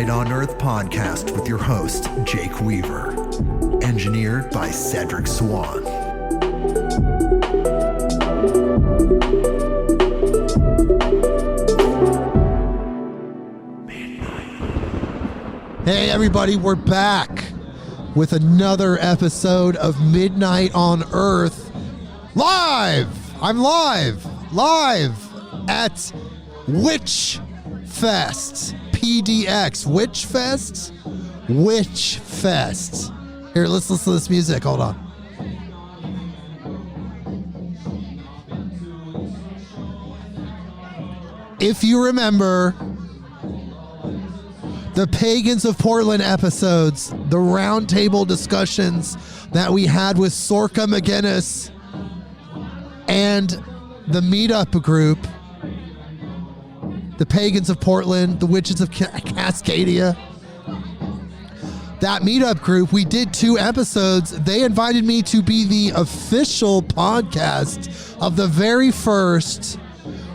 Midnight on Earth podcast with your host, Jake Weaver. Engineered by Cedric Swan. Hey everybody, we're back with another episode of Midnight on Earth. Live! I'm live at WitchFest PDX. WitchFest. Here, let's listen to this music. Hold on. If you remember the Pagans of Portland episodes, the roundtable discussions that we had with Sorka McGinnis and the meetup group, the Pagans of Portland, the Witches of Cascadia, that meetup group, we did 2 episodes. They invited me to be the official podcast of the very first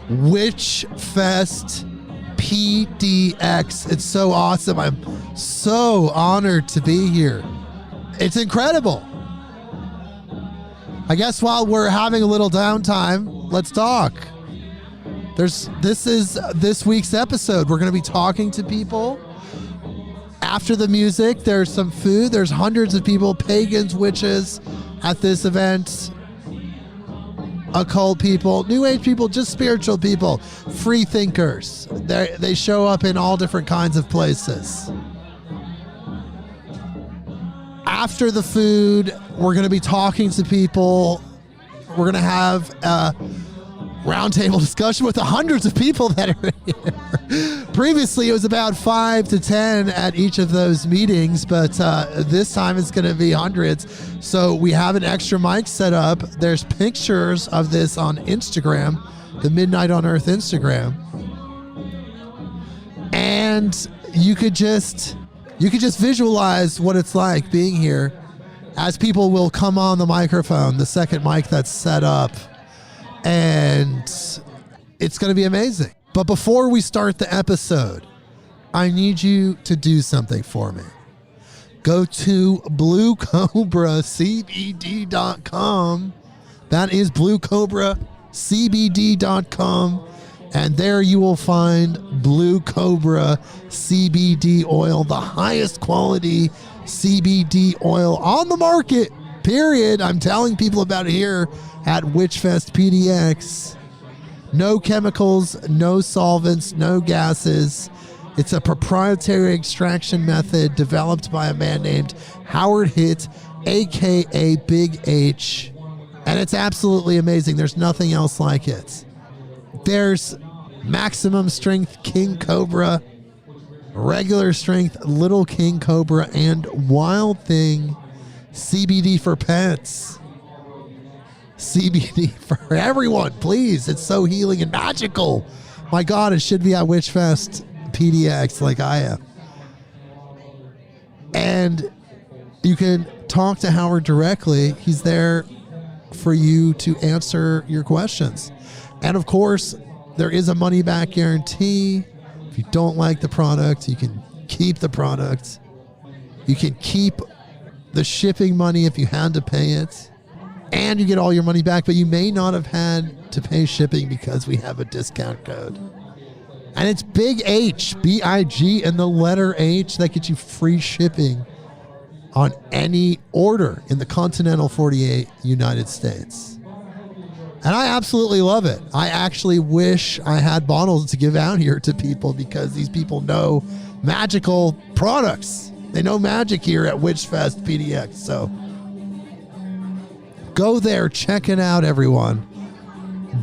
WitchFest PDX. It's so awesome. I'm so honored to be here. It's incredible. I guess while we're having a little downtime, let's talk. This is this week's episode. We're going to be talking to people. After the music, there's some food. There's hundreds of people, pagans, witches at this event. Occult people, new age people, just spiritual people, free thinkers. They show up in all different kinds of places. After the food, we're going to be talking to people. We're going to have a roundtable discussion with the hundreds of people that are here. Previously, it was about 5 to 10 at each of those meetings, but this time it's going to be hundreds. So we have an extra mic set up. There's pictures of this on Instagram, the Midnight on Earth Instagram. And you could just visualize what it's like being here as people will come on the microphone, the second mic that's set up. And it's going to be amazing. But before we start the episode, I need you to do something for me. Go to bluecobracbd.com. That is bluecobracbd.com. And there you will find Blue Cobra CBD oil, the highest quality CBD oil on the market, period. I'm telling people about it here at WitchFest PDX. No chemicals, no solvents, no gases. It's a proprietary extraction method developed by a man named Howard Hitt, aka Big H. And it's absolutely amazing. There's nothing else like it. There's maximum strength King Cobra, regular strength Little King Cobra, and Wild Thing CBD for pets. CBD for everyone, please. It's so healing and magical. My God, it should be at WitchFest PDX like I am. And you can talk to Howard directly. He's there for you to answer your questions. And of course, there is a money back guarantee. If you don't like the product, you can keep the product. You can keep the shipping money if you had to pay it. And you get all your money back, but you may not have had to pay shipping because we have a discount code. And it's Big H, B-I-G, and the letter H. That gets you free shipping on any order in the continental 48 United States. And I absolutely love it. I actually wish I had bottles to give out here to people because these people know magical products. They know magic here at WitchFest PDX. So go there, check it out, everyone.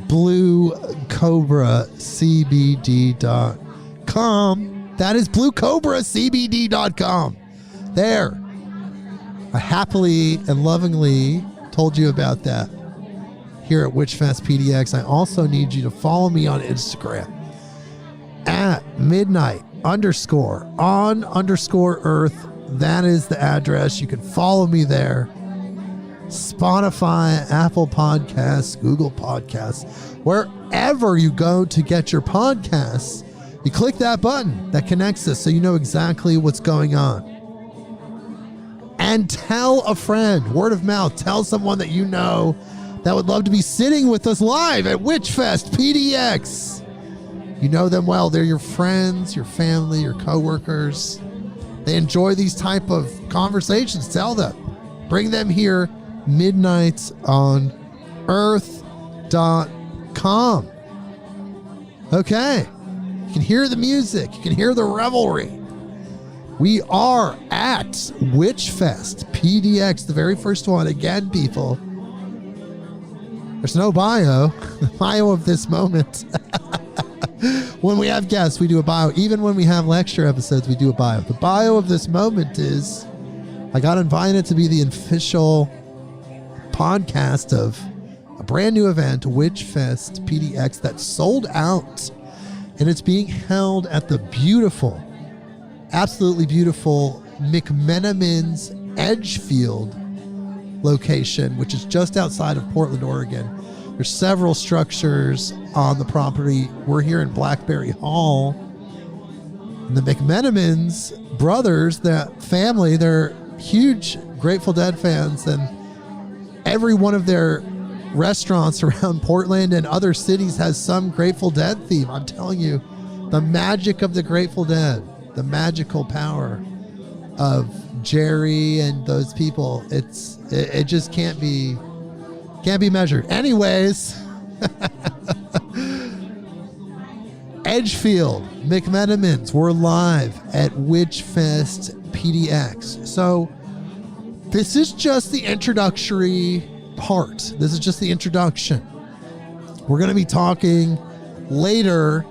BlueCobraCBD.com. That is BlueCobraCBD.com. There. I happily and lovingly told you about that here at WitchFest PDX. I also need you to follow me on Instagram at midnight_on_earth. That is the address. You can follow me there. Spotify, Apple Podcasts, Google Podcasts, wherever you go to get your podcasts, You click that button that connects us so you know exactly what's going on. And tell a friend, word of mouth, tell someone that you know that would love to be sitting with us live at WitchFest PDX. You know them well. They're your friends, your family, your coworkers. They enjoy these type of conversations. Tell them. Bring them here midnight on earth.com. Okay. You can hear the music. You can hear the revelry. We are at WitchFest PDX, the very first one. Again, people, there's no bio. The bio of this moment. When we have guests, we do a bio. Even when we have lecture episodes, we do a bio. The bio of this moment is I got invited to be the official podcast of a brand new event, WitchFest PDX, that sold out. And it's being held at the beautiful, absolutely beautiful McMenamins Edgefield location, which is just outside of Portland, Oregon. There's several structures on the property. We're here in Blackberry Hall. And the McMenamins brothers, that family, they're huge Grateful Dead fans, and every one of their restaurants around Portland and other cities has some Grateful Dead theme. I'm telling you, the magic of the Grateful Dead, the magical power of Jerry and those people, it just can't be measured. Anyways, Edgefield, McMenamins, we're live at WitchFest PDX. So this is just the introductory part. This is just the introduction. We're going to be talking later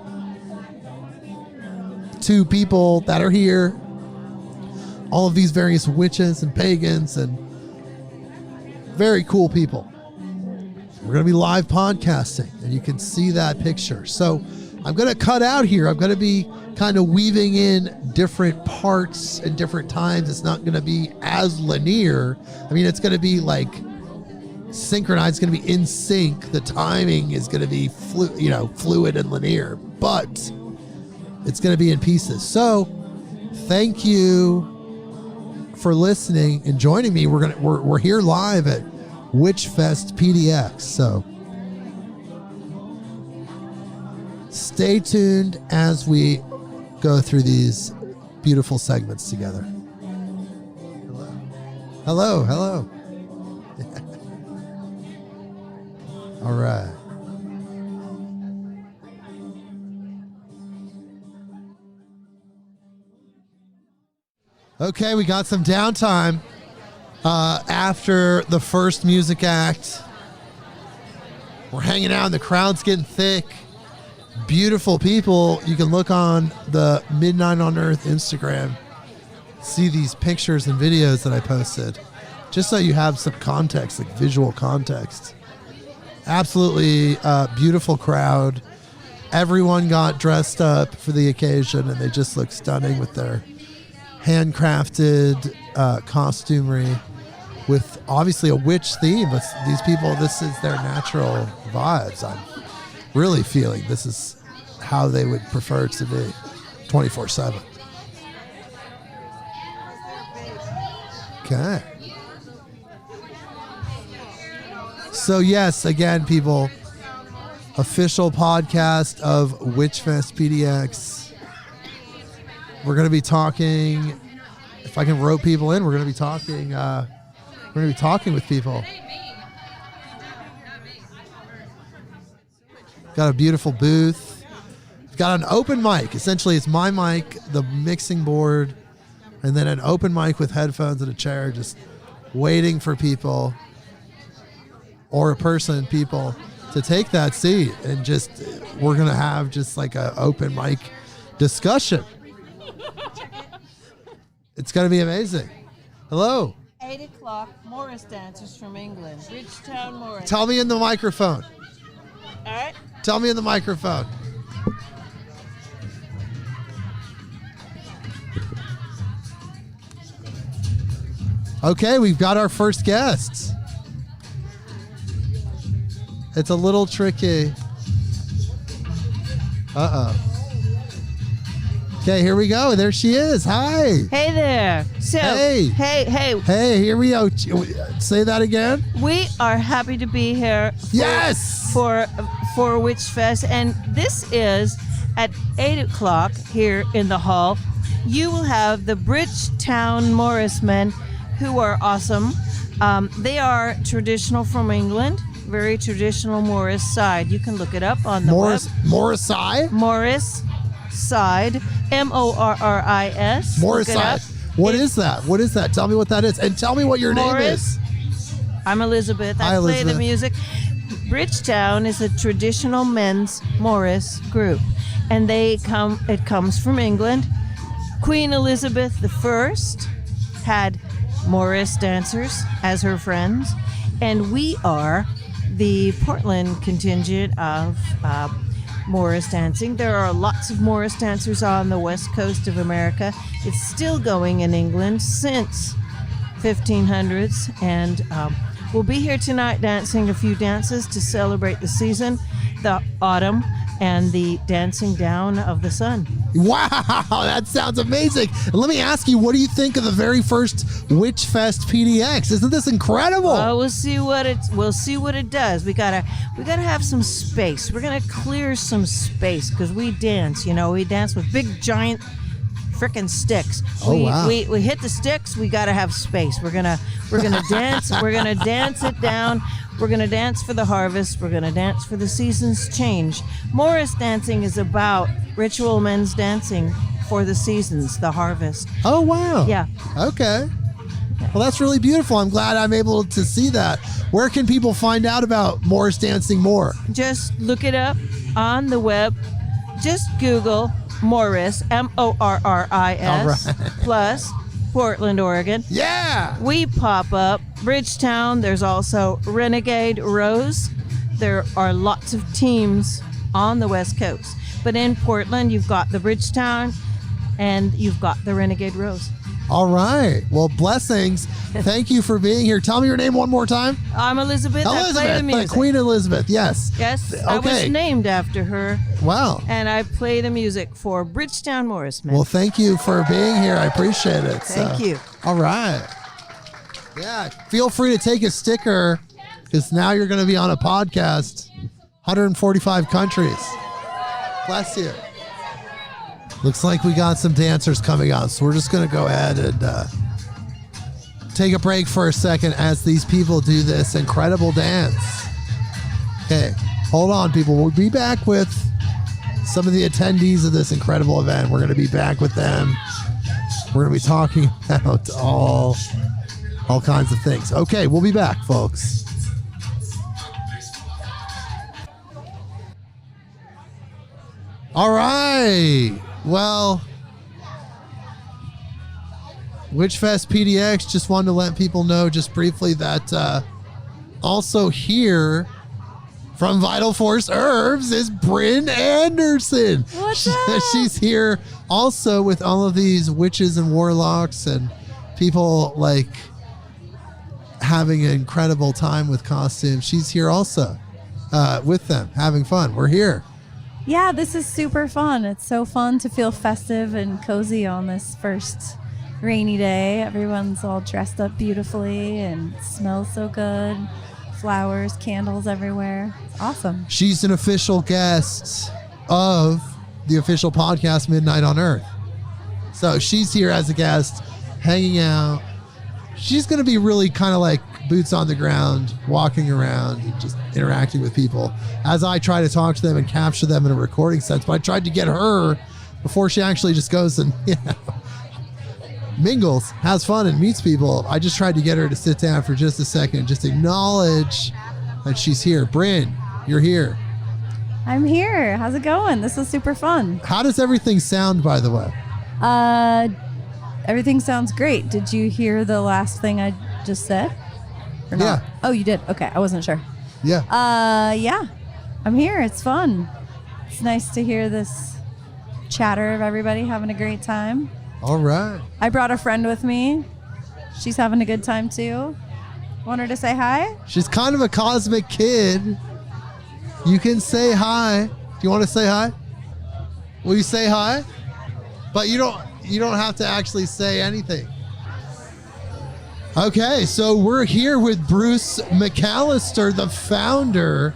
to people that are here, all of these various witches and pagans and very cool people. We're going to be live podcasting, and you can see that picture. So I'm going to cut out here. I'm going to be kind of weaving in different parts and different times. It's not going to be as linear. I mean, it's going to be like synchronized. It's going to be in sync. The timing is going to be fluid and linear, but it's going to be in pieces. So thank you for listening and joining me. We're here live at WitchFest PDX. So stay tuned as we go through these beautiful segments together. Hello. All right. Okay, we got some downtime after the first music act. We're hanging out and the crowd's getting thick. Beautiful people. You can look on the Midnight on Earth Instagram, see these pictures and videos that I posted, just so you have some context, like visual context. Absolutely beautiful crowd. Everyone got dressed up for the occasion, and they just look stunning with their handcrafted costumery with obviously a witch theme. But these people, this is their natural vibes. I'm really feeling this is how they would prefer it to be 24/7. Okay. So yes, again, people, official podcast of WitchFest PDX. We're going to be talking, if I can rope people in, we're going to be talking with people. Got a beautiful booth. We've got an open mic. Essentially, it's my mic, the mixing board, and then an open mic with headphones and a chair, just waiting for people or people to take that seat, and just we're going to have just like an open mic discussion. It's going to be amazing. Hello. 8 o'clock, Morris dancers from England. Bridgetown Morris. Tell me in the microphone. All right. Tell me in the microphone. Okay, we've got our first guests. It's a little tricky. Uh-oh. Okay, here we go. There she is. Hi. Hey there. So, Hey. Hey, here we go. Say that again. We are happy to be here. Yes. For WitchFest, and this is at 8 o'clock here in the hall. You will have the Bridgetown Morris men, who are awesome. They are traditional from England, very traditional Morris side. You can look it up on the web. Morris side? Morris side, Morris. Morris Look it side. up. What is that? What is that? Tell me what that is. And tell me what your name is. I'm Elizabeth. Hi, I play Elizabeth. the music. Bridgetown is a traditional men's Morris group, and it comes from England. Queen Elizabeth I had Morris dancers as her friends, and we are the Portland contingent of Morris dancing. There are lots of Morris dancers on the west coast of America. It's still going in England since 1500s, and we'll be here tonight dancing a few dances to celebrate the season, the autumn, and the dancing down of the sun. Wow, that sounds amazing. And let me ask you, what do you think of the very first WitchFest PDX? Isn't this incredible? We'll see what it does. We gotta have some space. We're gonna clear some space because we dance. We dance with big giant frickin' sticks. Wow. We hit the sticks. We gotta have space. We're gonna dance. We're gonna dance it down. We're gonna dance for the harvest. We're gonna dance for the seasons change. Morris dancing is about ritual men's dancing for the seasons, the harvest. Oh, wow. Yeah. Okay. Well, that's really beautiful. I'm glad I'm able to see that. Where can people find out about Morris dancing more? Just look it up on the web. Just Google Morris, Morris, All right. plus Portland, Oregon. Yeah. We pop up. Bridgetown, there's also Renegade Rose. There are lots of teams on the West Coast. But in Portland, you've got the Bridgetown and you've got the Renegade Rose. All right. Well, blessings. Thank you for being here. Tell me your name one more time. I'm Elizabeth. I play the music. Queen Elizabeth. Yes. Yes. I was named after her. Wow. And I play the music for Bridgetown Morris men. Well, thank you for being here. I appreciate it. Thank you. All right. Yeah. Feel free to take a sticker because now you're going to be on a podcast. 145 countries. Bless you. Looks like we got some dancers coming on, so we're just going to go ahead and take a break for a second as these people do this incredible dance. Okay, hold on, people. We'll be back with some of the attendees of this incredible event. We're going to be back with them. We're going to be talking about all kinds of things. Okay, we'll be back, folks. All right. Well, WitchFest PDX, just wanted to let people know just briefly that also here from Vital Force Herbs is Bryn Anderson. What's up? She's here also with all of these witches and warlocks and people like having an incredible time with costumes. She's here also with them, having fun. We're here. Yeah, this is super fun. It's so fun to feel festive and cozy on this first rainy day. Everyone's all dressed up beautifully and it smells so good. Flowers, candles everywhere. It's awesome. She's an official guest of the official podcast Midnight on Earth. So she's here as a guest, hanging out. She's going to be really kind of like boots on the ground, walking around and just interacting with people as I try to talk to them and capture them in a recording sense. But I tried to get her before she actually just goes and mingles, has fun, and meets people. I just tried to get her to sit down for just a second and just acknowledge that she's here. Bryn, you're here. I'm here. How's it going? This is super fun. How does everything sound, by the way? Everything sounds great. Did you hear the last thing I just said? Or not? Yeah. Oh, you did? Okay. I wasn't sure. Yeah. Yeah. I'm here. It's fun. It's nice to hear this chatter of everybody having a great time. All right. I brought a friend with me. She's having a good time too. Want her to say hi? She's kind of a cosmic kid. You can say hi. Do you want to say hi? Will you say hi? but you don't have to actually say anything. Okay, so we're here with Bruce McAllister, the founder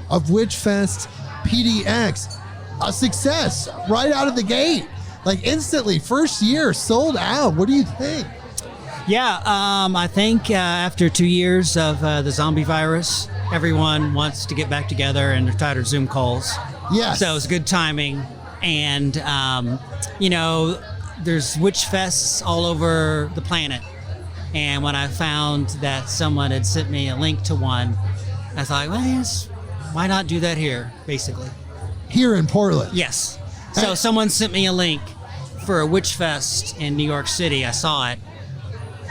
of WitchFest PDX. A success right out of the gate, like instantly, first year sold out. What do you think? Yeah, I think after 2 years of the zombie virus, everyone wants to get back together and they're tired of Zoom calls. Yes. So it's good timing. And, there's witch fests all over the planet. And when I found that someone had sent me a link to one, I thought, well, yes, why not do that here, basically? Here in Portland. Yes. So someone sent me a link for a witch fest in New York City. I saw it.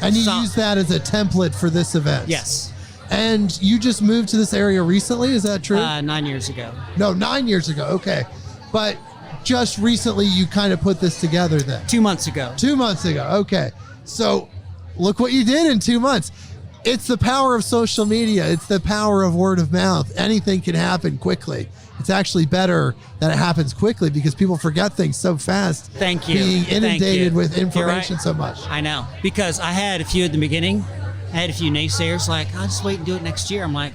And you use that as a template for this event. Yes. And you just moved to this area recently, is that true? 9 years ago. No, 9 years ago, okay. But just recently you kind of put this together then? 2 months ago. 2 months ago, okay. So look what you did in 2 months. It's the power of social media. It's the power of word of mouth. Anything can happen quickly. It's actually better that it happens quickly because people forget things so fast. Thank you. Being inundated with information right. so much. I know. Because I had a few at the beginning. I had a few naysayers like, I'll just wait and do it next year. I'm like,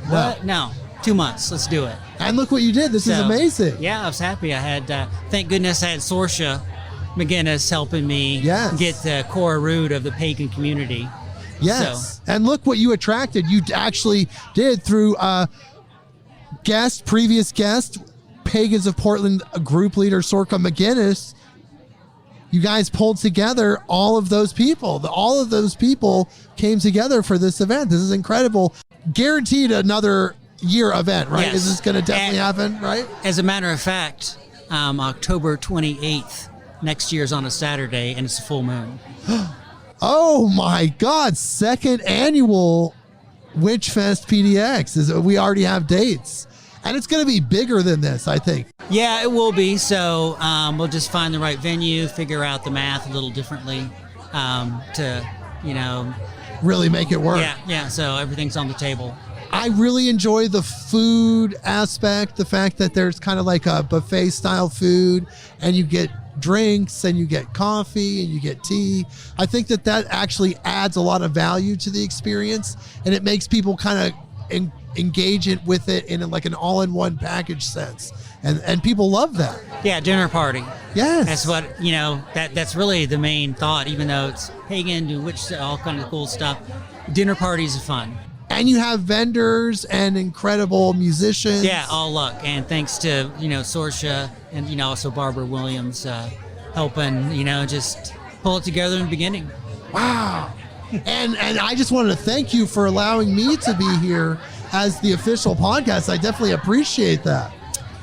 what? No, 2 months. Let's do it. And look what you did. This is amazing. Yeah, I was happy. I had, thank goodness I had Sorsha McGinnis helping me get the core root of the pagan community. Yes. So. And look what you attracted. You actually did through previous guest, Pagans of Portland group leader Sorka McGinnis. You guys pulled together all of those people. All of those people came together for this event. This is incredible. Guaranteed another year event, right? Yes. Is this going to definitely happen, right? As a matter of fact, October 28th, next year's on a Saturday, and it's a full moon. Oh my God, second annual WitchFest PDX. We already have dates. And it's going to be bigger than this, I think. Yeah, it will be. So we'll just find the right venue, figure out the math a little differently to, really make it work. Yeah. So everything's on the table. I really enjoy the food aspect, the fact that there's kind of like a buffet style food and you get drinks and you get coffee and you get tea. I think that actually adds a lot of value to the experience and it makes people kind of engage it with it in like an all-in-one package sense. And people love that. Yeah, dinner party. Yes. That's what, that's really the main thought, even though it's pagan, do witch, all kind of cool stuff. Dinner parties are fun. And you have vendors and incredible musicians. Yeah, all luck. And thanks to, Sorsha and, also Barbara Williams helping, just pull it together in the beginning. Wow. And I just wanted to thank you for allowing me to be here as the official podcast. I definitely appreciate that.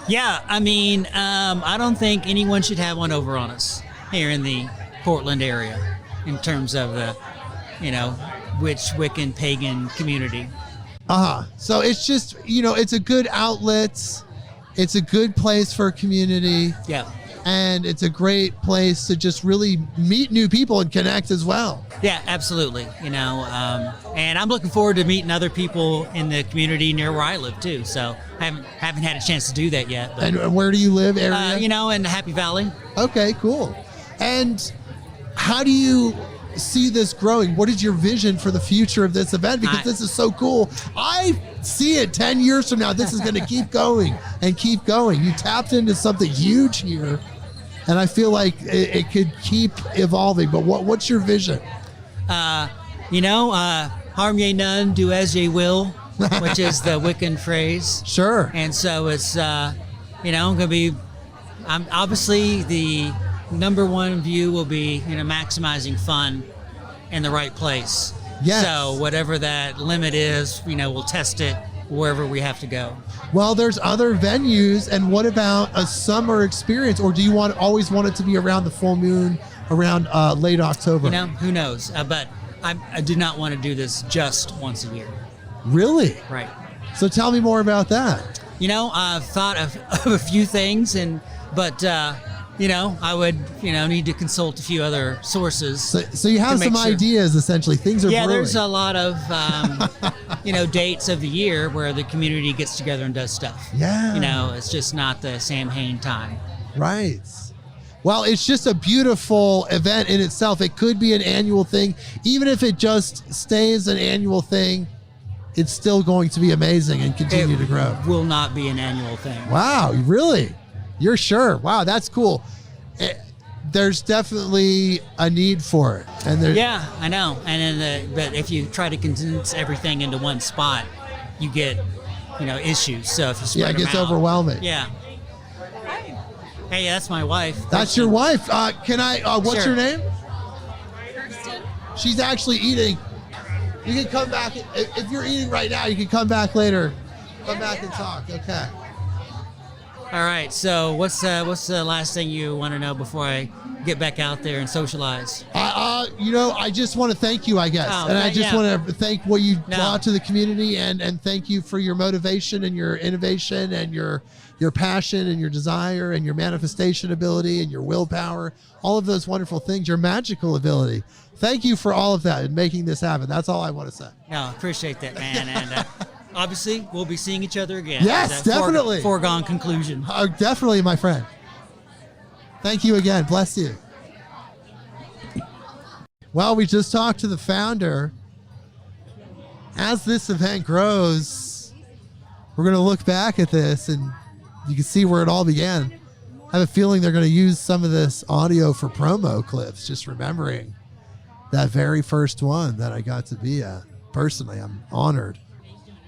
Yeah, I mean, I don't think anyone should have one over on us here in the Portland area in terms of the, witch, Wiccan, pagan community. So it's just, it's a good outlet. It's a good place for a community. Yeah. And it's a great place to just really meet new people and connect as well. Yeah, absolutely. And I'm looking forward to meeting other people in the community near where I live too. So I haven't had a chance to do that yet. But, and where do you live, area? In the Happy Valley. Okay, cool. And how do you see this growing? What is your vision for the future of this event? Because this is so cool. I see it 10 years from now. This is going to keep going and keep going. You tapped into something huge here. And I feel like it could keep evolving. But what's your vision? Harm ye none, do as ye will, which is the Wiccan phrase. Sure. And so it's, obviously the number one view will be, maximizing fun in the right place. Yes. So whatever that limit is, we'll test it wherever we have to go. Well, there's other venues, and what about a summer experience, or do you always want it to be around the full moon, around late October? Who knows? But I do not want to do this just once a year. Really? Right. So tell me more about that. I've thought of a few things, but I would, need to consult a few other sources. So you have some ideas, essentially. Things are brewing. There's a lot of, dates of the year where the community gets together and does stuff. Yeah. It's just not the Sam Hain time. Right. Well, it's just a beautiful event in itself. It could be an annual thing. Even if it just stays an annual thing, it's still going to be amazing and continue to grow. Will not be an annual thing. Wow, really? You're sure? Wow, that's cool. There's definitely a need for it. And Yeah, I know. And then, but if you try to condense everything into one spot, you get, issues. So if you spread it gets them out, overwhelming. Yeah. Hey, that's my wife. That's your wife. Can I? What's Sure. your name? Kirsten. She's actually eating. You can come back if you're eating right now. You can come back later. Come back and talk. Okay. All right. So what's the last thing you want to know before I get back out there and socialize? I just want to thank you, I guess, Oh, and I just yeah. want to thank what you No. brought to the community, and thank you for your motivation and your innovation and your passion and your desire and your manifestation ability and your willpower, all of those wonderful things, your magical ability. Thank you for all of that and making this happen. That's all I want to say. No, appreciate that, man. And obviously, we'll be seeing each other again. Yes, It's a definitely. Foregone conclusion. Definitely, my friend. Thank you again. Bless you. Well, we just talked to the founder. As this event grows, we're going to look back at this and you can see where it all began. I have a feeling they're going to use some of this audio for promo clips, just remembering that very first one that I got to be at. Personally, I'm honored.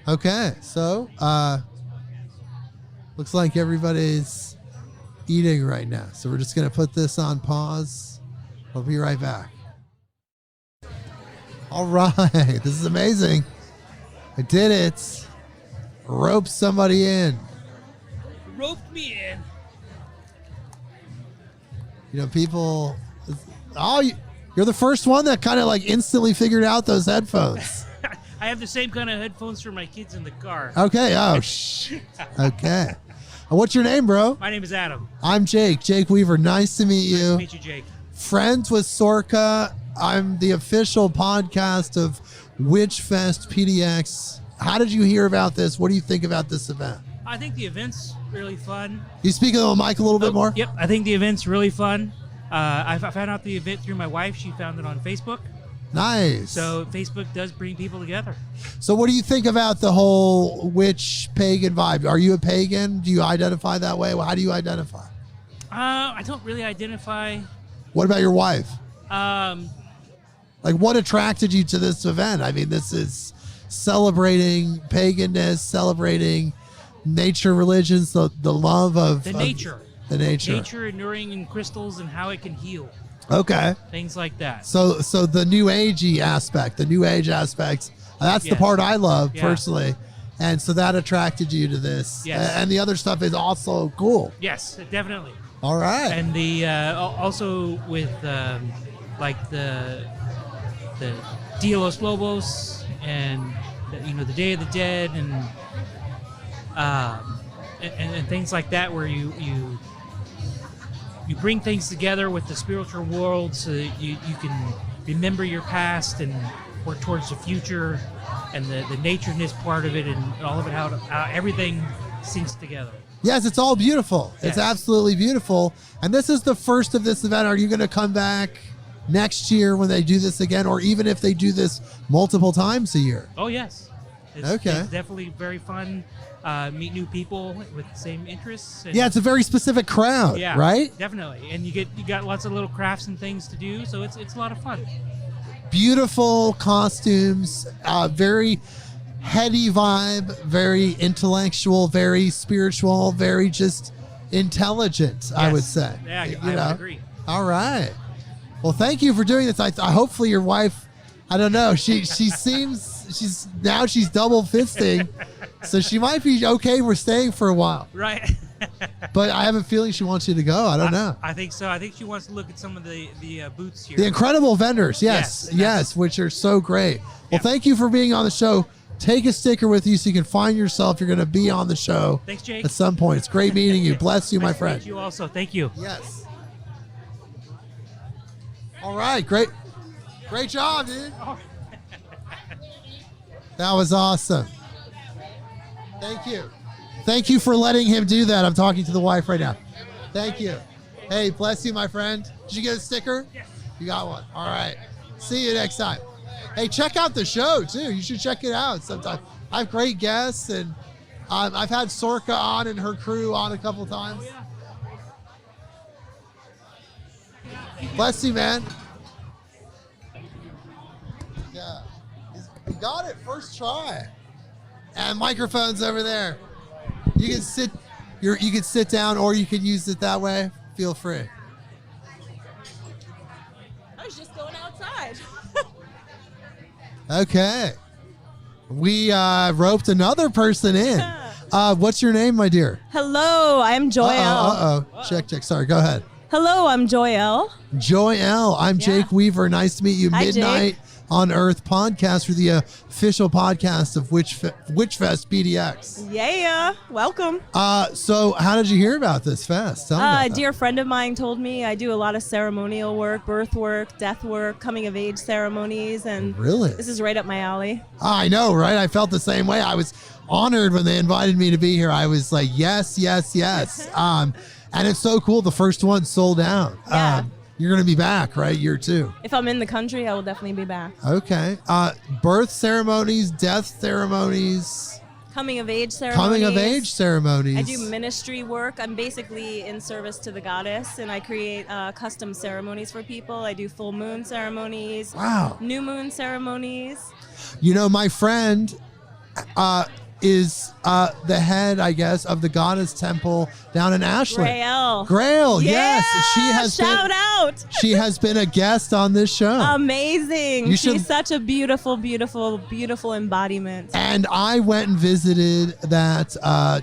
Okay, so looks like everybody's eating right now. So we're just going to put this on pause. We'll be right back. All right, this is amazing. I did it. Roped somebody in. Roped me in. People. Oh, you're the first one that kind of like instantly figured out those headphones. I have the same kind of headphones for my kids in the car. Okay. Oh, okay. What's your name, bro? My name is Adam. I'm Jake Weaver. Nice to meet Nice you. to meet you, Jake. Friends with Sorka. I'm the official podcast of WitchFest PDX. How did you hear about this? What do you think about this event? I think the event's really fun. You speak on the mic a little bit more? Yep, I think the event's really fun. I found out the event through my wife. She found it on Facebook. Nice. So Facebook does bring people together. So what do you think about the whole witch pagan vibe? Are you a pagan? Do you identify that way? How do you identify? I don't really identify. What about your wife? Like, what attracted you to this event? I mean, this is celebrating paganness, celebrating nature religions, the love of nature. The nature. Nature enduring in crystals and how it can heal. Okay. Things like that. So the new agey aspect, the new age aspects, that's the Yes. part I love Yeah. personally. And so that attracted you to this. Yes. And the other stuff is also cool. Yes, definitely. All right. And the also with like the Dia los Lobos and the Day of the Dead and things like that, where you bring things together with the spiritual world so that you can remember your past and work towards the future, and the natureness part of it and all of it, how everything syncs together. Yes, it's all beautiful. It's Yes. absolutely beautiful. And this is the first of this event. Are you going to come back next year when they do this again, or even if they do this multiple times a year? Oh yes. Okay. It's definitely very fun. Meet new people with the same interests. And Yeah, it's a very specific crowd, yeah, right? Definitely. And you got lots of little crafts and things to do, so it's a lot of fun. Beautiful costumes, very heady vibe, very intellectual, very spiritual, very just intelligent, I Yes. would say. Yeah, You I would know? agree. All right. Well, thank you for doing this. I hopefully your wife, I don't know, she seems she's double fisting, so she might be okay. We're staying for a while, Right. but I have a feeling she wants you to go. I don't know. I think so. I think she wants to look at some of the booths here. The incredible vendors, yes, Yes, which are so great. Well, Yeah. thank you for being on the show. Take a sticker with you so you can find yourself. You're going to be on the show Thanks, Jake. at some point. It's great meeting you. Bless you, my Nice to meet friend. you also. Thank you. Yes. All right, great job, dude. That was awesome. Thank you for letting him do that. I'm talking to the wife right now. Thank you. Hey, bless you, my friend. Did you get a sticker? Yes. You got one. All right. See you next time. Hey, check out the show, too. You should check it out sometime. I have great guests, and I've had Sorka on and her crew on a couple times. Bless you, man. Yeah. You got it first try. And microphone's over there. You can sit you can sit down or you can use it that way. Feel free. I was just going outside. Okay. We roped another person in. What's your name, my dear? Hello, I'm Joyelle. Check. Sorry, go ahead. Hello, I'm Joyelle. Joyelle, I'm Jake Weaver. Nice to meet you. Hi, Midnight Jake. on Earth podcast for the official podcast of WitchFest PDX. Yeah, welcome. So how did you hear about this fest? Tell me about A that. dear friend of mine told me I do a lot of ceremonial work, birth work, death work, coming of age ceremonies, and Really? this is right up my alley. I know, right? I felt the same way. I was honored when they invited me to be here. I was like, yes. And it's so cool. The first one sold out. Yeah. You're going to be back, right? Year 2. If I'm in the country, I will definitely be back. Okay. Birth ceremonies, death ceremonies, Coming of age ceremonies. coming of age ceremonies. I do ministry work. I'm basically in service to the goddess, and I create custom ceremonies for people. I do full moon ceremonies, Wow. new moon ceremonies. You know, my friend is the head, I guess, of the goddess temple down in Ashland. Grail. Yes. She Yeah, has shout been, out. She has been a guest on this show. Amazing. You should- She's such a beautiful, beautiful, beautiful embodiment. And I went and visited that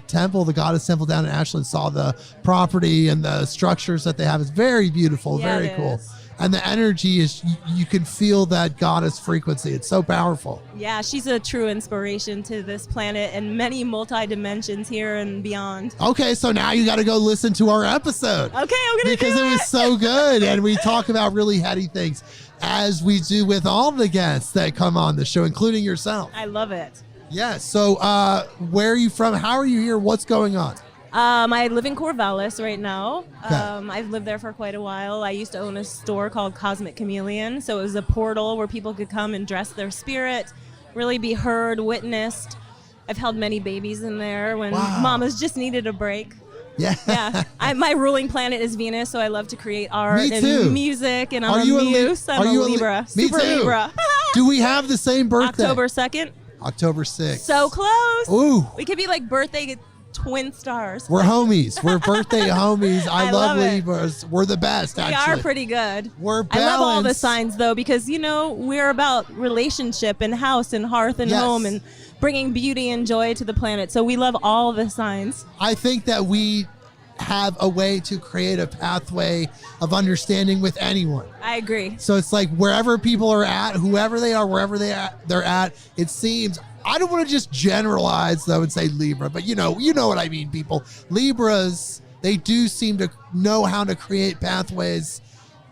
temple, the goddess temple down in Ashland, saw the property and the structures that they have. It's very beautiful, Yeah, very it cool. is. And the energy is, you can feel that goddess frequency. It's so powerful. Yeah, she's a true inspiration to this planet and many multi-dimensions here and beyond. Okay, so now you got to go listen to our episode. Okay, I'm going to Because do it was so good. And we talk about really heady things, as we do with all the guests that come on the show, including yourself. I love it. Yeah, so where are you from? How are you here? What's going on? I live in Corvallis right now. Okay. I've lived there for quite a while. I used to own a store called Cosmic Chameleon, so it was a portal where people could come and dress their spirit, really be heard, witnessed. I've held many babies in there when Wow. mamas just needed a break. Yeah. Yeah, my ruling planet is Venus, so I love to create art Me too. and music, and Are I'm you a a Li- muse. I'm are a you a Li- Libra, Me super too. Libra. Do we have the same birthday? October 2nd. October 6th. So close. Ooh. We could be like birthday twin stars. We're homies. We're birthday homies. I love love it. Libras. We're the best, We actually. are pretty good. We're I love all the balanced. signs though, because we're about relationship and house and hearth and Yes. home and bringing beauty and joy to the planet. So we love all the signs. I think that we have a way to create a pathway of understanding with anyone. I agree. So it's like wherever people are at, whoever they are, wherever they're at, it seems. I don't want to just generalize though and say Libra, but you know what I mean, people. Libras, they do seem to know how to create pathways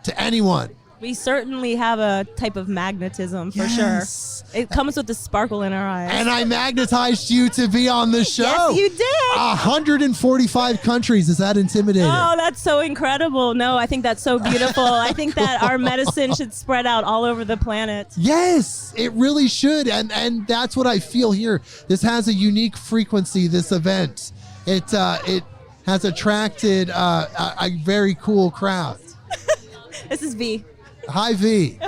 to anyone. We certainly have a type of magnetism for Yes. sure. It comes with the sparkle in our eyes. And I magnetized you to be on the show. Yes, you did. 145 countries. Is that intimidating? Oh, that's so incredible. No, I think that's so beautiful. I think that our medicine should spread out all over the planet. Yes, it really should. And that's what I feel here. This has a unique frequency, this event. It has attracted a very cool crowd. This is V. Hi, V.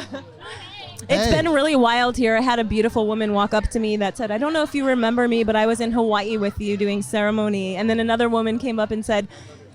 It's Hey. been really wild here. I had a beautiful woman walk up to me that said, I don't know if you remember me, but I was in Hawaii with you doing ceremony. And then another woman came up and said,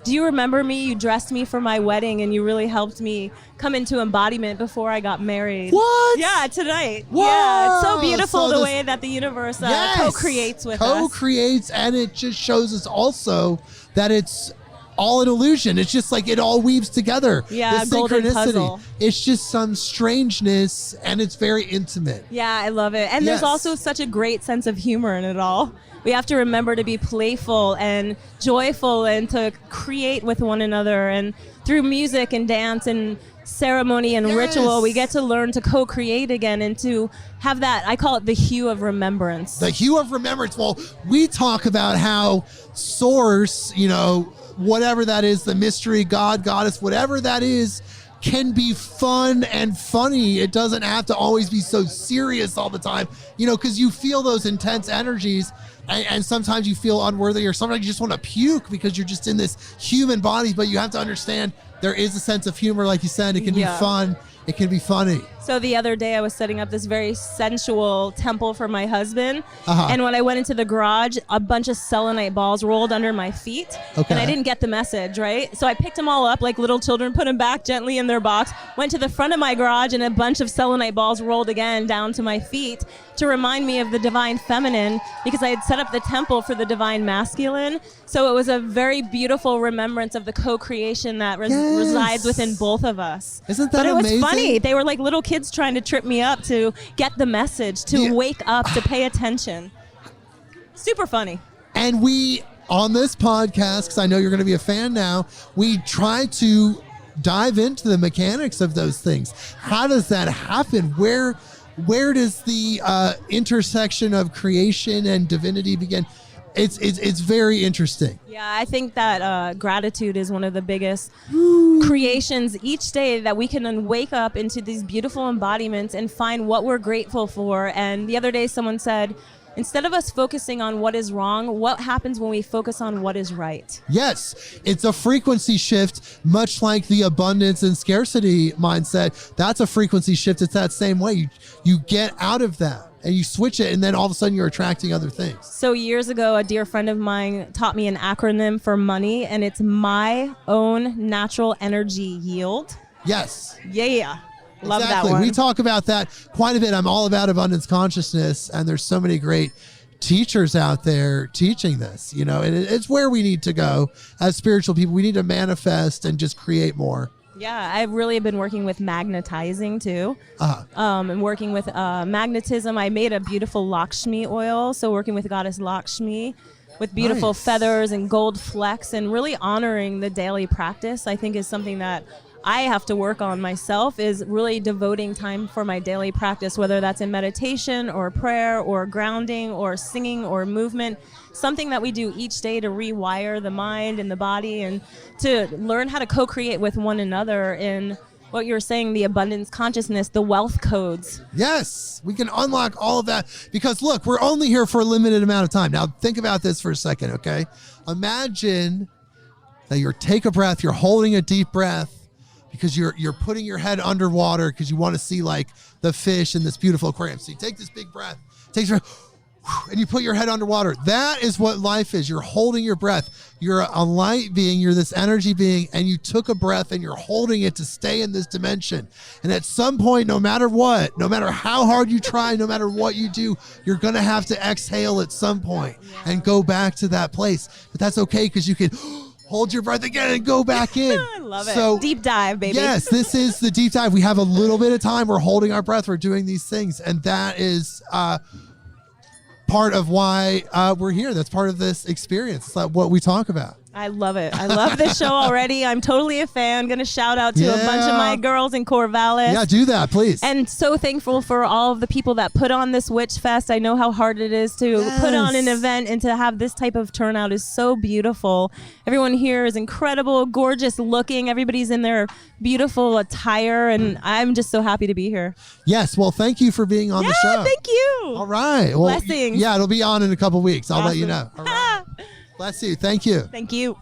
do you remember me? You dressed me for my wedding and you really helped me come into embodiment before I got married. What? Yeah, tonight. Whoa! Yeah, it's so beautiful So the this- way that the universe Yes. co-creates with us. Co-creates, and it just shows us also that it's all an illusion. It's just like it all weaves together. Yeah, the golden synchronicity. puzzle. It's just some strangeness, and it's very intimate. Yeah, I love it. And Yes. there's also such a great sense of humor in it all. We have to remember to be playful and joyful and to create with one another. And through music and dance and ceremony and Yes. ritual, we get to learn to co-create again and to have that, I call it the hue of remembrance. The hue of remembrance. Well, we talk about how Source, whatever that is, the mystery, God, goddess, whatever that is, can be fun and funny. It doesn't have to always be so serious all the time, because you feel those intense energies and sometimes you feel unworthy, or sometimes you just want to puke because you're just in this human body. But you have to understand there is a sense of humor, like you said. It can be fun. It can be funny. So the other day I was setting up this very sensual temple for my husband. Uh-huh. And when I went into the garage, a bunch of selenite balls rolled under my feet. Okay. And I didn't get the message, right? So I picked them all up like little children, put them back gently in their box, went to the front of my garage, and a bunch of selenite balls rolled again down to my feet to remind me of the divine feminine, because I had set up the temple for the divine masculine. So it was a very beautiful remembrance of the co-creation that resides within both of us. Isn't that amazing? But it was funny. They were like little kids trying to trip me up to get the message, to wake up, to pay attention. Super funny. And we, on this podcast, because I know you're going to be a fan now, we try to dive into the mechanics of those things. How does that happen? Where does the intersection of creation and divinity begin? It's very interesting. Yeah, I think that gratitude is one of the biggest creations each day, that we can then wake up into these beautiful embodiments and find what we're grateful for. And the other day someone said, instead of us focusing on what is wrong, what happens when we focus on what is right? Yes, it's a frequency shift, much like the abundance and scarcity mindset. That's a frequency shift. It's that same way. You get out of that and you switch it, and then all of a sudden you're attracting other things. So years ago, a dear friend of mine taught me an acronym for money, and it's my own natural energy yield. Yes. Yeah. Love exactly. that one. We talk about that quite a bit. I'm all about abundance consciousness, and there's so many great teachers out there teaching this, and it's where we need to go as spiritual people. We need to manifest and just create more. Yeah, I've really been working with magnetizing too. And working with magnetism. I made a beautiful Lakshmi oil, so working with goddess Lakshmi with beautiful feathers and gold flecks, and really honoring the daily practice, I think, is something that I have to work on myself, is really devoting time for my daily practice, whether that's in meditation or prayer or grounding or singing or movement, something that we do each day to rewire the mind and the body, and to learn how to co-create with one another in what you were saying, the abundance consciousness, the wealth codes. Yes, we can unlock all of that, because look, we're only here for a limited amount of time. Now think about this for a second, okay? Imagine that take a breath, you're holding a deep breath, because you're putting your head underwater because you want to see like the fish in this beautiful aquarium. So you take this big breath, and you put your head underwater. That is what life is. You're holding your breath. You're a light being. You're this energy being, and you took a breath and you're holding it to stay in this dimension. And at some point, no matter what, no matter how hard you try, no matter what you do, you're going to have to exhale at some point and go back to that place. But that's okay, because you can hold your breath again and go back in. I love it. So, deep dive, baby. Yes, this is the deep dive. We have a little bit of time. We're holding our breath. We're doing these things. And that is part of why we're here. That's part of this experience. It's like what we talk about. I love it. I love this show already. I'm totally a fan. Going to shout out to a bunch of my girls in Corvallis. Yeah, do that, please. And so thankful for all of the people that put on this WitchFest. I know how hard it is to put on an event, and to have this type of turnout is so beautiful. Everyone here is incredible, gorgeous looking. Everybody's in their beautiful attire, and I'm just so happy to be here. Yes, well, thank you for being on the show. Thank you. All right. Well, blessings. Yeah, it'll be on in a couple weeks. I'll awesome. let you know. All right. Bless you. Thank you. Thank you.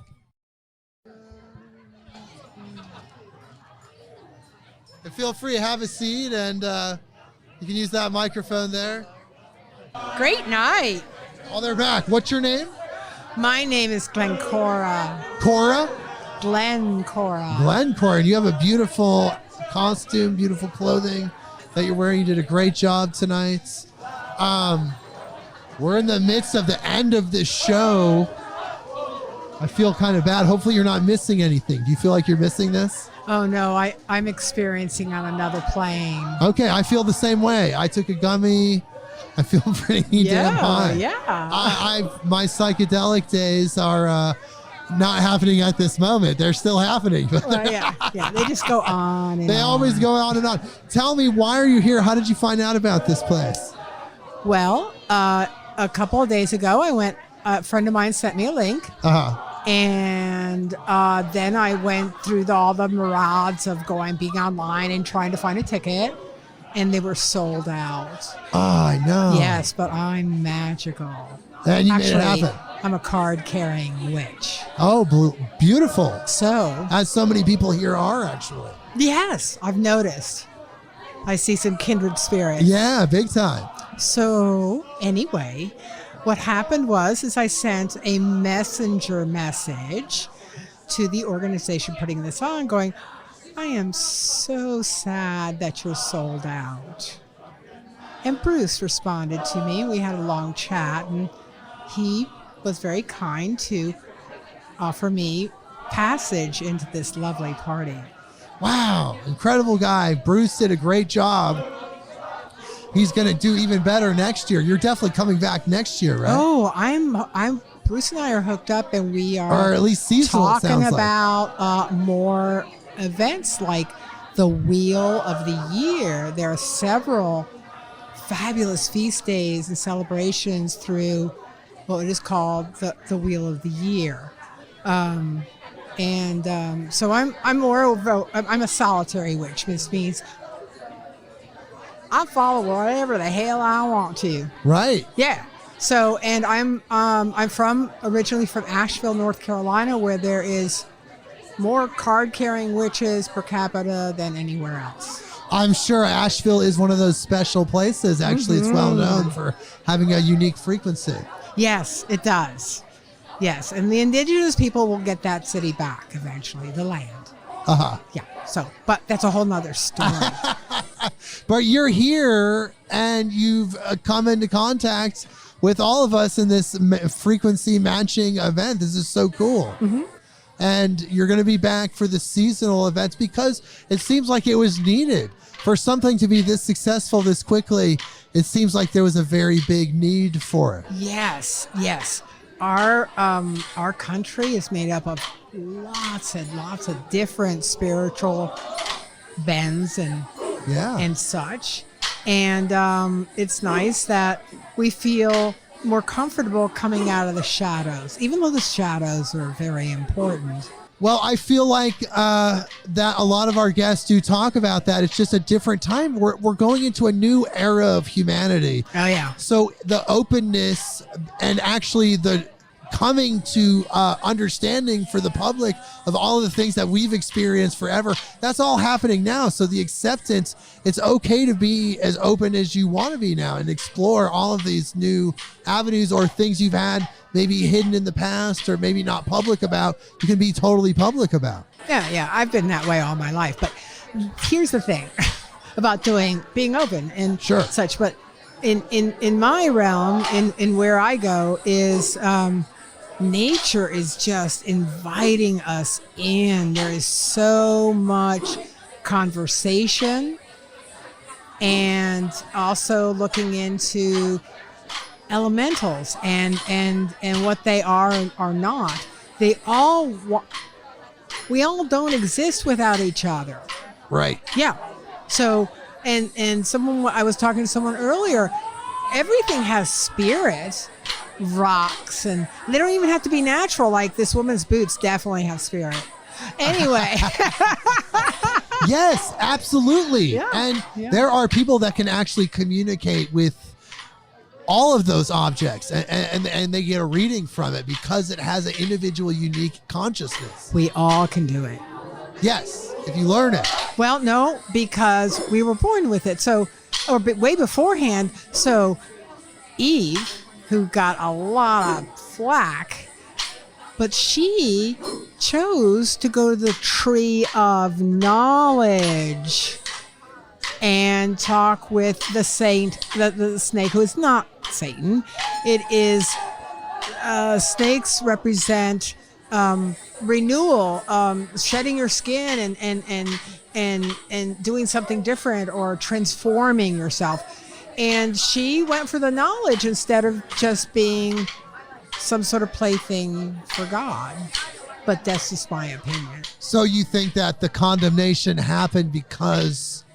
And feel free to have a seat, and you can use that microphone there. Great night. Oh, they're back. What's your name? My name is Glencora. Cora? Glencora. Glencora. And you have a beautiful costume, beautiful clothing that you're wearing. You did a great job tonight. We're in the midst of the end of this show. I feel kind of bad. Hopefully you're not missing anything. Do you feel like you're missing this? Oh, no, I'm experiencing on another plane. Okay, I feel the same way. I took a gummy. I feel pretty damn high. Yeah. My psychedelic days are not happening at this moment. They're still happening. Well, yeah. They just go on and They always go on and on. Tell me, why are you here? How did you find out about this place? Well, a couple of days ago, a friend of mine sent me a link. And then I went through all the mirage of being online and trying to find a ticket, and they were sold out. Oh, I know. Yes, but I'm magical. And you Actually, made it happen. I'm a card-carrying witch. Oh, beautiful. So, As so many people here are, actually. yes, I've noticed. I see some kindred spirits. Yeah, big time. So, anyway, what happened is I sent a messenger message to the organization putting this on going, I am so sad that you're sold out. And Bruce responded to me. We had a long chat, and he was very kind to offer me passage into this lovely party. Wow, incredible guy. Bruce did a great job. He's going to do even better next year. You're definitely coming back next year, right? Oh, I'm Bruce and I are hooked up, and we are Or at least seasonal, it talking sounds like. about more events like the Wheel of the Year. There are several fabulous feast days and celebrations through what is called the Wheel of the Year. So I'm a solitary witch. This means I follow whatever the hell I want to. Right. Yeah. So, and I'm originally from Asheville, North Carolina, where there is more card-carrying witches per capita than anywhere else. I'm sure Asheville is one of those special places. Actually, it's well known for having a unique frequency. Yes, it does. Yes, and the indigenous people will get that city back eventually, the land. Uh-huh. Yeah. So, but that's a whole nother story. But you're here and you've come into contact with all of us in this frequency matching event. This is so cool. Mm-hmm. And you're going to be back for the seasonal events because it seems like it was needed. For something to be this successful this quickly, it seems like there was a very big need for it. Yes, yes. Our country is made up of lots and lots of different spiritual bends and such. And it's nice that we feel more comfortable coming out of the shadows, even though the shadows are very important. Well, I feel like that a lot of our guests do talk about that. It's just a different time. We're going into a new era of humanity. Oh, yeah. So the openness and actually the coming to understanding for the public of all of the things that we've experienced forever, that's all happening now. So the acceptance, it's okay to be as open as you want to be now and explore all of these new avenues or things you've had maybe hidden in the past or maybe not public about, you can be totally public about. Yeah. I've been that way all my life. But here's the thing about being open and Sure. such. But in my realm, in where I go is nature is just inviting us in. There is so much conversation and also looking into elementals and what they are and are not. We all don't exist without each other. Right. Yeah. So and I was talking to someone earlier, everything has spirit, rocks, and they don't even have to be natural. Like this woman's boots definitely have spirit. Anyway. Yes, absolutely. Yeah, And yeah. there are people that can actually communicate with all of those objects and they get a reading from it because it has an individual unique consciousness. We all can do it. Yes, if you learn it. Well, no, because we were born with it. So, way beforehand. So, Eve, who got a lot of flack, but she chose to go to the tree of knowledge and talk with the saint, the snake, who is not Satan. It is snakes represent renewal, shedding your skin and doing something different or transforming yourself. And she went for the knowledge instead of just being some sort of plaything for God. But that's just my opinion. So you think that the condemnation happened because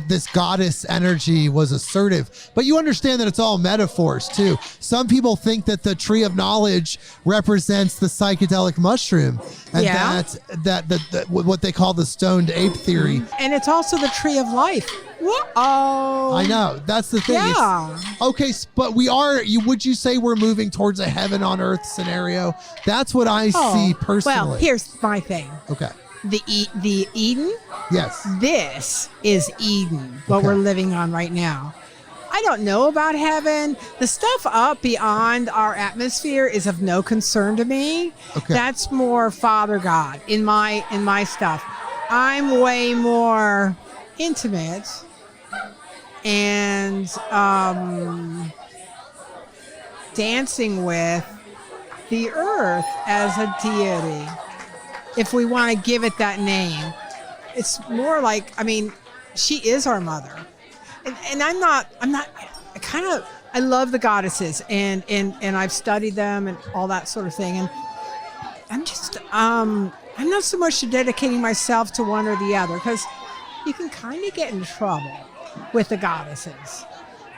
this goddess energy was assertive. But you understand that it's all metaphors too. Some people think that the tree of knowledge represents the psychedelic mushroom, and that what they call the stoned ape theory. And it's also the tree of life. Whoa. I know. That's the thing. Yeah. Okay, but would you say we're moving towards a heaven on earth scenario? That's what I see personally. Well, here's my thing. Okay. The Eden? Yes. This is Eden, what we're living on right now. I don't know about heaven. The stuff up beyond our atmosphere is of no concern to me. Okay. That's more Father God in my stuff. I'm way more intimate and dancing with the earth as a deity. If we want to give it that name, it's more like, she is our mother. And I love the goddesses and I've studied them and all that sort of thing. And I'm not so much dedicating myself to one or the other, because you can kind of get in trouble with the goddesses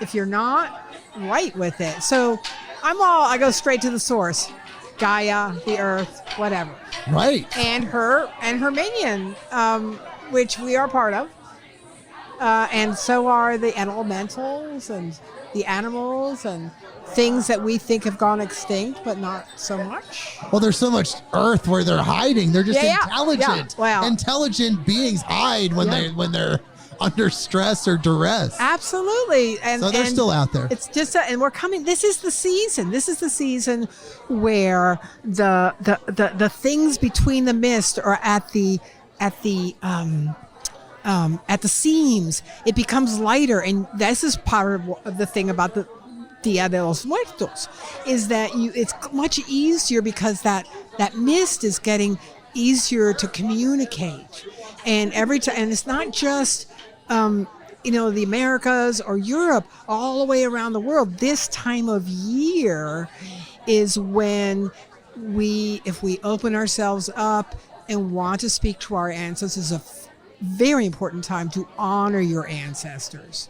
if you're not right with it. So I go straight to the source. Gaia, the earth, whatever. Right. And her minion, which we are part of. And so are the elementals and the animals and things that we think have gone extinct, but not so much. Well, there's so much earth where they're hiding. They're just intelligent. Yeah. Well, intelligent beings hide when they're under stress or duress. Absolutely. And so they're still out there. It's just and we're coming. This is the season. This is the season where the things between the mist are at the seams. It becomes lighter, and this is part of the thing about the Dia de los Muertos, is that it's much easier because that mist is getting easier to communicate, and every time, and it's not just the Americas or Europe, all the way around the world. This time of year is when if we open ourselves up and want to speak to our ancestors, is a very important time to honor your ancestors.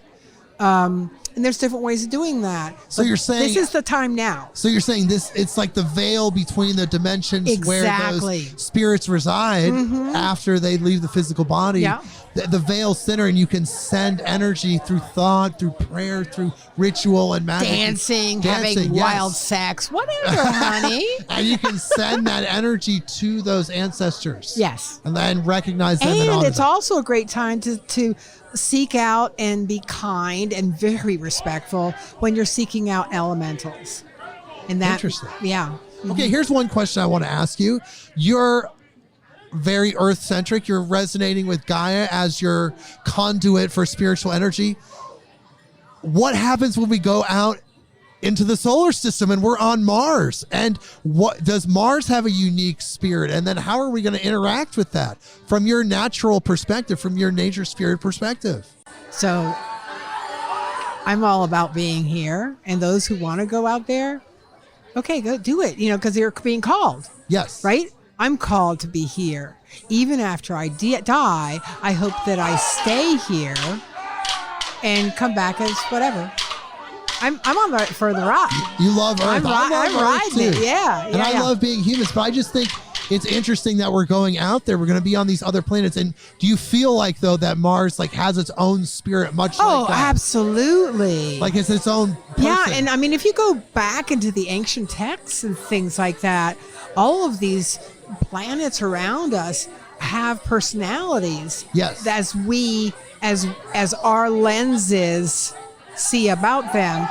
And there's different ways of doing that. So you're saying this is the time now. So you're saying it's like the veil between the dimensions where those spirits reside after they leave the physical body. Yeah. The veil center, and you can send energy through thought, through prayer, through ritual and magic. Dancing, having wild sex, whatever, honey. And you can send that energy to those ancestors. Yes. And then recognize them. And it's also a great time to seek out and be kind and very respectful when you're seeking out elementals. And that, interesting. Yeah. Okay, here's one question I want to ask you. You're very earth-centric. You're resonating with Gaia as your conduit for spiritual energy. What happens when we go out into the solar system and we're on Mars? And what does Mars have a unique spirit? And then how are we going to interact with that from your natural perspective, from your nature spirit perspective? So I'm all about being here, and those who want to go out there, okay, go do it, because you're being called. Yes. Right? I'm called to be here. Even after I die, I hope that I stay here and come back as whatever. I'm on for the ride. You love Earth. I'm riding it. Yeah. And I love being humans, but I just think it's interesting that we're going out there. We're going to be on these other planets. And do you feel like, though, that Mars has its own spirit, much like that? Oh, absolutely. Like it's its own person. Yeah, and if you go back into the ancient texts and things like that, all of these planets around us have personalities. Yes. As our lenses see about them,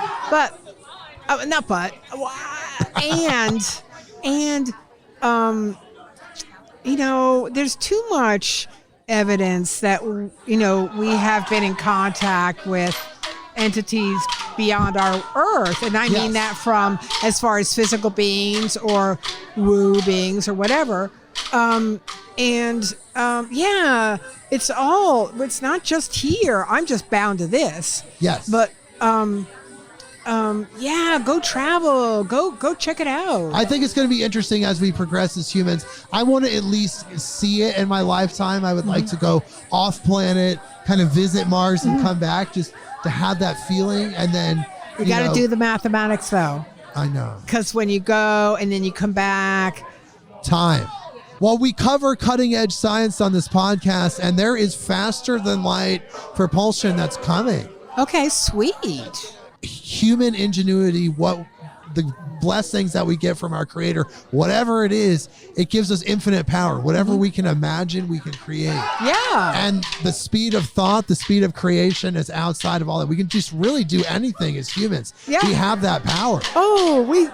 there's too much evidence that we have been in contact with entities beyond our Earth, and I mean that from as far as physical beings or woo beings or whatever. It's not just here. I'm just bound to this. Yes. But yeah, go travel, go check it out. I think it's going to be interesting as we progress as humans. I want to at least see it in my lifetime. I would like to go off planet, kind of visit Mars and come back just to have that feeling. And then you got to do the mathematics though. I know. Because when you go and then you come back. Time. Well, we cover cutting edge science on this podcast, and there is faster than light propulsion that's coming. Okay, sweet. Human ingenuity, what the blessings that we get from our creator, whatever it is, it gives us infinite power. Whatever we can imagine, we can create. Yeah. And the speed of thought, the speed of creation is outside of all that. We can just really do anything as humans. Yeah. We have that power. Oh, we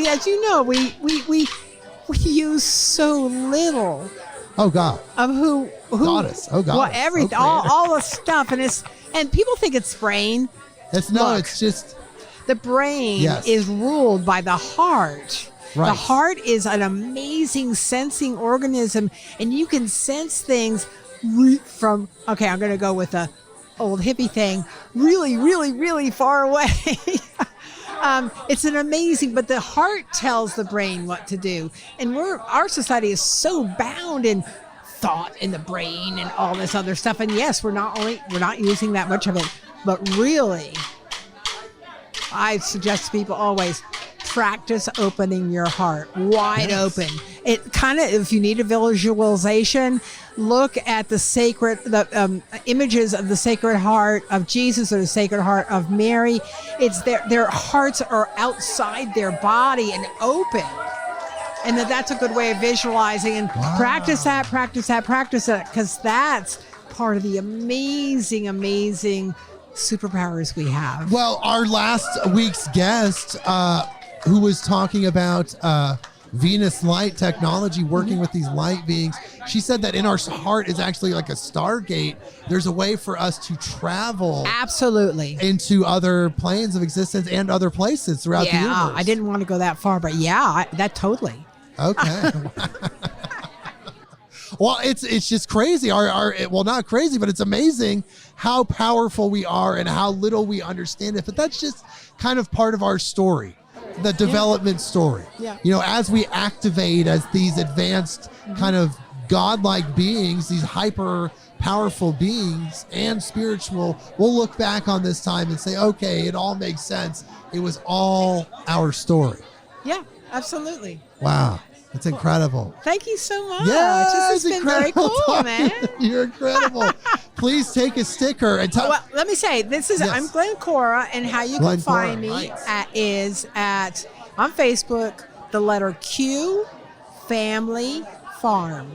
as you know, we use so little. Oh God. Of who Goddess. Oh God. Well, everything, all the stuff, and people think it's brain. It's just the brain is ruled by the heart. Right. The heart is an amazing sensing organism, and you can sense things from. Okay, I'm going to go with the old hippie thing. Really, really, really far away. It's an amazing, but the heart tells the brain what to do. And our society is so bound in thought in the brain and all this other stuff. And yes, we're not using that much of it, but really, I suggest to people always practice opening your heart wide open. It kind of, if you need a visualization, look at the images of the Sacred Heart of Jesus or the Sacred Heart of Mary. It's their hearts are outside their body and open. And that's a good way of visualizing, and practice that, because that's part of the amazing superpowers we have. Well, our last week's guest, who was talking about Venus light technology, working with these light beings, she said that in our heart is actually like a stargate. There's a way for us to travel absolutely into other planes of existence and other places throughout the universe. I didn't want to go that far, but that totally. Okay. Well, it's just crazy. Well, not crazy, but it's amazing how powerful we are and how little we understand it. But that's just kind of part of our story, the development story. Yeah. You know, as we activate as these advanced kind of godlike beings, these hyper powerful beings and spiritual, we'll look back on this time and say, okay, it all makes sense. It was all our story. Yeah, absolutely. Wow. It's incredible. Thank you so much. Yeah, this has been very cool, man. You're incredible. Please take a sticker and tell. Well, let me say, I'm Glenn Cora, and how you can find me is on Facebook, the letter Q Family Farm.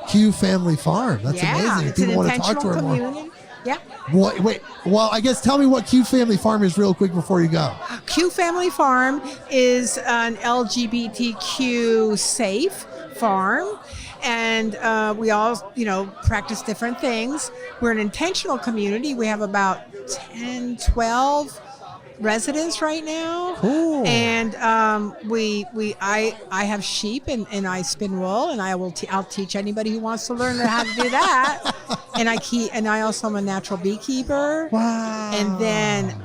Q Family Farm. That's amazing. It's an intentional community. Yeah. Wait. Well, I guess tell me what Q Family Farm is real quick before you go. Q Family Farm is an LGBTQ safe farm. And we all, practice different things. We're an intentional community. We have about 10, 12 residents right now. Cool. And I have sheep and I spin wool, and I'll teach anybody who wants to learn how to do that. And I also am a natural beekeeper. Wow. And then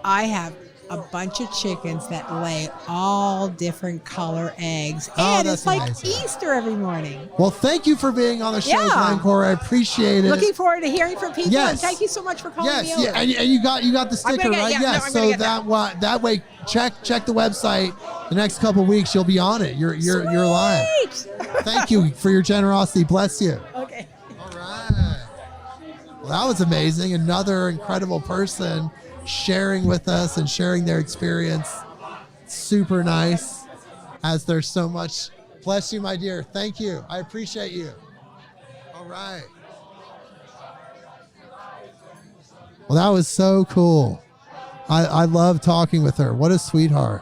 I have a bunch of chickens that lay all different color eggs. And it's like amazing. Easter every morning. Well, thank you for being on the show, Glenn Cora. I appreciate it. Looking forward to hearing from people. Yes. And thank you so much for calling me over. Yes, and you got the sticker, right? Yes. So that way, check the website. The next couple of weeks, you'll be on it. You're live. Thank you for your generosity. Bless you. Okay. All right. Well, that was amazing. Another incredible person sharing with us and sharing their experience. Super nice, as there's so much. Bless you, my dear. Thank you. I appreciate you. All right. Well, that was so cool. I love talking with her. What a sweetheart.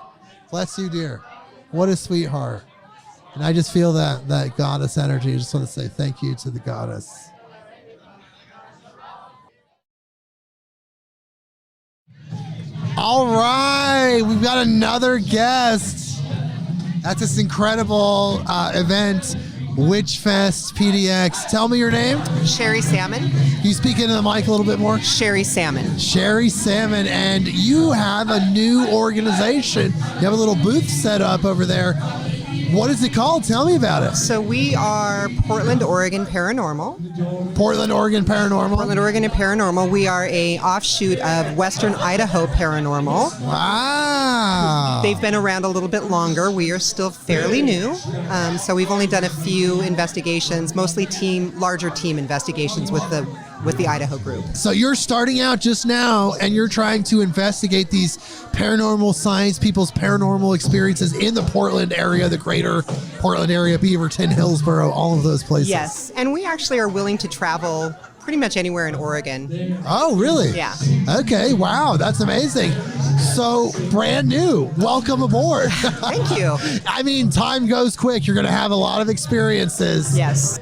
Bless you, dear. What a sweetheart. And I just feel that goddess energy. I just want to say thank you to the goddess. All right, we've got another guest. That's this incredible event WitchFest PDX. Tell me your name. Sherry Salmon. Can you speak into the mic a little bit more? Sherry Salmon. Sherry Salmon, and you have a new organization. You have a little booth set up over there. What is it called? Tell me about it. So we are Portland, Oregon Paranormal. Portland, Oregon Paranormal. Portland, Oregon and Paranormal. We are a offshoot of Western Idaho Paranormal. Wow. They've been around a little bit longer. We are still fairly new. So we've only done a few investigations, mostly larger team investigations with the Idaho group. So you're starting out just now, and you're trying to investigate these paranormal science, people's paranormal experiences in the Portland area, the greater Portland area, Beaverton, Hillsboro, all of those places. Yes, and we actually are willing to travel pretty much anywhere in Oregon. Oh, really? Yeah. Okay, wow, that's amazing. So, brand new. Welcome aboard. Thank you. I mean, time goes quick. You're going to have a lot of experiences. Yes.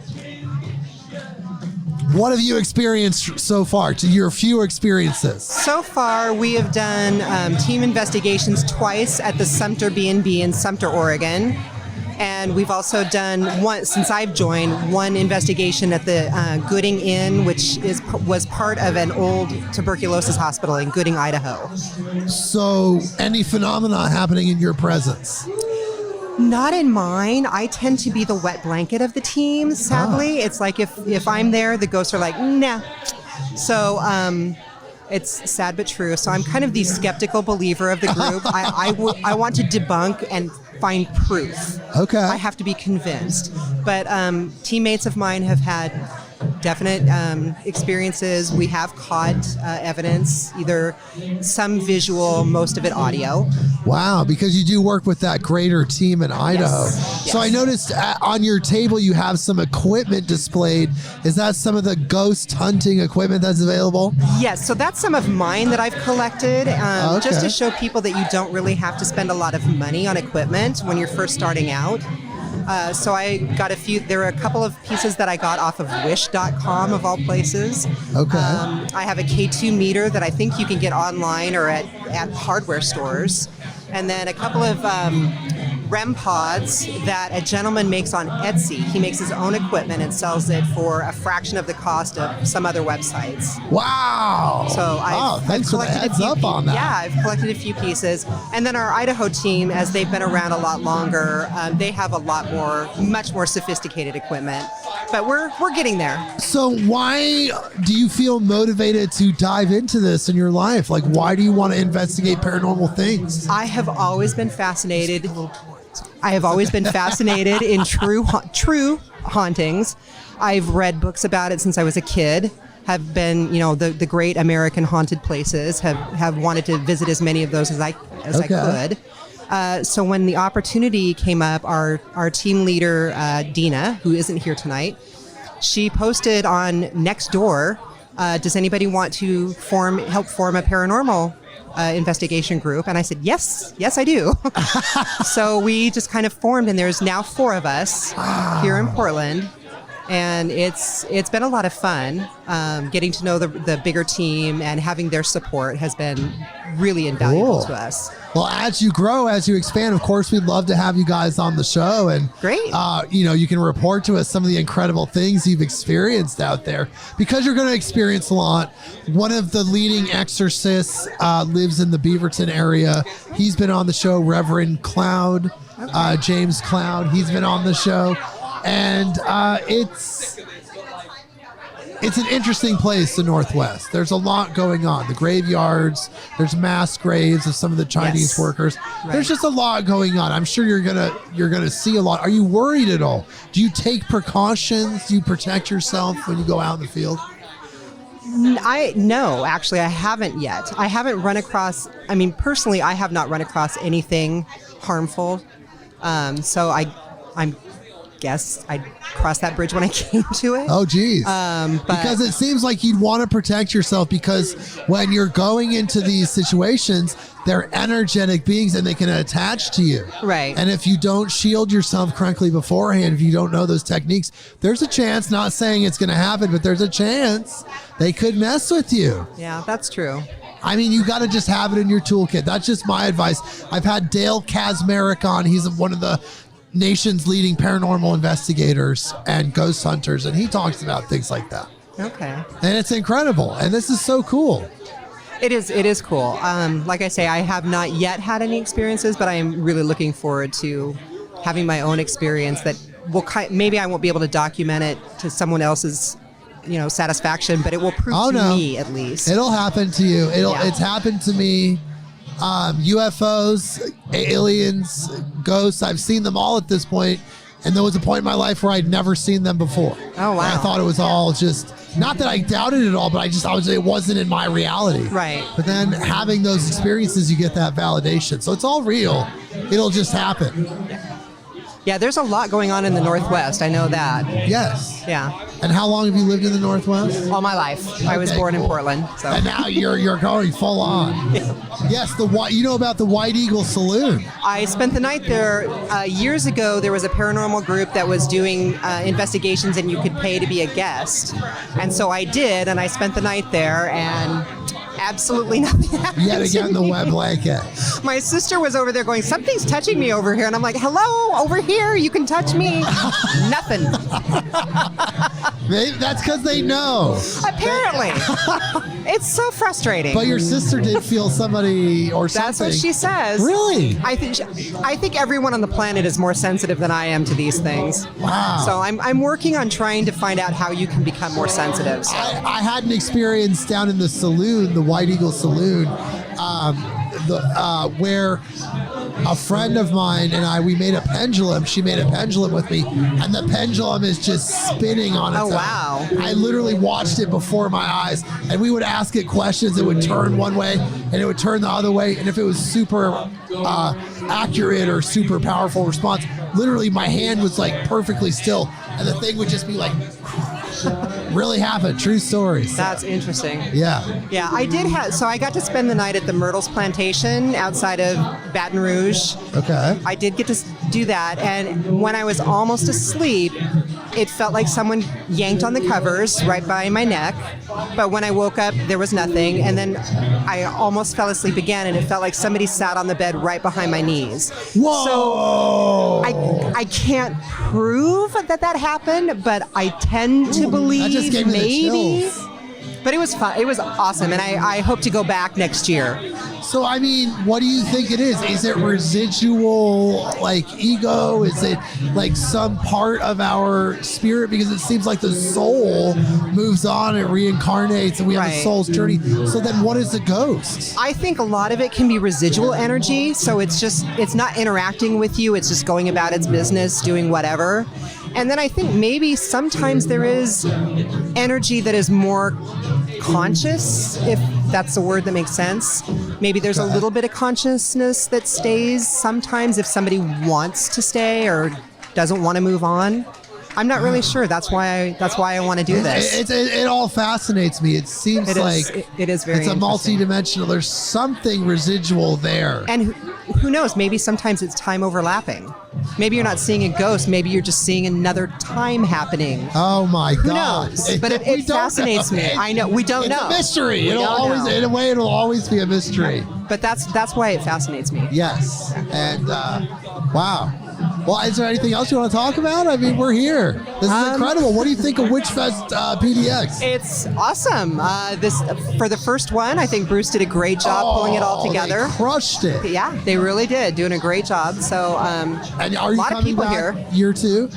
What have you experienced so far, to your few experiences? So far, we have done team investigations twice at the Sumter B&B in Sumter, Oregon. And we've also done one, since I've joined, one investigation at the Gooding Inn, which was part of an old tuberculosis hospital in Gooding, Idaho. So, any phenomena happening in your presence? Not in mine. I tend to be the wet blanket of the team, sadly. It's like if I'm there, the ghosts are like, nah. So it's sad but true. So I'm kind of the skeptical believer of the group. I want to debunk and find proof. Okay. I have to be convinced. But teammates of mine have had definite experiences. We have caught evidence, either some visual, most of it audio. Wow, because you do work with that greater team in Idaho. Yes. So I noticed on your table you have some equipment displayed. Is that some of the ghost hunting equipment that's available? Yes, so that's some of mine that I've collected, Okay. just to show people that you don't really have to spend a lot of money on equipment when you're first starting out. So I got there were a couple of pieces that I got off of wish.com of all places. Okay. I have a K2 meter that I think you can get online or at hardware stores. And then a couple of REM pods that a gentleman makes on Etsy. He makes his own equipment and sells it for a fraction of the cost of some other websites. Wow. So thanks for the heads up on that. Yeah, I've collected a few pieces. And then our Idaho team, as they've been around a lot longer, they have a lot more, much more sophisticated equipment. But we're getting there. So why do you feel motivated to dive into this in your life? Like, why do you want to investigate paranormal things? I have always been fascinated. In true hauntings. I've read books about it since I was a kid. Have been, the great American haunted places. Have wanted to visit as many of those as I could. So when the opportunity came up, our team leader, Dina, who isn't here tonight, she posted on Nextdoor, does anybody want to help form a paranormal investigation group? And I said, yes, I do. So we just kind of formed, and there's now 4 of us here in Portland. And it's been a lot of fun. Getting to know the bigger team and having their support has been really invaluable to us. Well, as you grow, as you expand, of course, we'd love to have you guys on the show. And great. You can report to us some of the incredible things you've experienced out there, because you're going to experience a lot. One of the leading exorcists lives in the Beaverton area. He's been on the show, Reverend Cloud, James Cloud. He's been on the show. And it's an interesting place, the Northwest. There's a lot going on. The graveyards, there's mass graves of some of the Chinese workers. Right. There's just a lot going on. I'm sure you're gonna see a lot. Are you worried at all? Do you take precautions? Do you protect yourself when you go out in the field? No, actually, I haven't yet. I haven't run across. I mean, personally, I have not run across anything harmful. So I'm guess I'd cross that bridge when I came to it. Oh, geez. Because it seems like you'd want to protect yourself, because when you're going into these situations, they're energetic beings and they can attach to you. Right. And if you don't shield yourself correctly beforehand, if you don't know those techniques, there's a chance, not saying it's going to happen, but there's a chance they could mess with you. Yeah, that's true. I mean, you got to just have it in your toolkit. That's just my advice. I've had Dale Kazmarek on. He's one of the nation's leading paranormal investigators and ghost hunters, and he talks about things like that. Okay. And it's incredible. And this is so cool. It is cool. Like I say, I have not yet had any experiences, but I am really looking forward to having my own experience that will maybe I won't be able to document it to someone else's, satisfaction, but it will prove to me at least. It'll happen to you. Yeah. It's happened to me. UFOs, aliens, ghosts, I've seen them all at this point. And there was a point in my life where I'd never seen them before. Oh, wow. And I thought it was all just, not that I doubted it all, but it wasn't in my reality. Right. But then having those experiences, you get that validation. So it's all real. It'll just happen. Yeah, there's a lot going on in the Northwest. I know that. Yes. Yeah. And how long have you lived in the Northwest? All my life. I was born in Portland. So. And now you're going full on. Yes, you know about the White Eagle Saloon. I spent the night there years ago. There was a paranormal group that was doing investigations, and you could pay to be a guest. And so I did, and I spent the night there, and absolutely nothing happened. Yet again, the web blanket. My sister was over there going, something's touching me over here. And I'm like, hello, over here, you can touch me. Nothing. That's because they know. Apparently. It's so frustrating. But your sister did feel somebody or something. That's what she says. Really? I think everyone on the planet is more sensitive than I am to these things. Wow. So I'm working on trying to find out how you can become more sensitive. So. I had an experience down in the saloon, the White Eagle Saloon, where a friend of mine and we made a pendulum. She made a pendulum with me, and the pendulum is just spinning on its own. Wow. I literally watched it before my eyes, and we would ask it questions. It would turn one way, and it would turn the other way. And if it was super accurate or super powerful response, literally my hand was like perfectly still, and the thing would just be like... Really happened. True stories. That's interesting. Yeah. Yeah, I did so I got to spend the night at the Myrtles Plantation outside of Baton Rouge. Okay. I did get to do that, and when I was almost asleep, it felt like someone yanked on the covers right by my neck, but when I woke up, there was nothing, and then I almost fell asleep again, and it felt like somebody sat on the bed right behind my knees. Whoa! So I can't prove that happened, but I tend to believe that just gave me maybe. The chills. But it was fun. It was awesome, and I hope to go back next year. So, I mean, what do you think it is? Is it residual, like, ego? Is it, like, some part of our spirit? Because it seems like the soul moves on and reincarnates, and we have a soul's journey. So then what is the ghost? I think a lot of it can be residual energy. So it's not interacting with you. It's just going about its business, doing whatever. And then I think maybe sometimes there is energy that is more conscious, if that's a word that makes sense. Maybe there's a little bit of consciousness that stays sometimes if somebody wants to stay or doesn't want to move on. I'm not really sure. That's why I want to do this. It all fascinates me. It seems it is very. It's a multi-dimensional. There's something residual there. And who knows? Maybe sometimes it's time overlapping. Maybe you're not seeing a ghost. Maybe you're just seeing another time happening. Oh my God! Who God. knows? But it fascinates me. I know we don't know. It's a mystery. In a way, it'll always be a mystery. But that's why it fascinates me. Yes. And wow. Well, is there anything else you want to talk about? I mean, we're here. This is incredible. What do you think of WitchFest PDX? It's awesome. For the first one, I think Bruce did a great job pulling it all together. They crushed it. Yeah, they really did, doing a great job. So, and are you a lot of people here. Year two?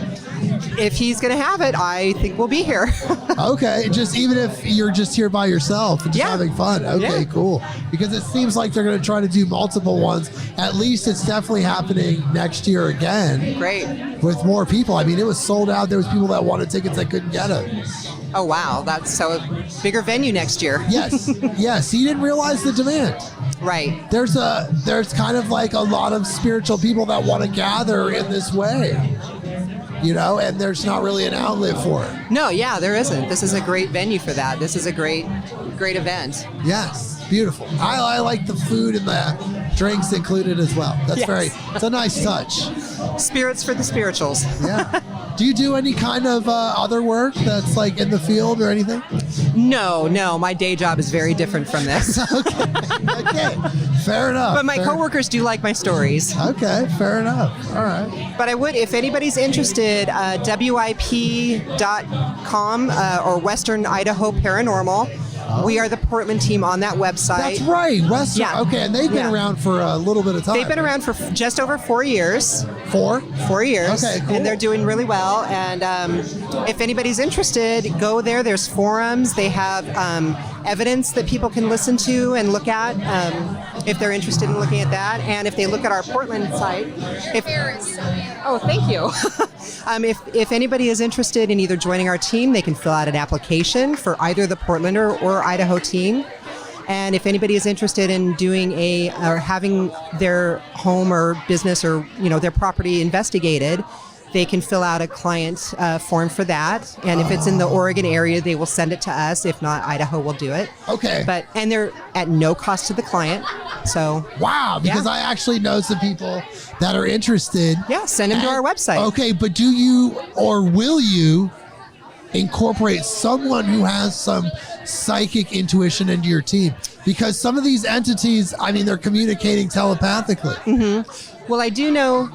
If he's going to have it, I think we'll be here. Okay, even if you're just here by yourself and just having fun. Okay, cool. Because it seems like they're going to try to do multiple ones. At least it's definitely happening next year again. Great. With more people. I mean, it was sold out. There was people that wanted tickets that couldn't get them. Oh, wow. That's so bigger venue next year. Yes. Yes. He didn't realize the demand. Right. There's kind of like a lot of spiritual people that want to gather in this way. And there's not really an outlet for it. No, yeah, there isn't. This is a great venue for that. This is a great event. Yes, beautiful. I like the food and the drinks included as well. That's it's a nice touch. Spirits for the spirituals. Yeah. Do you do any kind of other work that's like in the field or anything? No, my day job is very different from this. Okay, fair enough. But my coworkers do like my stories. Okay, fair enough. All right. But I would, if anybody's interested, WIP.com or Western Idaho Paranormal. We are the Portland team on that website. That's right, Western. Yeah. Okay, and they've been around for a little bit of time. They've been around for just over 4 years. 4 years. Okay, cool. And they're doing really well. And if anybody's interested, go there. There's forums. They have evidence that people can listen to and look at if they're interested in looking at that. And if they look at our Portland site. Oh, thank you. If anybody is interested in either joining our team, they can fill out an application for either the Portlander or Idaho team. And if anybody is interested in doing or having their home or business or their property investigated, they can fill out a client form for that. And if it's in the Oregon area, they will send it to us. If not, Idaho will do it. Okay. And they're at no cost to the client. So wow, because I actually know some people that are interested. Yeah, send them to our website. Okay, but do you or will you incorporate someone who has some psychic intuition into your team? Because some of these entities, I mean, they're communicating telepathically. Mm-hmm. Well, I do know.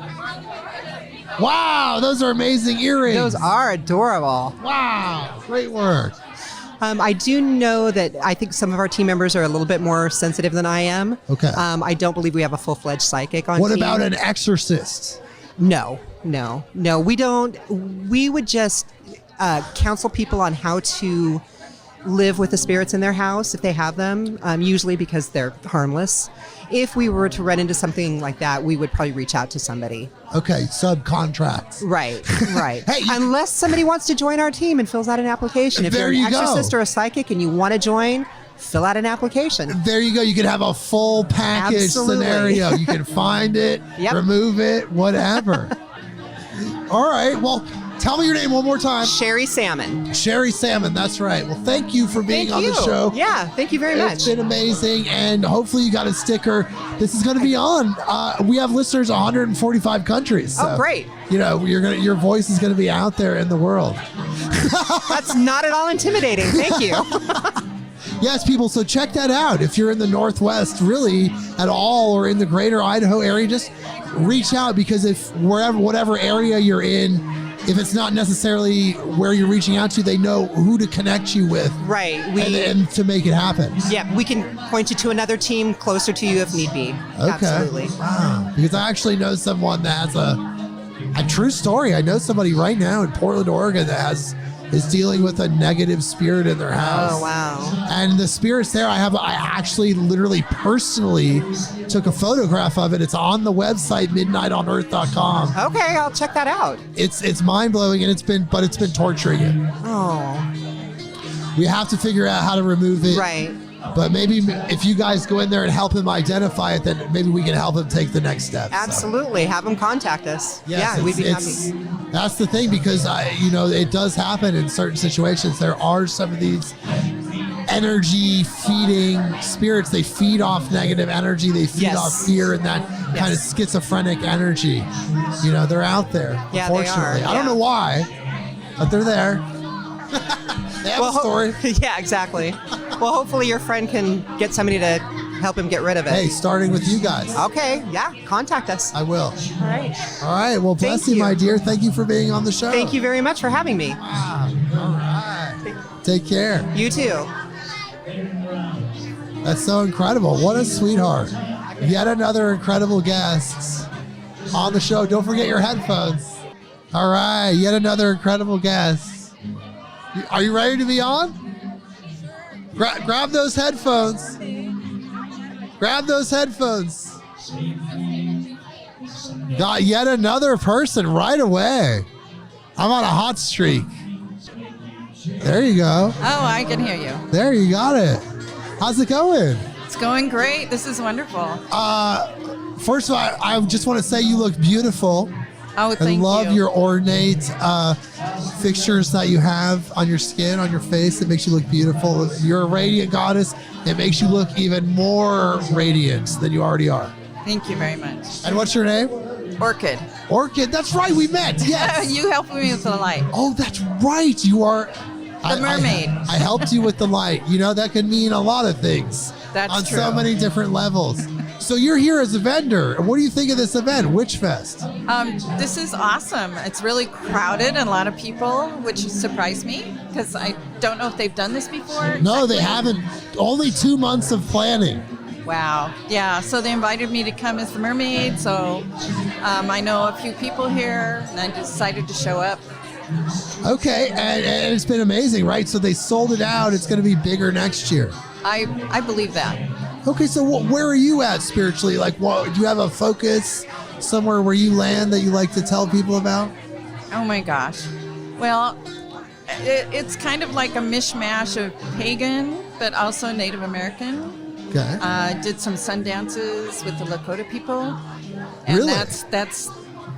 Wow, those are amazing earrings. Those are adorable. Wow, great work. I do know that I think some of our team members are a little bit more sensitive than I am. Okay. I don't believe we have a full-fledged psychic on What team. about an exorcist? No, we don't. We would just counsel people on how to live with the spirits in their house if they have them, usually because they're harmless. If we were to run into something like that, we would probably reach out to somebody. Okay, subcontracts. Right. Hey, unless somebody wants to join our team and fills out an application. If There you're you an go. exorcist or a psychic and you want to join, fill out an application. There you go. You can have a full package Absolutely. scenario. You can find it, Yep. remove it, whatever. All right. Well, tell me your name one more time. Sherry Salmon. Sherry Salmon. That's right. Well, thank you for being on the show. Yeah, thank you very much. It's been amazing, and hopefully you got a sticker. This is going to be on. We have listeners in 145 countries. So, great. Your voice is going to be out there in the world. That's not at all intimidating. Thank you. Yes, people. So check that out. If you're in the Northwest, really at all, or in the greater Idaho area, just reach out, because if whatever area you're in, if it's not necessarily where you're reaching out to, they know who to connect you with. Right. And to make it happen. Yeah, we can point you to another team closer to you if need be. Okay. Absolutely. Wow. Because I actually know someone that has a true story. I know somebody right now in Portland, Oregon that is dealing with a negative spirit in their house. Oh, wow. And the spirits there, I actually literally personally took a photograph of it. It's on the website, midnightonearth.com. Okay, I'll check that out. It's mind-blowing, and it's been torturing it. Oh. We have to figure out how to remove it. Right. But maybe if you guys go in there and help him identify it, then maybe we can help him take the next step. Absolutely. Have them contact us. Yes, yeah, we'd be happy. That's the thing, because it does happen in certain situations. There are some of these energy feeding spirits. They feed off negative energy. They feed off fear and that kind of schizophrenic energy. They're out there. Yeah, they unfortunately. are. I don't know why, but they're there. They have a story. Yeah, exactly. Well, hopefully your friend can get somebody to help him get rid of it. Hey, starting with you guys. Okay, yeah, contact us. I will. All right. All right. Well, bless Thank you, my you. dear. Thank you for being on the show. Thank you very much for having me. Wow. All right. Take care. You too. That's so incredible. What a sweetheart. Yet another incredible guest on the show. Don't forget your headphones. All right. Yet another incredible guest. Are you ready to be on? Grab those headphones. Grab those headphones. Got yet another person right away. I'm on a hot streak. There you go. Oh, I can hear you. There, you got it. How's it going? It's going great. This is wonderful. First of all, I just want to say you look beautiful. Oh, thank you. I love your ornate fixtures that you have on your skin, on your face. It makes you look beautiful. You're a radiant goddess. It makes you look even more radiant than you already are. Thank you very much. And what's your name? Orchid. Orchid, that's right, we met. Yes. You helped me with the light. Oh, that's right. You are The mermaid. I helped you with the light. You know, that could mean a lot of things. That's on true. so many different levels. So you're here as a vendor. What do you think of this event, WitchFest? This is awesome. It's really crowded and a lot of people, which surprised me because I don't know if they've done this before. No, they haven't. Only 2 months of planning. Wow. Yeah. So they invited me to come as the mermaid. So I know a few people here, and I decided to show up. Okay, and it's been amazing, right? So they sold it out. It's going to be bigger next year. I believe that. Okay, so where are you at spiritually? Like, do you have a focus somewhere where you land that you like to tell people about? Oh my gosh. Well, it's kind of like a mishmash of pagan, but also Native American. Okay. Did some sun dances with the Lakota people. And Really? that's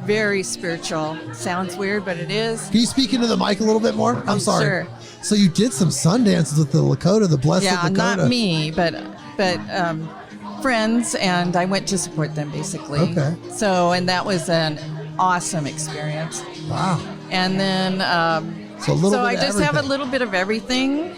very spiritual. Sounds weird, but it is. Can you speak into the mic a little bit more? I'm sorry. Sure. So you did some sun dances with the Lakota, the Blessed Yeah, Lakota. not me, but friends, and I went to support them basically. Okay. So, and that was an awesome experience. Wow. And then, So a little bit I of just have a everything. little bit of everything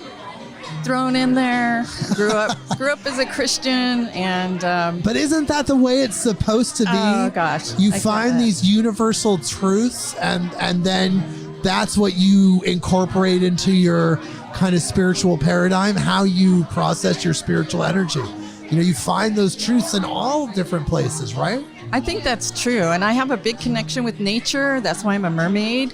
thrown in there. Grew up as a Christian, and But isn't that the way it's supposed to be? Oh, gosh. You I get find that. these universal truths, and then that's what you incorporate into your kind of spiritual paradigm, how you process your spiritual energy. You know, you find those truths in all different places, right? I think that's true. And I have a big connection with nature. That's why I'm a mermaid.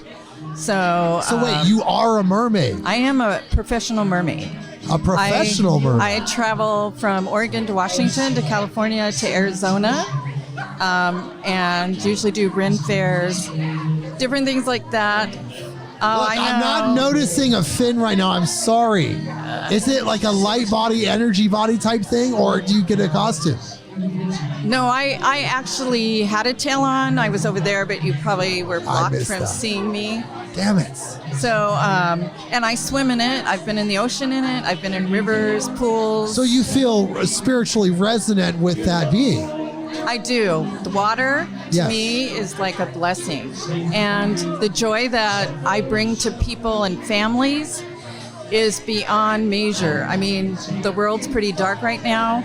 So Wait, you are a mermaid, I am a professional mermaid. a professional mermaid. I travel from Oregon to Washington to California to Arizona, and usually do Ren fairs, different things like that. Oh, Look, I know. I'm not noticing a fin right now. I'm sorry. Is it like a light body, energy body type thing, or do you get a costume? No, I actually had a tail on. I was over there, but you probably were blocked missed from that. seeing me. Damn it. So, and I swim in it. I've been in the ocean in it. I've been in rivers, pools. So you feel spiritually resonant with that being. I do. The water to Yes. me is like a blessing. And the joy that I bring to people and families is beyond measure. I mean, the world's pretty dark right now.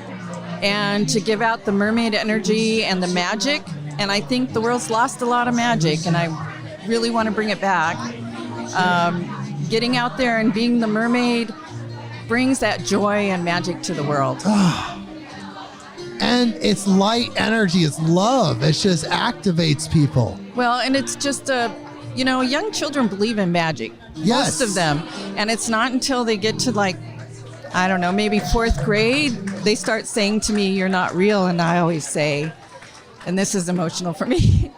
And to give out the mermaid energy and the magic, and I think the world's lost a lot of magic, and I really want to bring it back. Getting out there and being the mermaid brings that joy and magic to the world. And it's light energy, it's love. It just activates people. Well, and it's just young children believe in magic. Yes. Most of them. And it's not until they get to I don't know, maybe 4th grade, they start saying to me, "You're not real." And I always say, and this is emotional for me,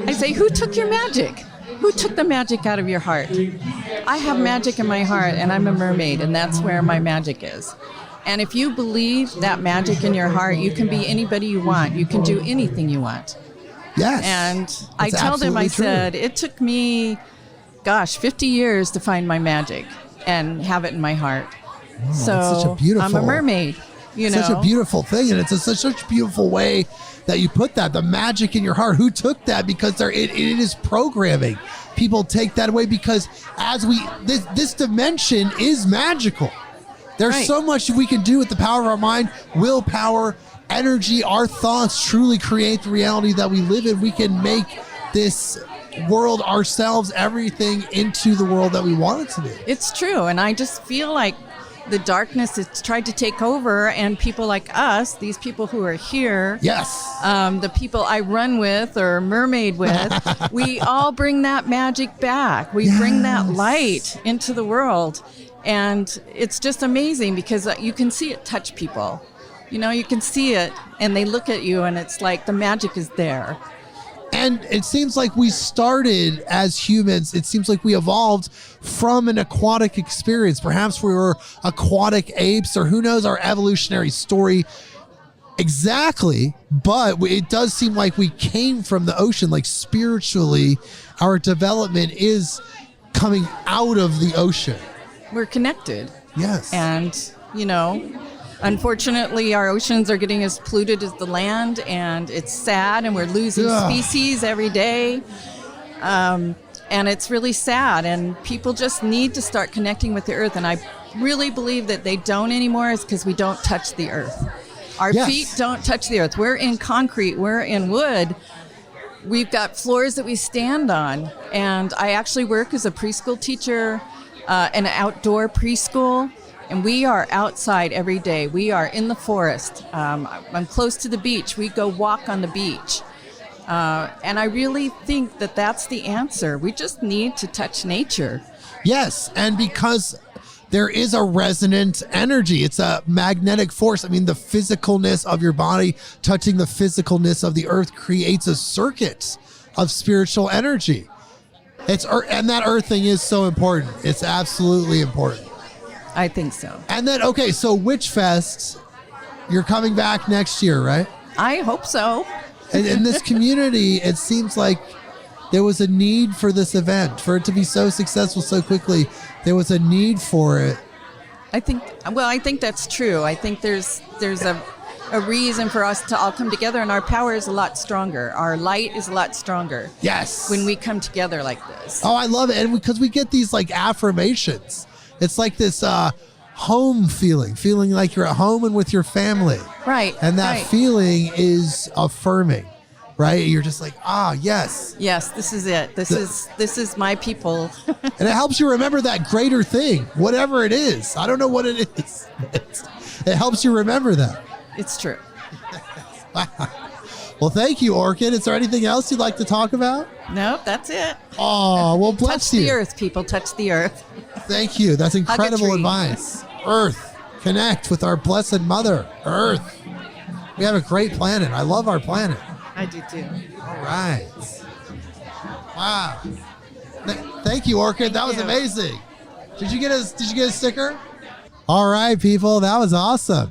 I say, "Who took your magic? Who took the magic out of your heart?" I have magic in my heart, and I'm a mermaid, and that's where my magic is. And if you believe that magic in your heart, you can be anybody you want. You can do anything you want. Yes. And I That's tell them, I absolutely true. said, it took me, 50 years to find my magic and have it in my heart. That's such a beautiful, I'm a mermaid, Such a beautiful thing, and it's such a beautiful way that you put that, the magic in your heart. Who took that? Because it is programming. People take that away because this dimension is magical. There's Right. so much we can do with the power of our mind, willpower, energy. Our thoughts truly create the reality that we live in. We can make this world ourselves, everything into the world that we want it to be. It's true. And I just feel like the darkness has tried to take over, and people like us, these people who are here, Yes. the people I run with or mermaid with, we all bring that magic back. We bring that Yes. light into the world. And it's just amazing because you can see it touch people. You can see it and they look at you and it's like the magic is there. And it seems like we started as humans, it seems like we evolved from an aquatic experience. Perhaps we were aquatic apes, or who knows our evolutionary story exactly. But it does seem like we came from the ocean, like spiritually, our development is coming out of the ocean. We're connected. Yes. And, Unfortunately, our oceans are getting as polluted as the land, and it's sad, and we're losing species every day. And it's really sad, and people just need to start connecting with the earth. And I really believe that they don't anymore is because we don't touch the earth. Our feet don't touch the earth. We're in concrete. We're in wood. We've got floors that we stand on. And I actually work as a preschool teacher, an outdoor preschool. And we are outside every day. We are in the forest. I'm close to the beach. We go walk on the beach. And I really think that that's the answer. We just need to touch nature. Yes, and because there is a resonant energy. It's a magnetic force. I mean, the physicalness of your body touching the physicalness of the earth creates a circuit of spiritual energy. And that earth thing is so important. It's absolutely important. I think so. And then, okay, so WitchFest, you're coming back next year, right? I hope so. And in this community, it seems like there was a need for this event, for it to be so successful so quickly. There was a need for it. I think that's true. I think there's a reason for us to all come together, and our power is a lot stronger. Our light is a lot stronger. Yes. When we come together like this. Oh, I love it. And because we get these like affirmations. It's like this home feeling like you're at home and with your family. Right. And that feeling is affirming, right? You're just like, yes. Yes, this is it. This is my people. And it helps you remember that greater thing, whatever it is. I don't know what it is. It helps you remember that. It's true. Well, thank you, Orchid. Is there anything else you'd like to talk about? No, that's it. Oh, well, bless you. Touch the earth, people. Touch the earth. Thank you. That's incredible advice. Earth. Connect with our blessed mother, Earth. We have a great planet. I love our planet. I do too. All right. Wow. Thank you, Orchid. That was amazing. Did you get a sticker? All right, people. That was awesome.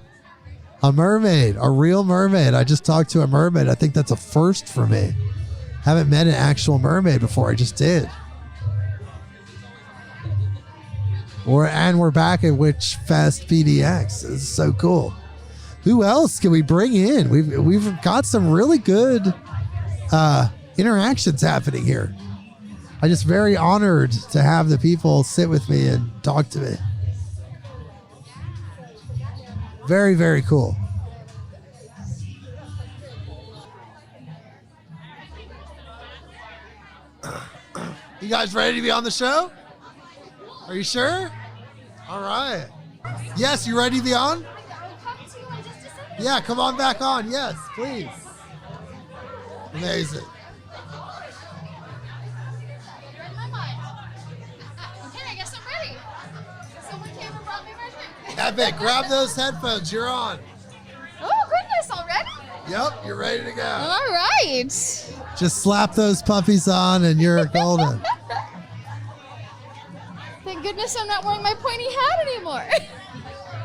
A mermaid, a real mermaid. I just talked to a mermaid. I think that's a first for me. Haven't met an actual mermaid before. I just did. We're back at WitchFest PDX. This is so cool. Who else can we bring in? We've got some really good interactions happening here. I'm just very honored to have the people sit with me and talk to me. Very, very cool. You guys ready to be on the show? Are you sure? All right. Yes, you ready to be on? Yeah, come on back on. Yes, please. Amazing. Okay, I guess I'm ready. Someone came and brought me my drink. Epic, grab those headphones. You're on. Oh, goodness, already? Yep, you're ready to go. All right. Just slap those puppies on and you're golden. Thank goodness I'm not wearing my pointy hat anymore.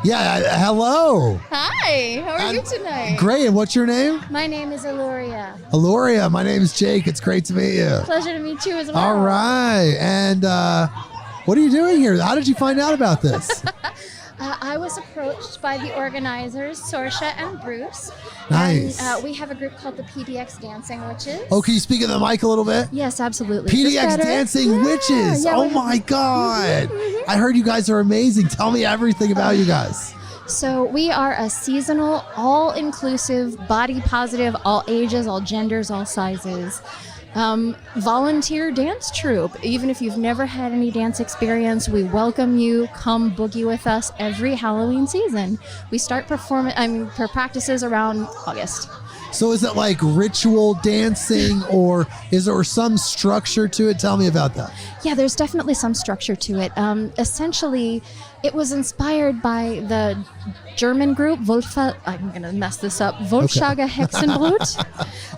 Yeah, hello. Hi, how are you tonight? Great, and what's your name? My name is Aluria. Aluria, my name is Jake. It's great to meet you. Pleasure to meet you as well. All right, and what are you doing here? How did you find out about this? I was approached by the organizers, Sorsha and Bruce. Nice. And we have a group called the PDX Dancing Witches. Oh, can you speak in the mic a little bit? Yes, absolutely. PDX Dancing Witches. Yeah, oh my God. Mm-hmm. I heard you guys are amazing. Tell me everything about you guys. So we are a seasonal, all-inclusive, body-positive, all ages, all genders, all sizes, volunteer dance troupe. Even if you've never had any dance experience, we welcome you. Come boogie with us every Halloween season. We start practices around August. So is it like ritual dancing or is there some structure to it? Tell me about that. Yeah, there's definitely some structure to it. Essentially, it was inspired by the German group I'm going to mess this up. Volkswagen Hexenblut.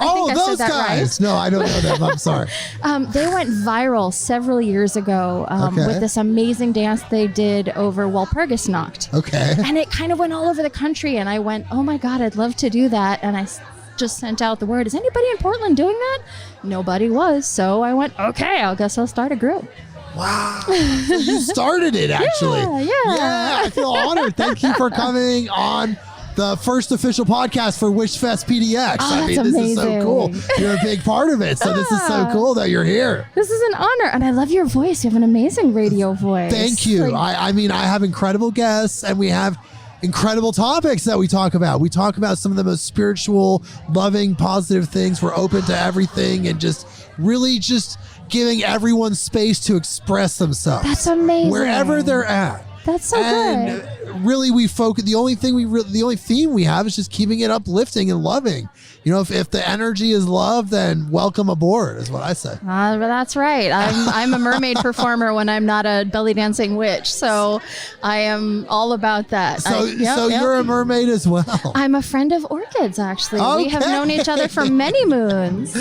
Oh, those guys. Right. No, I don't know them. I'm sorry. They went viral several years ago with this amazing dance they did over Walpurgisnacht. Okay. And it kind of went all over the country. And I went, oh my God, I'd love to do that. And I just sent out the word, is anybody in Portland doing that? Nobody was. So I went, okay, I guess I'll start a group. Wow. So you started it, actually. Yeah. I feel honored. Thank you for coming on the first official podcast for WitchFest PDX. Oh, This that's is so cool. amazing. You're a big part of it. So this is so cool that you're here. This is an honor, and I love your voice. You have an amazing radio voice. Thank you. Like, I have incredible guests, and we have incredible topics that we talk about. We talk about some of the most spiritual, loving, positive things. We're open to everything and just really just giving everyone space to express themselves. That's amazing. Wherever they're at. That's so And good. really we focus, the only theme we have is just keeping it uplifting and loving. You know, if the energy is love, then welcome aboard is what I say. That's right. I'm a mermaid performer when I'm not a belly dancing witch, so I am all about that. So you're a mermaid as well. I'm a friend of Orchids, actually. We have Okay. known each other for many moons.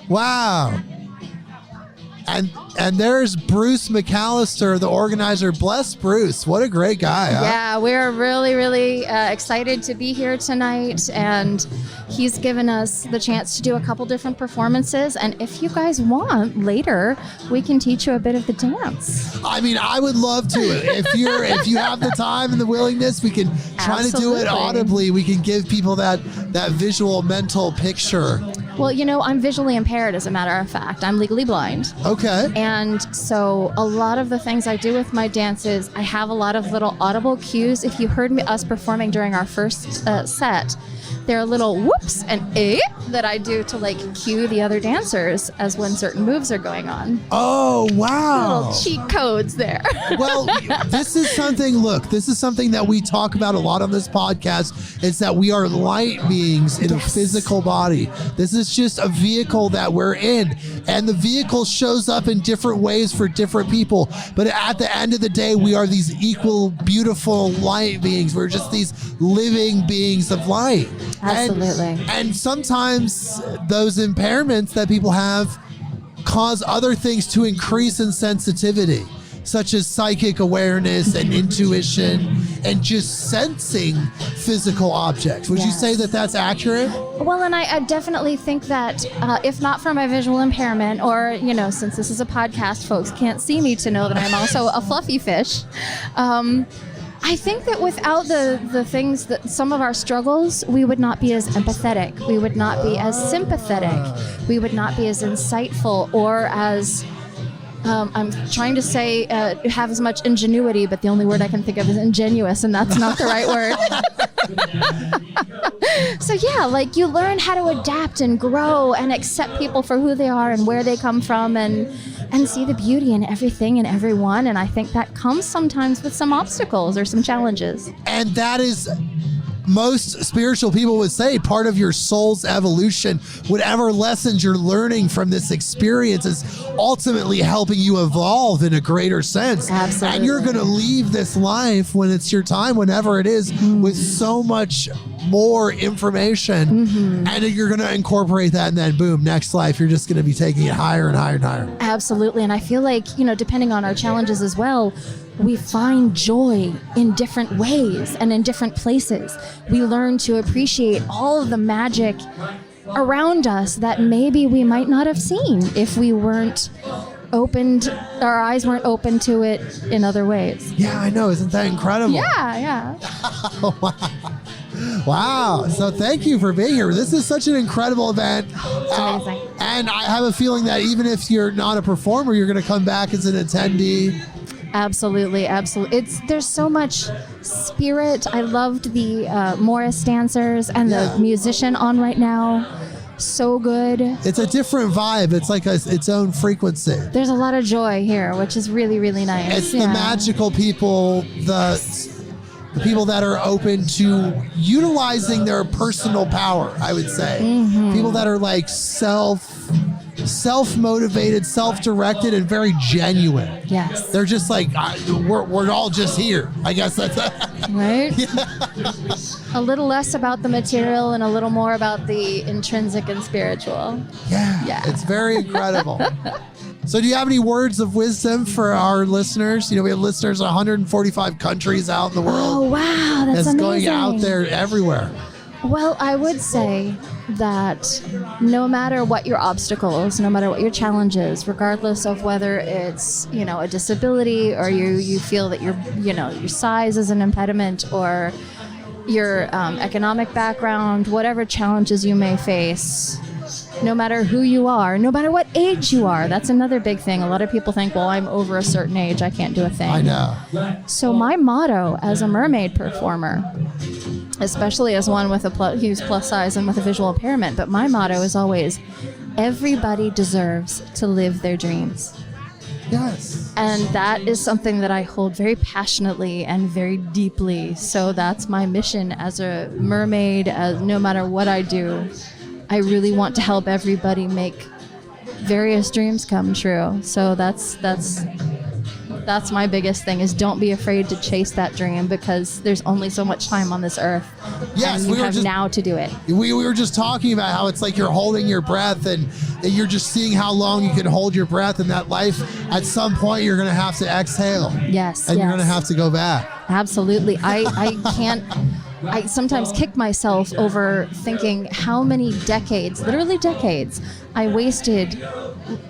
Wow. And there's Bruce McAllister, the organizer. Bless Bruce. What a great guy. Huh? Yeah, we're really, really excited to be here tonight, and he's given us the chance to do a couple different performances. And if you guys want, later we can teach you a bit of the dance. I mean, I would love to. If you have the time and the willingness, we can try to do it Absolutely. audibly. We can give people that visual mental picture. Well, you know, I'm visually impaired, as a matter of fact. I'm legally blind. Okay. And so a lot of the things I do with my dances, I have a lot of little audible cues. If you heard us performing during our first set, there are little whoops and that I do to like cue the other dancers as when certain moves are going on. Oh, wow. Little cheat codes there. Well, this is something that we talk about a lot on this podcast. It's that we are light beings in a physical body. This is just a vehicle that we're in, and the vehicle shows up in different ways for different people. But at the end of the day, we are these equal, beautiful light beings. We're just these living beings of light. Absolutely. And sometimes those impairments that people have cause other things to increase in sensitivity, such as psychic awareness and intuition and just sensing physical objects. Would you say that that's accurate? Well, and I definitely think that if not for my visual impairment, or, you know, since this is a podcast, folks can't see me to know that I'm also a fluffy fish. I think that without the things that some of our struggles, we would not be as empathetic. We would not be as sympathetic. We would not be as insightful or as, I'm trying to say, have as much ingenuity, but the only word I can think of is ingenuous, and that's not the right word. So yeah, like you learn how to adapt and grow and accept people for who they are and where they come from, and see the beauty in everything and everyone. And I think that comes sometimes with some obstacles or some challenges. And that is, most spiritual people would say, part of your soul's evolution. Whatever lessons you're learning from this experience is ultimately helping you evolve in a greater sense. Absolutely. And you're going to leave this life when it's your time, whenever it is, with so much more information. And you're going to incorporate that, and then boom, next life, you're just going to be taking it higher and higher and higher. Absolutely. And I feel like, you know, depending on our challenges as well, we find joy in different ways and in different places. We learn to appreciate all of the magic around us that maybe we might not have seen if we weren't our eyes weren't open to it in other ways. Yeah, I know. Isn't that incredible? Yeah. Wow. So thank you for being here. This is such an incredible event. It's amazing. And I have a feeling that even if you're not a performer, you're going to come back as an attendee. Absolutely. There's so much spirit. I loved the Morris dancers and the musician on right now. So good. It's a different vibe. It's like its own frequency. There's a lot of joy here, which is really, really nice. It's the magical people, the people that are open to utilizing their personal power, I would say. People that are like self-motivated, self-directed, and very genuine. Yes. They're just like, we're all just here. I guess that's right. A little less about the material and a little more about the intrinsic and spiritual. Yeah. It's very incredible. So do you have any words of wisdom for our listeners? You know, we have listeners in 145 countries out in the world. Oh, wow. That's amazing. Going out there everywhere. Well, I would say that no matter what your obstacles, no matter what your challenges, regardless of whether it's, a disability or you feel that your size is an impediment or your economic background, whatever challenges you may face, no matter who you are, no matter what age you are. That's another big thing. A lot of people think, well, I'm over a certain age, I can't do a thing. I know. So my motto as a mermaid performer, especially as one with who's plus size and with a visual impairment, but my motto is always, everybody deserves to live their dreams. Yes. And that is something that I hold very passionately and very deeply. So that's my mission as a mermaid. No matter what I do, I really want to help everybody make various dreams come true. So that's my biggest thing, is don't be afraid to chase that dream, because there's only so much time on this earth. Yes, and you have now to do it. We were just talking about how it's like you're holding your breath and you're just seeing how long you can hold your breath in that life. At some point, you're going to have to exhale. Yes. And you're going to have to go back. Absolutely. I sometimes kick myself over thinking how many decades, literally decades, I wasted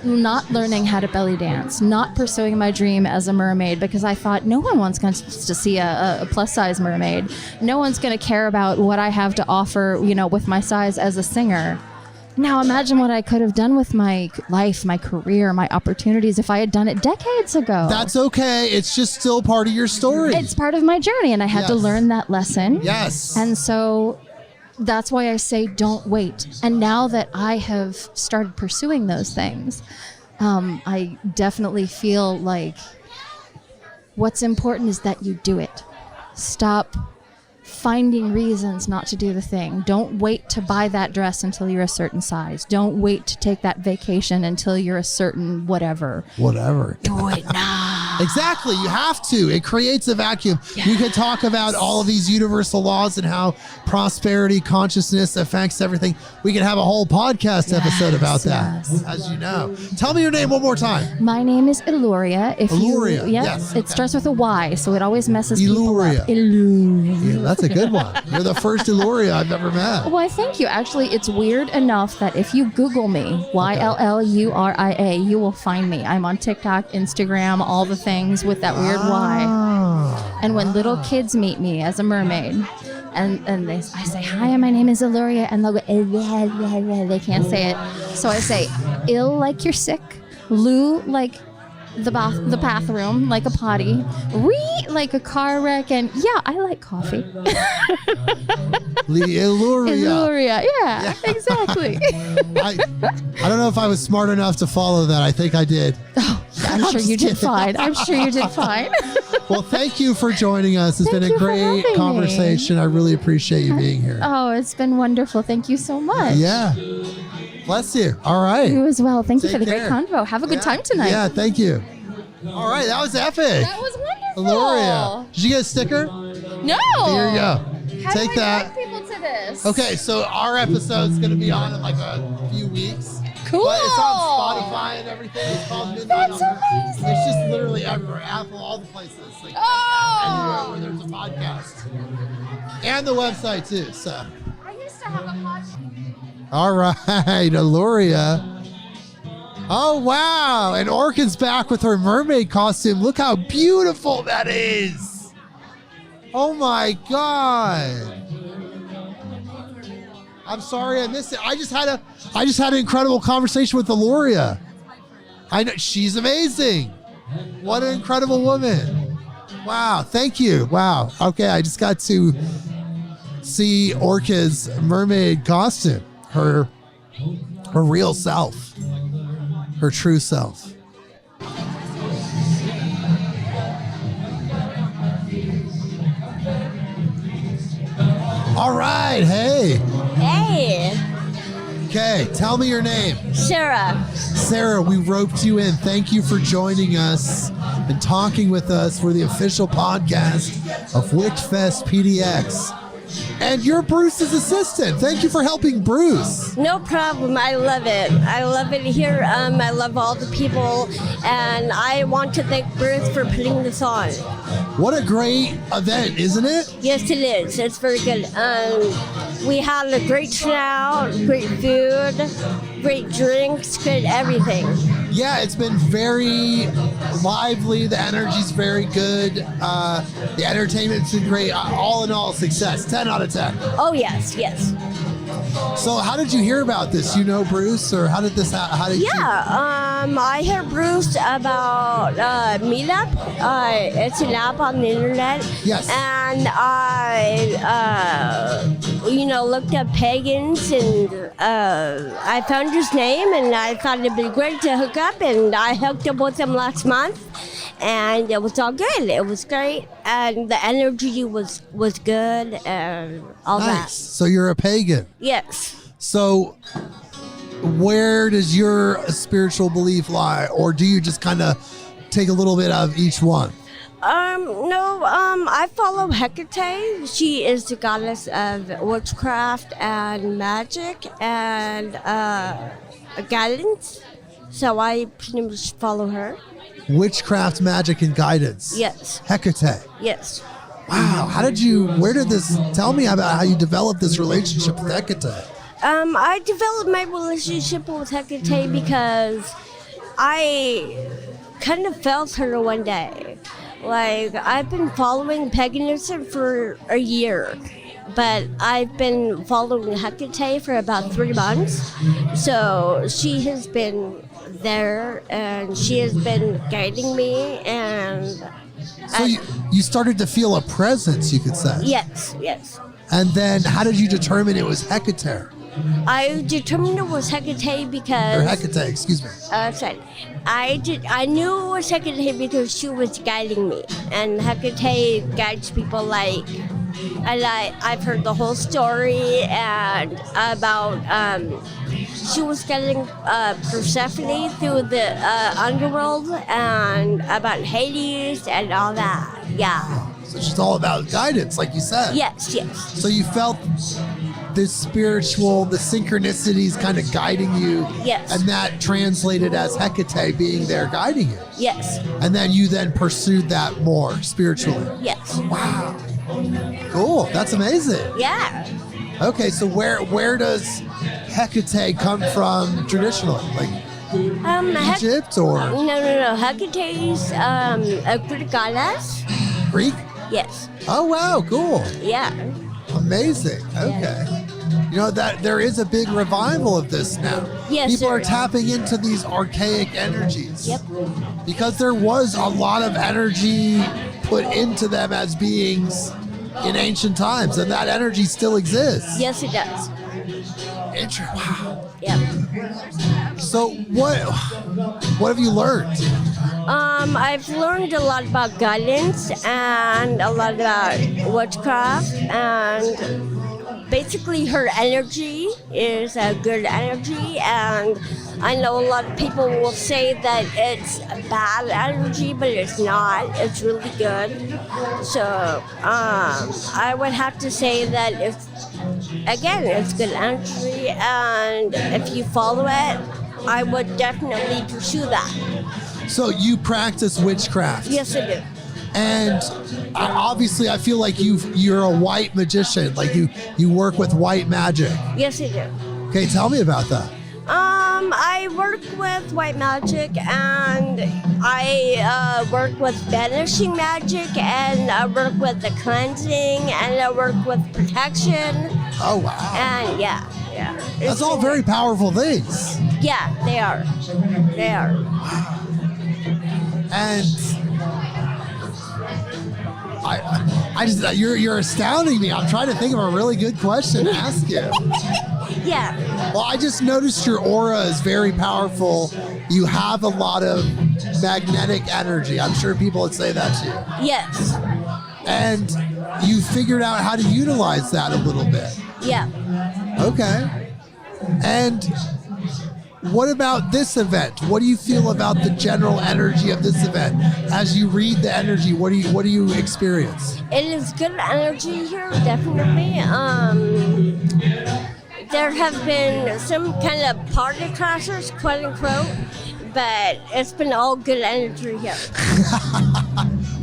not learning how to belly dance, not pursuing my dream as a mermaid, because I thought no one wants to see a plus size mermaid. No one's going to care about what I have to offer, with my size as a singer. Now imagine what I could have done with my life, my career, my opportunities if I had done it decades ago. That's okay. It's just still part of your story. It's part of my journey, and I had to learn that lesson. Yes. And so that's why I say don't wait. And now that I have started pursuing those things, I definitely feel like what's important is that you do it. Stop finding reasons not to do the thing. Don't wait to buy that dress until you're a certain size. Don't wait to take that vacation until you're a certain whatever. Do it now. Exactly. You have to. It creates a vacuum. Yes. You could talk about all of these universal laws and how prosperity consciousness affects everything. We can have a whole podcast episode about that, as you know. Tell me your name one more time. My name is Illuria. Illuria. Yes. It starts with a Y, so it always messes Illuria. people up. Illuria. Yeah, that's a good one. You're the first Illuria I've ever met. Why, thank you. Actually, it's weird enough that if you Google me, YLLURIA, you will find me. I'm on TikTok, Instagram, all the things with that weird Y. And when little kids meet me as a mermaid, and I say, hi, my name is Illuria, and they'll go, they can't say it. So I say, ill like you're sick, Lou like the bathroom, like a potty, like a car wreck, and I like coffee. Illuria. Yeah, exactly. I don't know if I was smart enough to follow that. I think I did. Oh, I'm sure you did fine. Well, thank you for joining us. It's been a great conversation. I really appreciate you being here. Oh, it's been wonderful. Thank you so much. Yeah. Bless you. All right. You as well. Thank you for the great convo. Have a good time tonight. Yeah, thank you. All right, that was epic. That was wonderful. Illuria. Did you get a sticker? No. Here you go. How Take do I that. direct people to this? Okay, so our episode's going to be on in like a few weeks. Cool. But it's on Spotify and everything. It's called Midnight on Earth. It's just literally everywhere. Apple, all the places. Like anywhere where there's a podcast. And the website too. So. I used to have a podcast. All right, Illuria. Oh, wow. And Orchid's back with her mermaid costume. Look how beautiful that is. Oh, my God. I'm sorry I missed it. I just had an incredible conversation with Illuria. I know she's amazing. What an incredible woman. Wow. Thank you. Wow. Okay. I just got to see Orchid's mermaid costume. Her real self, her true self. All right, hey. Okay, tell me your name. Sarah, we roped you in. Thank you for joining us and talking with us for the official podcast of WitchFest PDX. And you're Bruce's assistant. Thank you for helping Bruce. No problem. I love it. I love it here. I love all the people, and I want to thank Bruce for putting this on. What a great event, isn't it? Yes, it is. It's very good. We had a great turnout, great food, great drinks, good everything. Yeah, it's been very lively. The energy's very good. The entertainment's been great. All in all, success. 10 out of 10. Oh, yes, yes. So how did you hear about this? You know Bruce, or how did this how did I heard Bruce about Meetup. It's an app on the internet. Yes. And I, looked up pagans, and I found his name, and I thought it'd be great to hook up, and I hooked up with him last month. And it was all good. It was great, and the energy was good, and all Nice. that. So you're a pagan. Yes. So where does your spiritual belief lie, or do you just kind of take a little bit of each one? No, I follow Hecate. She is the goddess of witchcraft and magic and guidance. So I pretty much follow her. Witchcraft, magic, and guidance. Yes. Hecate. Yes. Wow. Tell me about how you developed this relationship with Hecate. I developed my relationship with Hecate because I kind of felt her one day. Like, I've been following paganism for a year, but I've been following Hecate for about 3 months. So she has been there, and she has been guiding me, and So you started to feel a presence, you could say. yes. And then how did you determine it was Hecate? I determined it was Hecate because Or Hecate, excuse me. sorry. I knew it was Hecate because she was guiding me, and Hecate guides people I've heard the whole story, and about she was guiding Persephone through the underworld, and about Hades and all that. Yeah. So it's just all about guidance, like you said. Yes. So you felt this spiritual, the synchronicities kind of guiding you. Yes. And that translated as Hecate being there guiding you. Yes. And then you pursued that more spiritually. Yes. Wow. Cool. That's amazing. Yeah. Okay, so where does Hecate come from traditionally? Like Egypt or No. Hecate's a Greek goddess. Greek? Yes. Oh wow, cool. Yeah. Amazing. Okay. You know that there is a big revival of this now. Yes, People there are is. tapping into these archaic energies. Yep. Because there was a lot of energy put into them as beings in ancient times, and that energy still exists. Yes, it does. Wow. Yep. So what have you learned? I've learned a lot about guidance and a lot about witchcraft, and basically her energy is a good energy, and I know a lot of people will say that it's a bad energy, but it's not. It's really good. So I would have to say that it's good energy, and if you follow it, I would definitely pursue that. So you practice witchcraft. Yes, I do. And obviously, I feel like you're a white magician. Like you work with white magic. Yes, I do. Okay, tell me about that. I work with white magic, and I work with banishing magic, and I work with the cleansing, and I work with protection. Oh wow! And yeah. That's all very powerful things. Yeah, they are. They are. And I just you're astounding me. I'm trying to think of a really good question to ask you. Yeah. Well, I just noticed your aura is very powerful. You have a lot of magnetic energy. I'm sure people would say that to you. Yes. And you figured out how to utilize that a little bit. Yeah. Okay. And what about this event? What do you feel about the general energy of this event? As you read the energy, what do you experience? It is good energy here, definitely. There have been some kind of party crashers, quote unquote, but it's been all good energy here.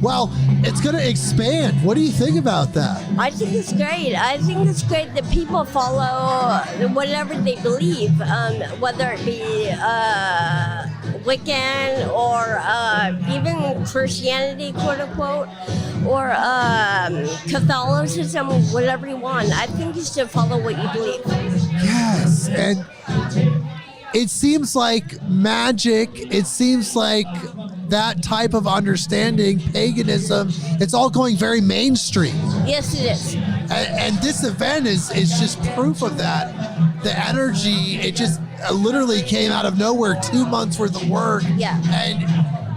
Well, it's going to expand. What do you think about that? I think it's great. I think it's great that people follow whatever they believe, whether it be Wiccan or even Christianity, quote unquote, or Catholicism, whatever you want. I think you should follow what you believe. Yes, and it seems like magic, it seems like that type of understanding, paganism, it's all going very mainstream. Yes, it is. And this event is just proof of that. The energy, it just literally came out of nowhere, 2 months worth of work. Yeah. And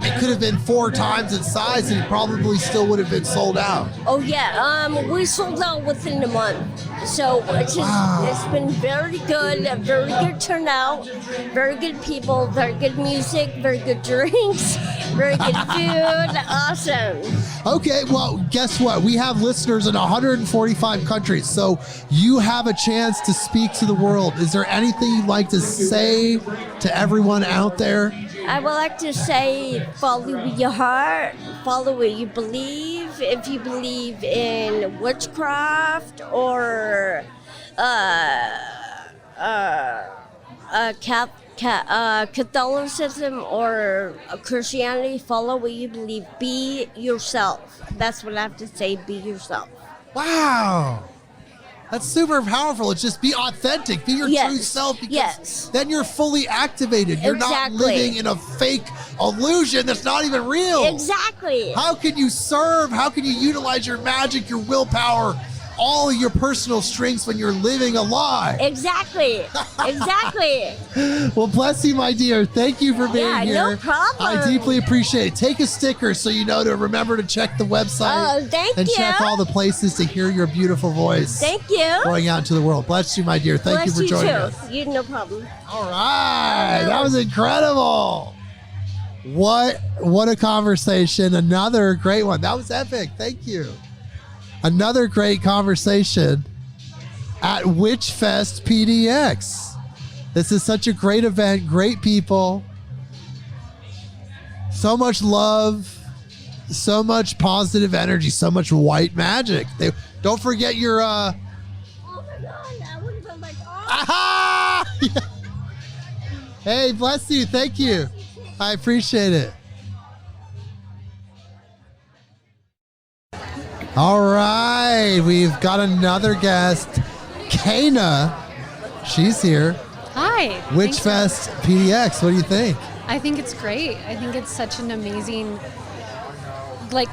it could have been 4 times its size and it probably still would have been sold out. Oh yeah, we sold out within a month. So it's been very good, a very good turnout, very good people, very good music, very good drinks, very good food, awesome. Okay, well, guess what? We have listeners in 145 countries, so you have a chance to speak to the world. Is there anything you'd like to say to everyone out there? I would like to say, follow your heart, follow what you believe. If you believe in witchcraft or Catholicism or Christianity, follow what you believe. Be yourself. That's what I have to say, be yourself. Wow. That's super powerful. It's just be authentic, be your true self, because then you're fully activated. You're not living in a fake illusion that's not even real. Exactly. How can you serve? How can you utilize your magic, your willpower, all of your personal strengths when you're living a lie? Exactly. Exactly. Well, bless you, my dear. Thank you for being here. No problem. I deeply appreciate it. Take a sticker so you know to remember to check the website. Oh, thank and you. check all the places to hear your beautiful voice. Thank you. Going out into the world. Bless you, my dear. Thank you for joining us. You, no problem. All right. That was incredible. What a conversation. Another great one. That was epic. Thank you. Another great conversation at WitchFest PDX. This is such a great event, great people, so much love, so much positive energy, so much white magic. Don't forget your Oh my God, I would have been like, oh. aha! Hey, bless you. Thank you. I appreciate it. All right, we've got another guest, Kana. She's here. Hi. WitchFest PDX. What do you think? I think it's great. I think it's such an amazing,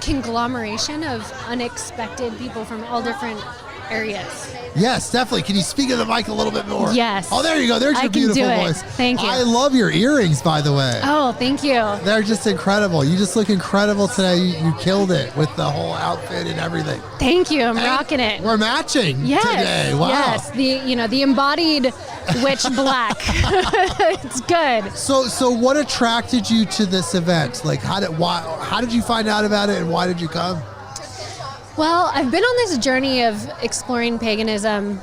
conglomeration of unexpected people from all different areas. Yes, definitely. Can you speak in the mic a little bit more? Yes. Oh, there you go. There's your beautiful voice. Thank you. I love your earrings, by the way. Oh, thank you. They're just incredible. You just look incredible today. You killed it with the whole outfit and everything. Thank you. I'm rocking it. We're matching today. Wow. Yes. The embodied witch black. It's good. So what attracted you to this event? How did you find out about it and why did you come? Well, I've been on this journey of exploring paganism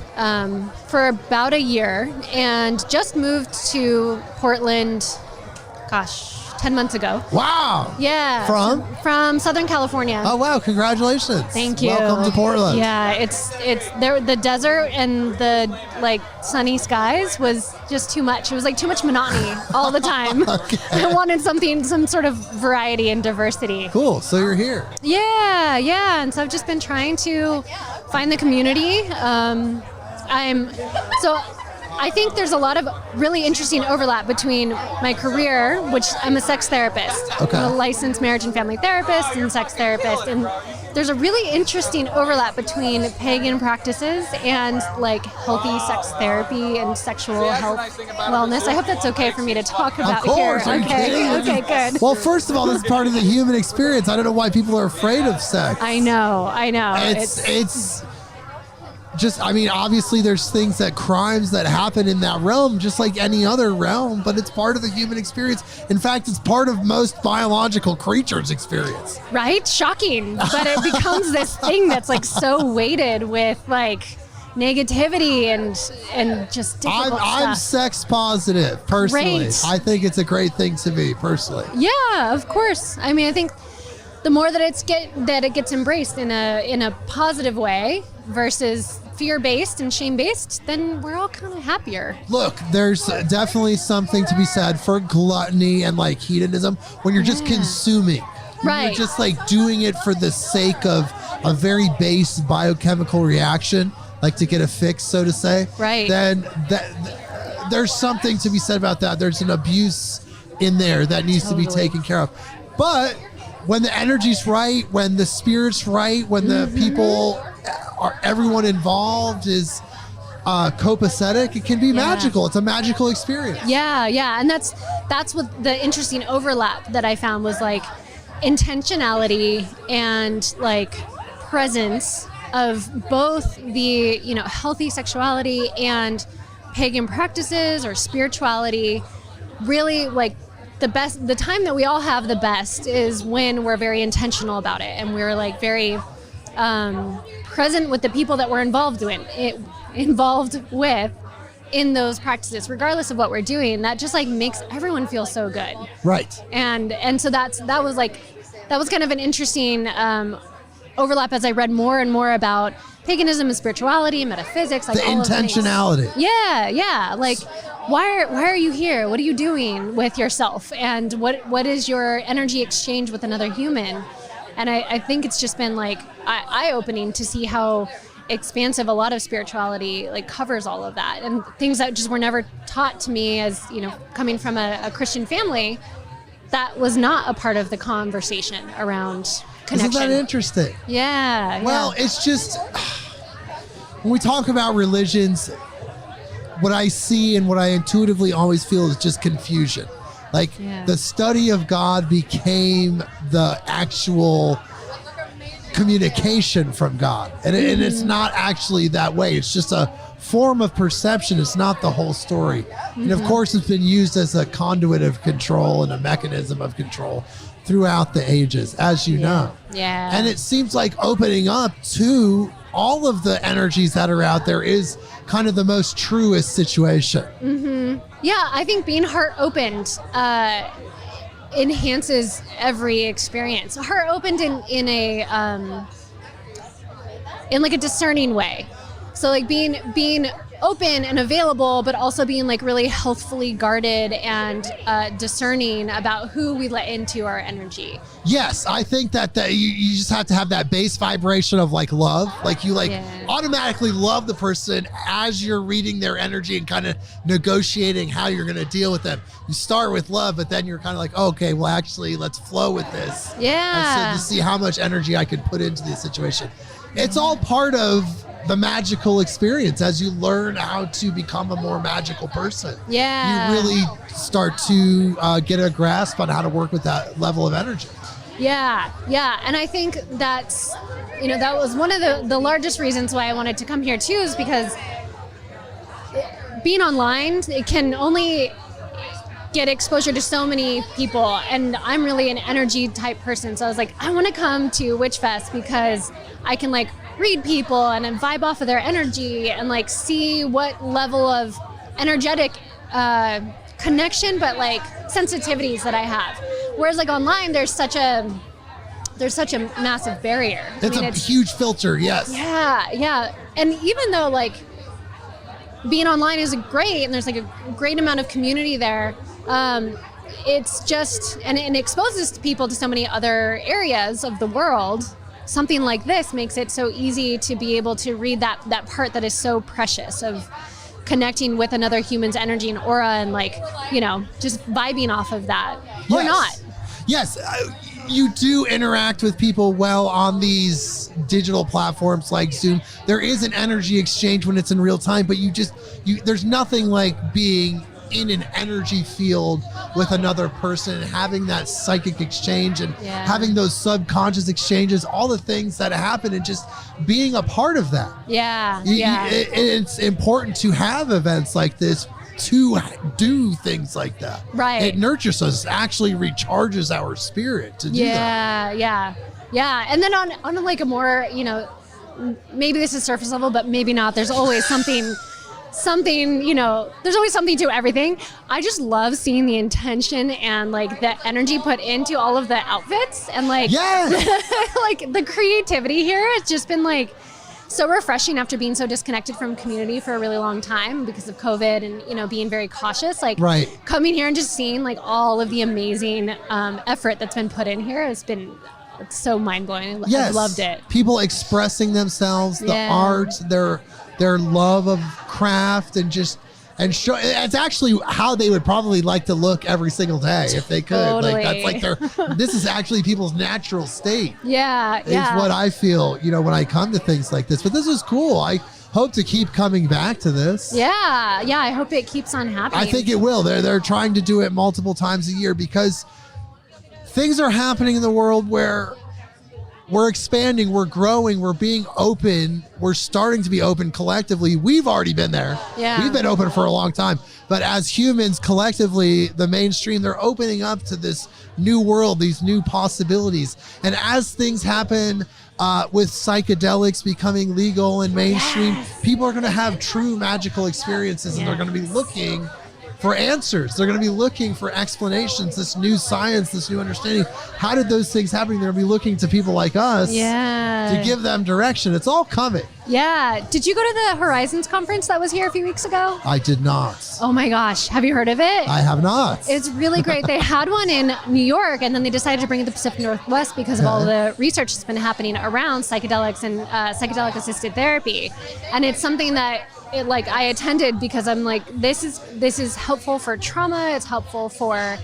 for about a year and just moved to Portland, 10 months ago. Wow. Yeah. From Southern California. Oh, wow. Congratulations. Thank you. Welcome to Portland. Yeah, it's there. The desert and the sunny skies was just too much. It was too much monotony all the time. Okay. I wanted some sort of variety and diversity. Cool. So you're here. Yeah. And so I've just been trying to find the community. I think there's a lot of really interesting overlap between my career, which I'm a sex therapist. Okay. I'm a licensed marriage and family therapist and sex therapist. And there's a really interesting overlap between pagan practices and healthy sex therapy and sexual health wellness. I hope that's okay for me to talk about here. Of course. Are you kidding? Okay, good. Well, first of all, that's part of the human experience. I don't know why people are afraid of sex. I know. obviously there's crimes that happen in that realm, just like any other realm, but it's part of the human experience. In fact, it's part of most biological creatures' experience. Right? Shocking. But it becomes this thing that's like so weighted with like negativity and just difficult I'm stuff. sex positive, personally. Great. I think it's a great thing to be, personally. Yeah, of course. I mean, I think the more that it gets embraced in a positive way versus fear-based and shame-based, then we're all kind of happier. Look, there's definitely something to be said for gluttony and like hedonism when you're just consuming. When Right. You're just like doing it for the sake of a very base biochemical reaction, like to get a fix, so to say. Right. Then there's something to be said about that. There's an abuse in there that needs to be taken care of. But when the energy's right, when the spirit's right, when the people everyone involved is copacetic, it can be magical. It's a magical experience. Yeah, and that's what the interesting overlap that I found was like intentionality and like presence of both the healthy sexuality and pagan practices or spirituality. Really, like the time that we all have the best is when we're very intentional about it and we're like very present with the people that we're involved with in those practices, regardless of what we're doing. That just like makes everyone feel so good. Right. And so that was kind of an interesting overlap as I read more and more about paganism and spirituality, metaphysics, like the all intentionality. Of things. Yeah. Like, why are you here? What are you doing with yourself? And what is your energy exchange with another human? And I think it's just been like eye-opening to see how expansive a lot of spirituality like covers all of that, and things that just were never taught to me as coming from a Christian family. That was not a part of the conversation around connection. Isn't that interesting? Yeah. Well, it's just when we talk about religions, what I see and what I intuitively always feel is just confusion. Like the study of God became the actual communication from God. And it's not actually that way. It's just a form of perception. It's not the whole story. And of course, it's been used as a conduit of control and a mechanism of control throughout the ages, as you know. Yeah. And it seems like opening up to all of the energies that are out there is kind of the most truest situation. Yeah, I think being heart opened enhances every experience. Heart opened in like a discerning way. So like being open and available, but also being like really healthfully guarded and discerning about who we let into our energy. Yes, I think that you just have to have that base vibration of like love. Like you automatically love the person as you're reading their energy and kind of negotiating how you're going to deal with them. You start with love, but then you're kind of like, oh, okay, well, actually, let's flow with this. Yeah. And so to see how much energy I could put into the situation. It's all part of the magical experience. As you learn how to become a more magical person, you really start to get a grasp on how to work with that level of energy. Yeah, and I think that's that was one of the largest reasons why I wanted to come here too, is because being online, it can only get exposure to so many people, and I'm really an energy type person, so I was like, I want to come to WitchFest because I can like read people and then vibe off of their energy and like see what level of energetic connection, but like sensitivities that I have. Whereas like online, there's such a massive barrier. It's a huge filter. Yes. Yeah. And even though like being online is great and there's like a great amount of community there, it's just and it exposes people to so many other areas of the world. Something like this makes it so easy to be able to read that part that is so precious of connecting with another human's energy and aura and like, just vibing off of that or not. Yes, you do interact with people well on these digital platforms like Zoom. There is an energy exchange when it's in real time, but there's nothing like being in an energy field with another person and having that psychic exchange and having those subconscious exchanges, all the things that happen, and just being a part of that. It's important to have events like this to do things like that. Right. It nurtures us, actually recharges our spirit to do that. Yeah. And then on like a more, maybe this is surface level, but maybe not. There's always something, there's always something to everything. I just love seeing the intention and like the energy put into all of the outfits and like, like the creativity here. It's just been like so refreshing after being so disconnected from community for a really long time because of COVID and, being very cautious, like coming here and just seeing like all of the amazing effort that's been put in here has been so mind-blowing. I've loved it. People expressing themselves, the art, their love of craft, and show. It's actually how they would probably like to look every single day if they could. Totally. Like that's like this is actually people's natural state. It's what I feel, when I come to things like this. But this is cool. I hope to keep coming back to this. I hope it keeps on happening. I think it will. They're trying to do it multiple times a year because things are happening in the world where we're expanding, we're growing, we're being open, we're starting to be open collectively. We've already been there. We've been open for a long time. But as humans, collectively, the mainstream, they're opening up to this new world, these new possibilities. And as things happen with psychedelics becoming legal and mainstream, people are going to have true magical experiences, and they're going to be looking for answers. They're going to be looking for explanations, this new science, this new understanding. How did those things happen? They're going to be looking to people like us to give them direction. It's all coming. Did you go to the Horizons conference that was here a few weeks ago? I did not. Oh my gosh. Have you heard of it? I have not. It's really great. They had one in New York, and then they decided to bring it to the Pacific Northwest because of all the research that's been happening around psychedelics and psychedelic assisted therapy. And it's something that I attended because I'm like, this is helpful for trauma. It's helpful for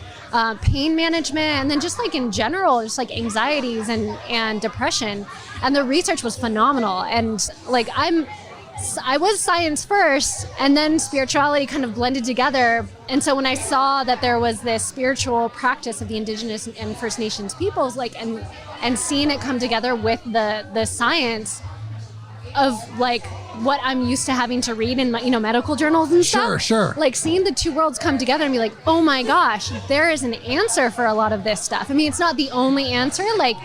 pain management, and then just like in general, just like anxieties and depression. And the research was phenomenal. And like I was science first, and then spirituality kind of blended together. And so when I saw that there was this spiritual practice of the Indigenous and First Nations peoples, and seeing it come together with the science of like what I'm used to having to read in medical journals and stuff. Sure. Like seeing the two worlds come together and be like, oh my gosh, there is an answer for a lot of this stuff. I mean, it's not the only answer. Like,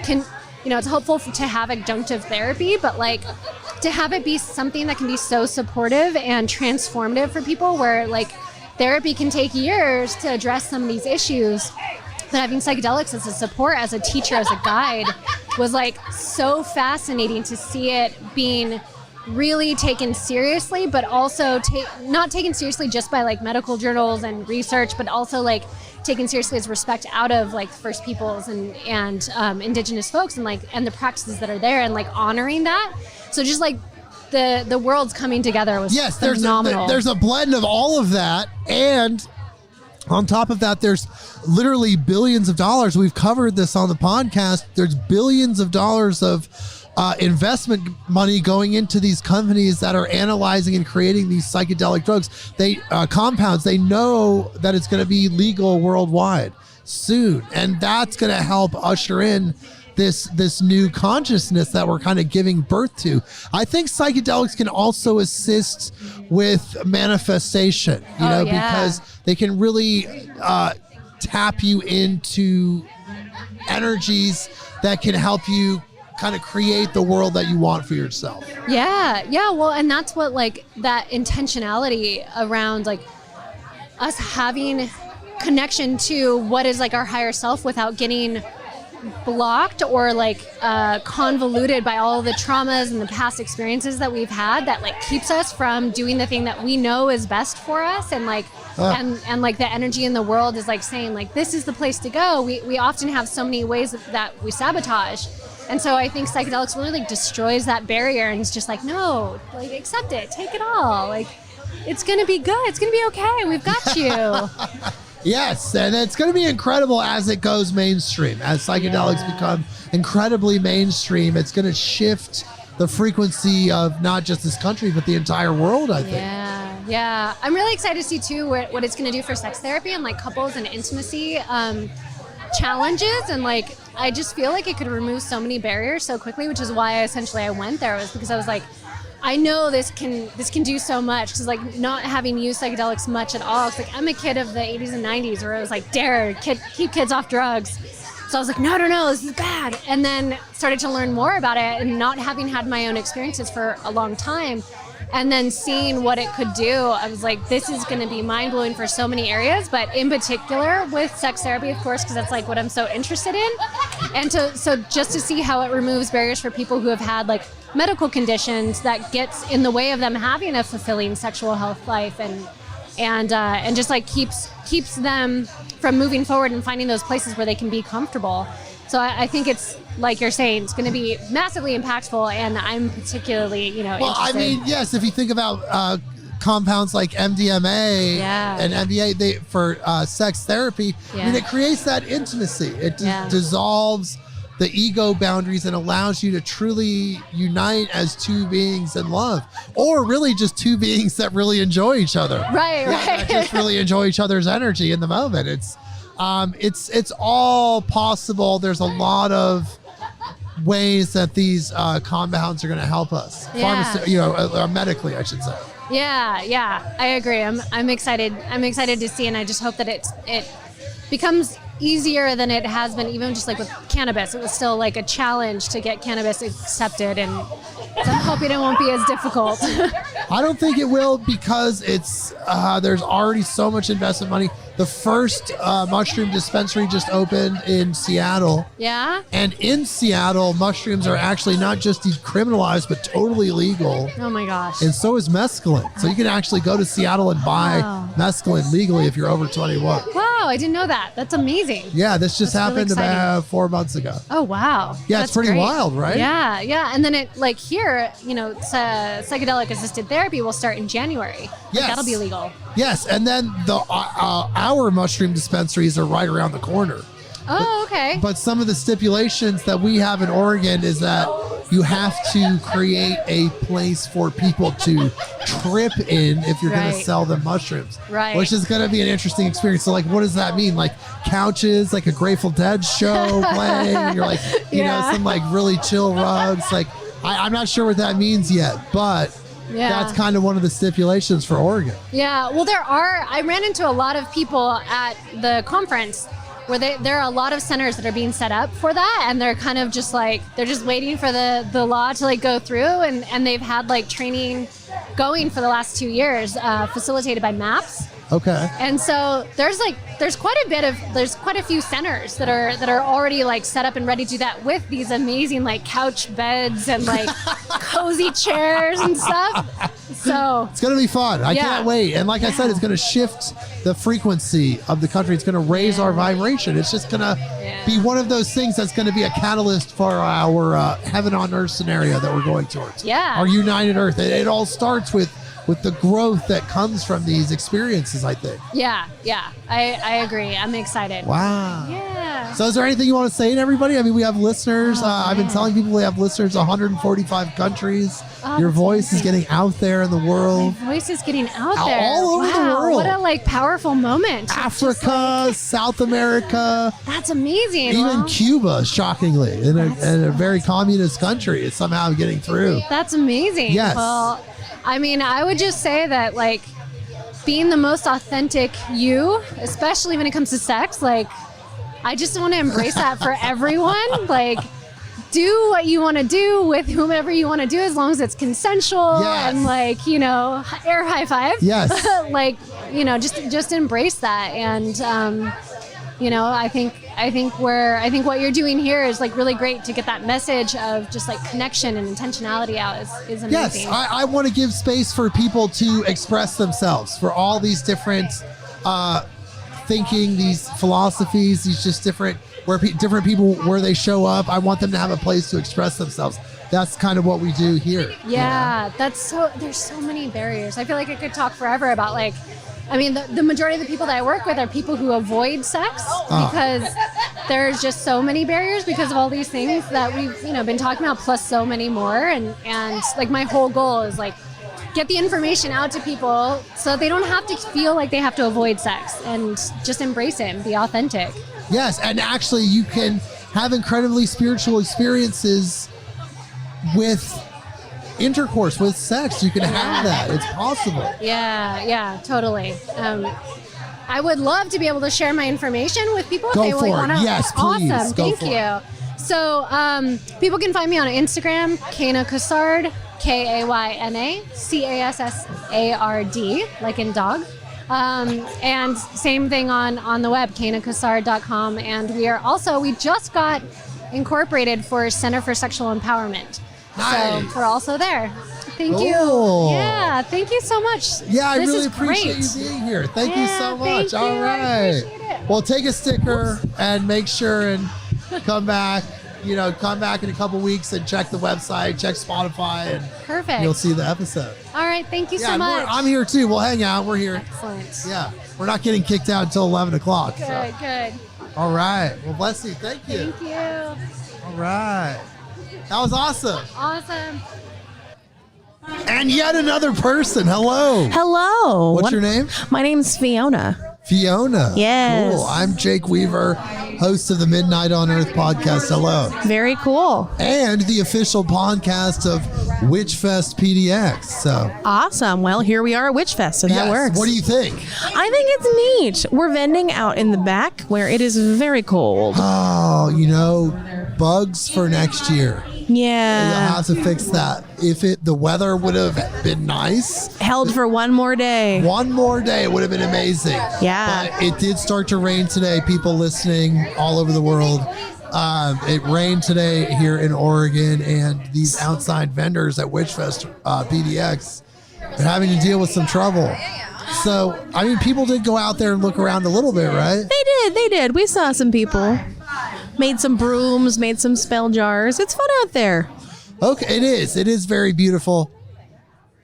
it's helpful to have adjunctive therapy, but like to have it be something that can be so supportive and transformative for people, where like therapy can take years to address some of these issues. But having psychedelics as a support, as a teacher, as a guide, was like so fascinating to see it being really taken seriously, but also not taken seriously just by like medical journals and research, but also like taken seriously as respect out of like First Peoples and Indigenous folks and the practices that are there, and like honoring that. So just like the worlds coming together was phenomenal. There's a blend of all of that, and on top of that, there's literally billions of dollars. We've covered this on the podcast. There's billions of dollars of investment money going into these companies that are analyzing and creating these psychedelic drugs. Compounds. They know that it's going to be legal worldwide soon, and that's going to help usher in this new consciousness that we're kind of giving birth to. I think psychedelics can also assist with manifestation, because they can really tap you into energies that can help you kind of create the world that you want for yourself. Well, and that's what like that intentionality around like us having connection to what is like our higher self without getting blocked or like convoluted by all the traumas and the past experiences that we've had, that like keeps us from doing the thing that we know is best for us, and like and like the energy in the world is like saying like this is the place to go. We often have so many ways that we sabotage, and so I think psychedelics really like destroys that barrier, and it's just like, no, like accept it, take it all, like it's gonna be good, it's gonna be okay, we've got you. Yes, and it's going to be incredible as it goes mainstream. As psychedelics become incredibly mainstream, it's going to shift the frequency of not just this country, but the entire world, I think. Yeah. I'm really excited to see too what it's going to do for sex therapy and like couples and intimacy challenges. And like, I just feel like it could remove so many barriers so quickly, which is why I went there, was because I was like, I know this can do so much, because like not having used psychedelics much at all. It's like I'm a kid of the 80s and 90s where it was like keep kids off drugs. So I was like, no, this is bad. And then started to learn more about it, and not having had my own experiences for a long time, and then seeing what it could do, I was like, this is going to be mind-blowing for so many areas, but in particular with sex therapy, of course, because that's like what I'm so interested in. And so just to see how it removes barriers for people who have had like medical conditions that gets in the way of them having a fulfilling sexual health life, and just like keeps them from moving forward and finding those places where they can be comfortable. So I think it's, like you're saying, it's going to be massively impactful, and I'm particularly, interested. I mean, yes, if you think about compounds like MDMA and MDA for sex therapy, I mean, it creates that intimacy. It dissolves the ego boundaries and allows you to truly unite as two beings in love, or really just two beings that really enjoy each other. Right. That just really enjoy each other's energy in the moment. It's all possible. There's a lot of ways that these compounds are going to help us, medically, I should say. Yeah, I agree. I'm excited. I'm excited to see, and I just hope that it becomes easier than it has been, even just like with cannabis. It was still like a challenge to get cannabis accepted, and so I'm hoping it won't be as difficult. I don't think it will, because it's there's already so much investment money. The first mushroom dispensary just opened in Seattle. Yeah? And in Seattle, mushrooms are actually not just decriminalized, but totally legal. Oh my gosh. And so is mescaline. So you can actually go to Seattle and buy mescaline legally if you're over 21. Wow, I didn't know that. That's amazing. Yeah, this just happened really about 4 months ago. Oh, wow. Yeah, it's pretty wild, right? Yeah. And then it, like here, psychedelic assisted therapy will start in January. Yes. That'll be legal. Yes, and then our mushroom dispensaries are right around the corner. Oh, okay. But some of the stipulations that we have in Oregon is that you have to create a place for people to trip in if you're going to sell them mushrooms. Right. Which is going to be an interesting experience. So, like, what does that mean? Like couches, like a Grateful Dead show playing, and you're like, some like really chill rugs. Like, I'm not sure what that means yet, but that's kind of one of the stipulations for Oregon. Yeah, well, I ran into a lot of people at the conference where there are a lot of centers that are being set up for that, and they're kind of just like, they're just waiting for the law to like go through, and they've had like training going for the last 2 years, facilitated by MAPS. Okay. And so there's quite a few centers that are already like set up and ready to do that, with these amazing like couch beds and like cozy chairs and stuff. So it's going to be fun. I can't wait. And like I said, it's going to shift the frequency of the country. It's going to raise our vibration. It's just going to be one of those things that's going to be a catalyst for our heaven on earth scenario that we're going towards. Yeah. Our united earth. It all starts with the growth that comes from these experiences, I think. Yeah. I agree. I'm excited. Wow. Yeah. So is there anything you want to say to everybody? I mean, we have listeners. I've been telling people we have listeners in 145 countries. Your voice is getting out there in the world. My voice is getting out there. All over the world. What a like powerful moment. Africa, South America. That's amazing. Even Cuba, shockingly, in a very communist country, is somehow getting through. That's amazing. Yes. Well, I mean, I would just say that, like, being the most authentic you, especially when it comes to sex, like, I just want to embrace that for everyone. Like, do what you want to do with whomever you want to do, as long as it's consensual and, like, air high five. Yes. Like, just embrace that. And, I think what you're doing here is like really great to get that message of just like connection and intentionality out is amazing. Yes, I want to give space for people to express themselves, for all these different thinking, these philosophies, these just different people where they show up. I want them to have a place to express themselves. That's kind of what we do here. Yeah, there's so many barriers. I feel like I could talk forever about like, I mean, the majority of the people that I work with are people who avoid sex because there's just so many barriers because of all these things that we've, been talking about, plus so many more. And like my whole goal is like get the information out to people so they don't have to feel like they have to avoid sex and just embrace it and be authentic. Yes, and actually you can have incredibly spiritual experiences with intercourse, with sex. You can have that. It's possible. Yeah, totally. I would love to be able to share my information with people if Go they for it. want to. Yes, please. Awesome. Go Thank for it. you. So people can find me on Instagram, Kana Cassard, KAYNA, CASSARD, like in dog. And same thing on the web, kanacassard.com. And we just got incorporated for Center for Sexual Empowerment. Nice. So we're also there. Thank you. Cool. Yeah, thank you so much. Yeah, I This really is appreciate great. you being here. Thank you so Yeah, much. thank All you. I right. appreciate it. Well, take a sticker and make sure and come back. Come back in a couple weeks and check the website, check Spotify, and Perfect. you'll see the episode. All right, thank you so and much. I'm here too. We'll hang out. We're here. Excellent. Yeah, we're not getting kicked out until 11 o'clock. Good, So. good. All right. Well, bless you. Thank you. Thank you. All right. That was awesome. Awesome. And yet another person. Hello. Hello. What's your name? My name's Fiona. Fiona. Yes. Cool. I'm Jake Weaver, host of the Midnight on Earth podcast. Hello. Very cool. And the official podcast of WitchFest PDX. So Awesome. Well, here we are at WitchFest, so that yes. works. What do you think? I think it's neat. We're vending out in the back where it is very cold. Oh, bugs for next year. Yeah. You'll have to fix that. If the weather would have been nice, held for one more day. One more day, it would have been amazing. Yeah. But it did start to rain today. People listening all over the world. It rained today here in Oregon, and these outside vendors at WitchFest PDX are having to deal with some trouble. So, people did go out there and look around a little bit, right? They did. We saw some people. Made some brooms, made some spell jars. It's fun out there. Okay, it is. It is very beautiful.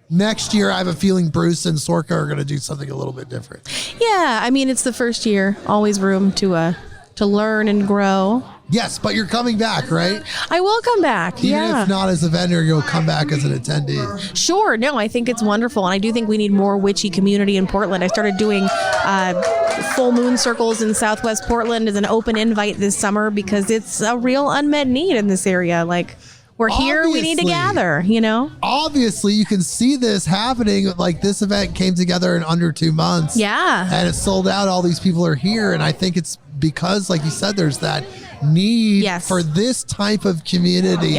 Next year, I have a feeling Bruce and Sorka are going to do something a little bit different. Yeah, it's the first year. Always room to learn and grow. Yes, but you're coming back, right? I will come back. Even yeah. if not as a vendor, you'll come back as an attendee. Sure. No, I think it's wonderful. And I do think we need more witchy community in Portland. I started doing full moon circles in Southwest Portland as an open invite this summer because it's a real unmet need in this area. Like, we're here, we need to gather, Obviously, you can see this happening. Like, this event came together in under 2 months. Yeah. And it's sold out. All these people are here. And I think it's because, like you said, there's that need for this type of community,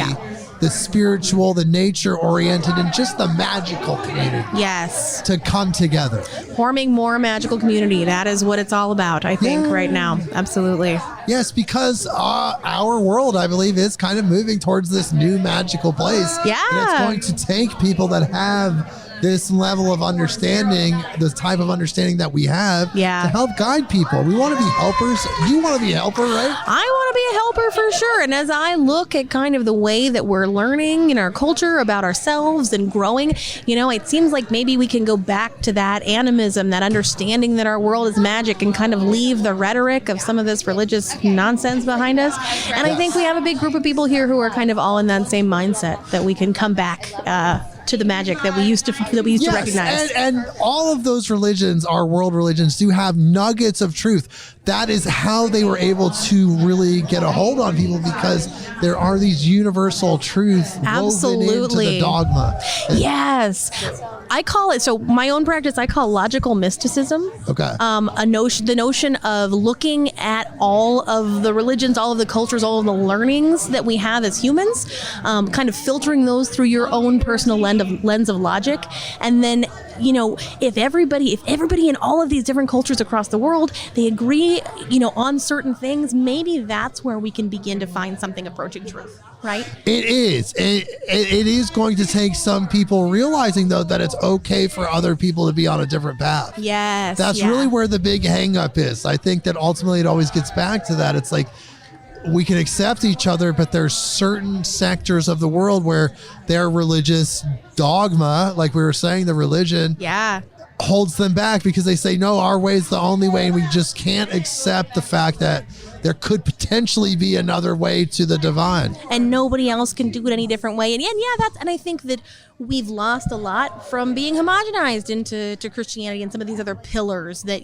the spiritual, the nature-oriented, and just the magical community. Yes. To come together. Forming more magical community. That is what it's all about, I think, right now. Absolutely. Yes, because our world, I believe, is kind of moving towards this new magical place. Yeah. And it's going to take people that have this level of understanding, this type of understanding that we have, to help guide people. We want to be helpers. You want to be a helper, right? I want to be a helper for sure. And as I look at kind of the way that we're learning in our culture about ourselves and growing, it seems like maybe we can go back to that animism, that understanding that our world is magic, and kind of leave the rhetoric of some of this religious nonsense behind us. And I think we have a big group of people here who are kind of all in that same mindset, that we can come back to the magic that we used to recognize. And all of those religions, our world religions, do have nuggets of truth. That is how they were able to really get a hold on people, because there are these universal truths woven into the dogma. Yes. I call it, so my own practice, I call logical mysticism. Okay. The notion of looking at all of the religions, all of the cultures, all of the learnings that we have as humans, kind of filtering those through your own personal lens of logic. And then, if everybody in all of these different cultures across the world, they agree, on certain things, maybe that's where we can begin to find something approaching truth. Right? It is. It is going to take some people realizing, though, that it's okay for other people to be on a different path. Yes. That's really where the big hang up is. I think that ultimately it always gets back to that. It's like, we can accept each other, but there's certain sectors of the world where their religious dogma, like we were saying, the religion holds them back, because they say, no, our way is the only way, and we just can't accept the fact that there could potentially be another way to the divine. And nobody else can do it any different way. And I think that we've lost a lot from being homogenized into Christianity and some of these other pillars that,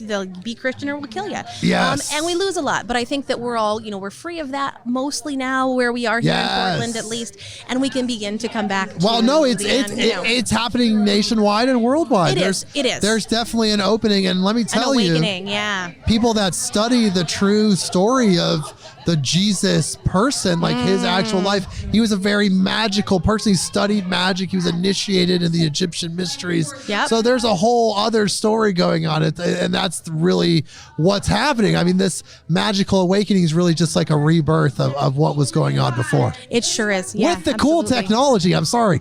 they'll be Christian or we'll kill you. Yes. And we lose a lot. But I think that we're all, we're free of that mostly now where we are here in Portland at least. And we can begin to come back to Well, no, it's it's happening nationwide and worldwide. It is. There's definitely an opening. And let me tell an you, awakening, yeah. people that study the true story of the Jesus person, like his actual life, he was a very magical person. He studied magic. He was initiated in the Egyptian mysteries. Yep. So there's a whole other story going on, and that's really what's happening. I mean, this magical awakening is really just like a rebirth of what was going on before. It sure is. Yeah, with the cool technology. I'm sorry,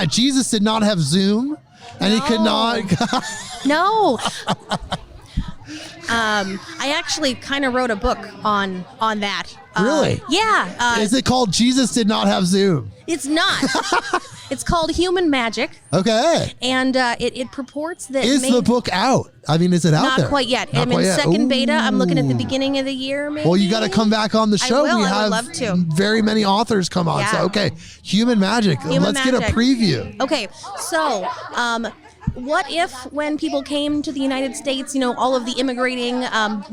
Jesus did not have Zoom, and he could not. No. I actually kind of wrote a book on that. Really? Yeah. Is it called Jesus Did Not Have Zoom? It's not. It's called Human Magic. Okay. And it purports that Is the book out? I mean, is it out there? Not quite yet. Not I'm in quite yet. second beta. I'm looking at the Ooh. beginning of the year, maybe. Well, you got to come back on the show. I will. We I have would love to. very many authors come on. Yeah. So, okay. Human Magic. Let's get a preview. Okay. So, what if when people came to the United States, all of the immigrating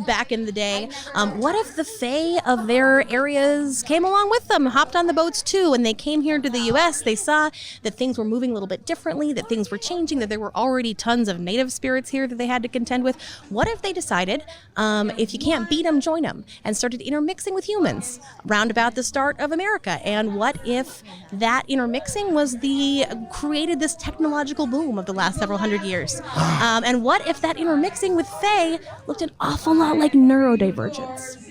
back in the day, what if the Fae of their areas came along with them, hopped on the boats too, and they came here to the U.S., they saw that things were moving a little bit differently, that things were changing, that there were already tons of native spirits here that they had to contend with. What if they decided, if you can't beat them, join them, and started intermixing with humans round about the start of America? And what if that intermixing created this technological boom of the last several hundred years? And what if that intermixing with Fae looked an awful lot like neurodivergence?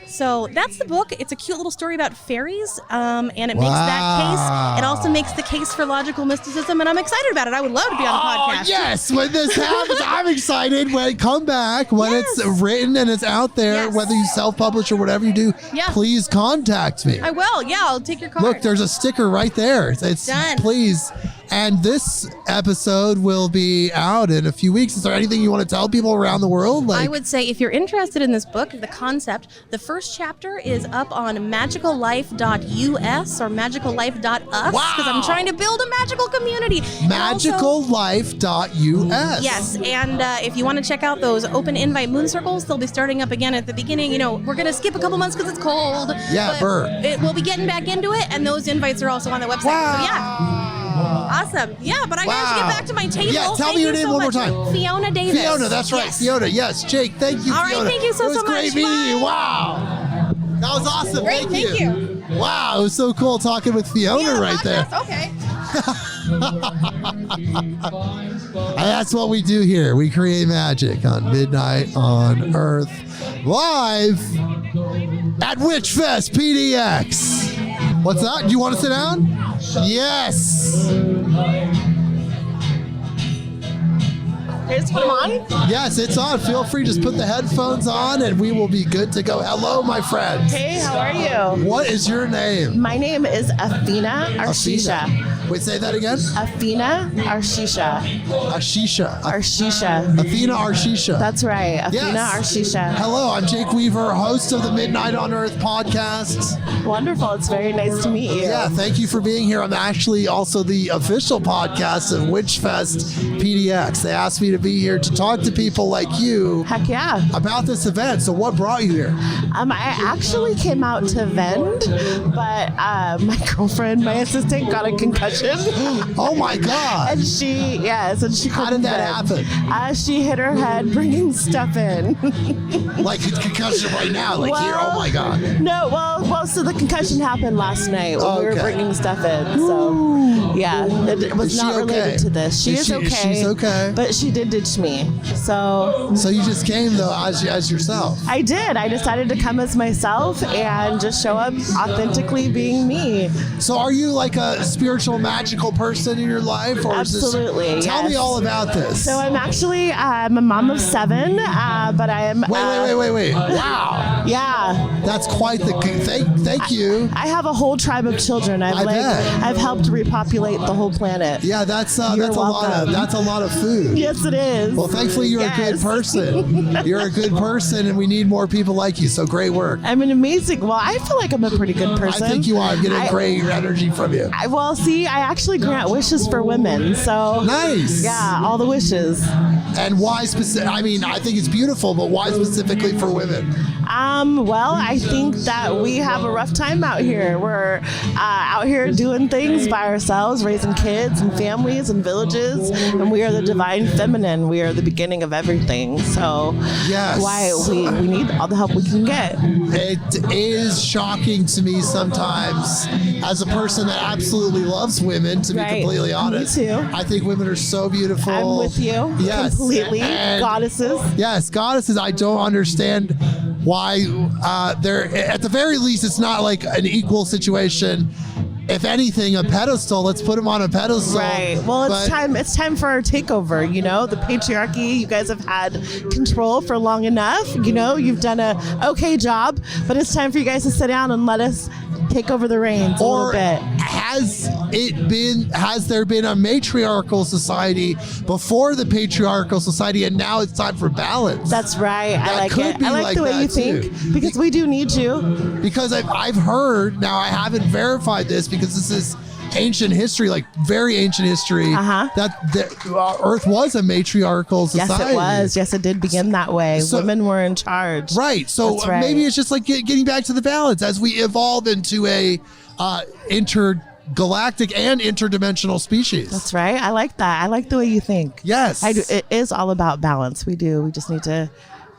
So that's the book. It's a cute little story about fairies, and it makes that case. It also makes the case for logical mysticism, and I'm excited about it. I would love to be on the podcast. Yes, when this happens, I'm excited. Come back when it's written and it's out there, whether you self-publish or whatever you do, please contact me. I will. Yeah, I'll take your card. Look, there's a sticker right there. It's done. Please. And this episode will be out in a few weeks. Is there anything you want to tell people around the world? I would say if you're interested in this book, the concept, the first chapter is up on magicallife.us or magicallife.us because I'm trying to build a magical community. Magicallife.us. Yes, and if you want to check out those open invite moon circles, they'll be starting up again at the beginning. We're going to skip a couple months because it's cold. Yeah, we'll be getting back into it, and those invites are also on the website. So yeah. Awesome. Yeah, but I got to get back to my table. Yeah, tell me your name one more time. Fiona Davis. Fiona, that's right. Yes. Fiona, yes. Jake, thank you, All right, Fiona. thank you so much. It was great meeting you. Wow. That was awesome. Great, thank you. Wow, it was so cool talking with Fiona right there. Okay. That's what we do here. We create magic on Midnight on Earth, live at WitchFest PDX. What's that? Do you want to sit down? Yes. Just put them on? Yes, it's on. Feel free, just put the headphones on and we will be good to go. Hello, my friends. Hey, how are you? What is your name? My name is Athena Arshisha. Athena. Wait, say that again? Athena Arshisha. Arshisha. Arshisha. Athena Arshisha. That's right. Athena Arshisha. Hello, I'm Jake Weaver, host of the Midnight on Earth podcast. Wonderful. It's very nice to meet you. Yeah, thank you for being here. I'm actually also the official podcast of WitchFest PDX. They asked me to be here to talk to people like you. Heck yeah. About this event. So what brought you here? I actually came out to vend, but my girlfriend, my assistant, got a concussion. Oh my God. And she How did that happen? She hit her head bringing stuff in. Like a concussion right now, like here, oh my God. No, so the concussion happened last night when we were bringing stuff in. So, yeah, it was not related to this. She is okay. She's okay. But she did ditch me. So you just came though as yourself. I did. I decided to come as myself and just show up authentically being me. So are you like a spiritual, magical person in your life? Or Absolutely. Tell me all about this. So I'm actually I'm a mom of 7, but I am. Wait. Wow. Yeah. That's quite the thank you. I have a whole tribe of children. I've helped repopulate the whole planet. Yeah, that's a lot of food. Yes, it is. Well, thankfully you're a good person. You're a good person, and we need more people like you. So great work. I'm an amazing. Well, I feel like I'm a pretty good person. I think you are. I'm getting great energy from you. I I actually grant wishes for women. So nice. Yeah, all the wishes. And why specific? I mean, I think it's beautiful, but why specifically for women? Well, I think that we have a rough time out here. We're out here doing things by ourselves, raising kids and families and villages, and we are the divine feminine. We are the beginning of everything. So yes, why we need all the help we can get. It is shocking to me sometimes, as a person that absolutely loves women, to be completely honest. Me too. I think women are so beautiful. I'm with you. Yes. Completely. And goddesses. Yes, goddesses. I don't understand why they're, at the very least, it's not like an equal situation. If anything, a pedestal. Let's put them on a pedestal. Right. Well, it's time. It's time for our takeover. You know, the patriarchy. You guys have had control for long enough. You know, you've done a okay job, but it's time for you guys to sit down and let us take over the reins a little bit. Has there been a matriarchal society before the patriarchal society, and now it's time for balance? That's right. I like it. I like the way you think, because we do need you. Because I've heard, now I haven't verified this because this is ancient history, like very ancient history, that Earth was a matriarchal society. Yes, it was. Yes, it did begin that way. So, women were in charge. Right. So maybe it's just like getting back to the balance as we evolve into a intergalactic and interdimensional species. That's right. I like that. I like the way you think. Yes. I do. It is all about balance. We just need to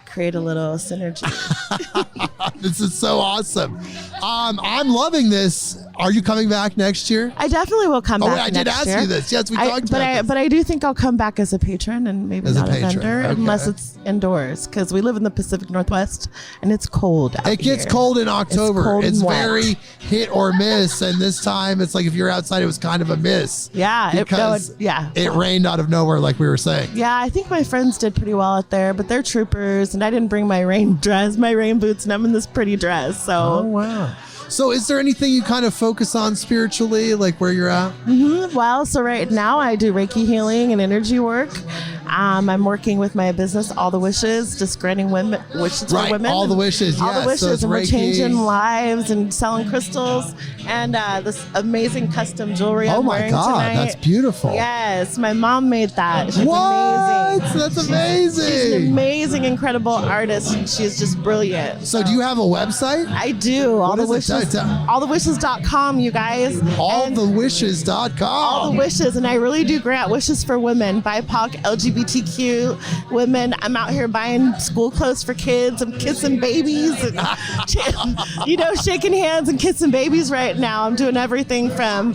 create a little synergy. This is so awesome. I'm loving this. Are you coming back next year? I definitely will come back. I did ask you this. Yes, we talked about this. But I do think I'll come back as a patron and maybe not a vendor, unless it's indoors, because we live in the Pacific Northwest and it's cold out It gets here. cold in October. It's very hit or miss, and this time it's like if you're outside, it was kind of a miss. Yeah, it rained out of nowhere, like we were saying. Yeah, I think my friends did pretty well out there, but they're troopers, and I didn't bring my rain boots, and I'm in this pretty dress. So. Oh wow. So is there anything you kind of focus on spiritually, like where you're at? Well, so right now I do Reiki healing and energy work. I'm working with my business, All the Wishes, just granting wishes for women. All the wishes, All the wishes, and we're Reiki. changing lives and selling crystals and this amazing custom jewelry I'm wearing tonight. Oh my God, that's beautiful. Yes, my mom made that. She's amazing. That's amazing. She's an amazing, incredible artist, and she's just brilliant. So do you have a website? I do. All the wishes. Allthewishes.com, you guys. Allthewishes.com. All the wishes, and I really do grant wishes for women, BIPOC, LGBTQ women. I'm out here buying school clothes for kids. I'm kissing babies, and, shaking hands and kissing babies right now. I'm doing everything from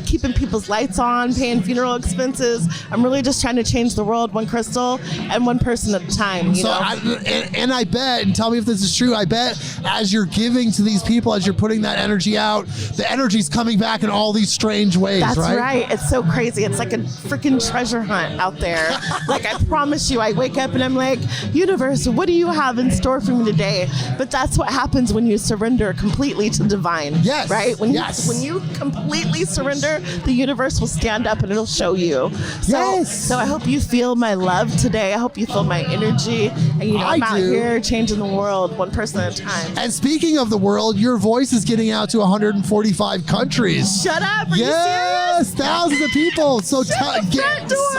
keeping people's lights on, paying funeral expenses. I'm really just trying to change the world one crystal and one person at a time. I bet, and tell me if this is true, I bet as you're giving to these people, as you're putting that energy out, the energy's coming back in all these strange ways, That's right? right. It's so crazy. It's like a freaking treasure hunt out there. Like, I promise you, I wake up and I'm like, universe, what do you have in store for me today? But that's what happens when you surrender completely to divine. Yes. Right? When you completely surrender, the universe will stand up and it'll show you. So I hope you feel my love today. I hope you feel my energy. And I'm out here changing the world one person at a time. And speaking of the world, your voice is getting out to 145 countries. Shut up! Are you serious? Thousands of people. So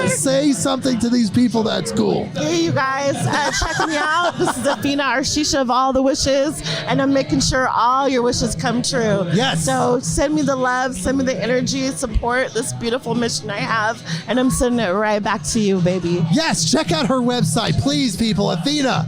say something to these people that's cool. Hey, you guys, check me out. This is Athena Arshisha of All the Wishes, and I'm making sure all your wishes come true. Yes. So send me the love, send me the energy, support this beautiful mission I have, and I'm sending it right back to you, baby. Yes, check out her website, please, people. Athena.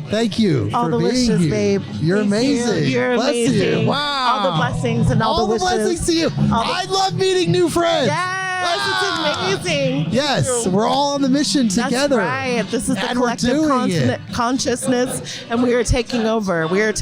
Thank you all for the being wishes, here. babe. You're Thank amazing. You're Bless amazing. you. Wow. All the blessings and all the wishes. Blessings to you. I love meeting new friends. Yes, it's amazing. Yes, we're all on the mission together. That's right. This is the collective consciousness, and we are taking over. We're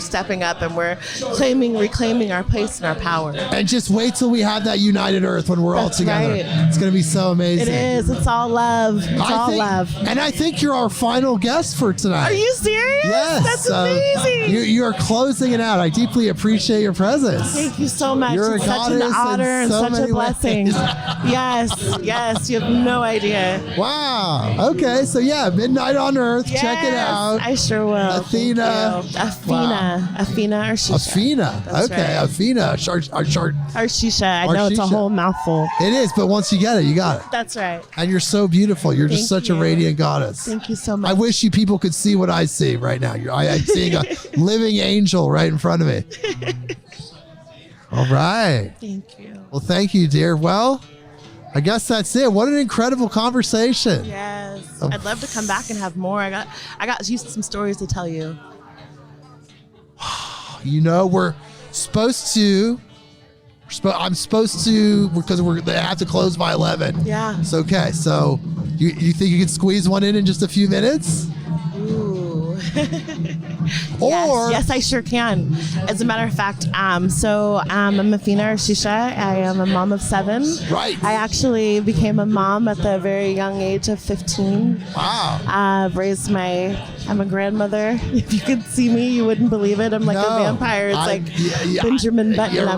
stepping up, and we're reclaiming our place and our power. And just wait till we have that united Earth when we're all together. Right. It's going to be so amazing. It is. It's all love. It's all love. And I think you're our final guest for tonight. Are you serious? Yes. That's amazing. You are closing it out. I deeply appreciate your presence. Thank you so much. You're it's a such an goddess honor and so such a many blessing. ways. Yes, you have no idea. Wow. Okay, so yeah, Midnight on Earth. Yes, check it out. I sure will. Athena. Afina Arshisha. Afina. That's Okay, right. Afina. Arshisha. I know it's a Arshisha. whole mouthful. It is, but once you get it, you got it. That's right. And you're so beautiful. You're just Thank such a you. radiant goddess. Thank you so much. I wish you people could see what I see right now. I'm seeing a living angel right in front of me. All right. Thank you. Well, thank you, dear. Well, I guess that's it. What an incredible conversation. Yes. Oh. I'd love to come back and have more. I got some stories to tell you. You know, we're supposed to. I'm supposed to, because they have to close by 11. Yeah. It's okay. So, you think you can squeeze one in just a few minutes? Ooh. Or yes, I sure can. As a matter of fact, I'm Afina Arshisha. I am a mom of 7. Right. I actually became a mom at the very young age of 15. Wow. I'm a grandmother. If you could see me, you wouldn't believe it. I'm like a vampire. It's Benjamin Button.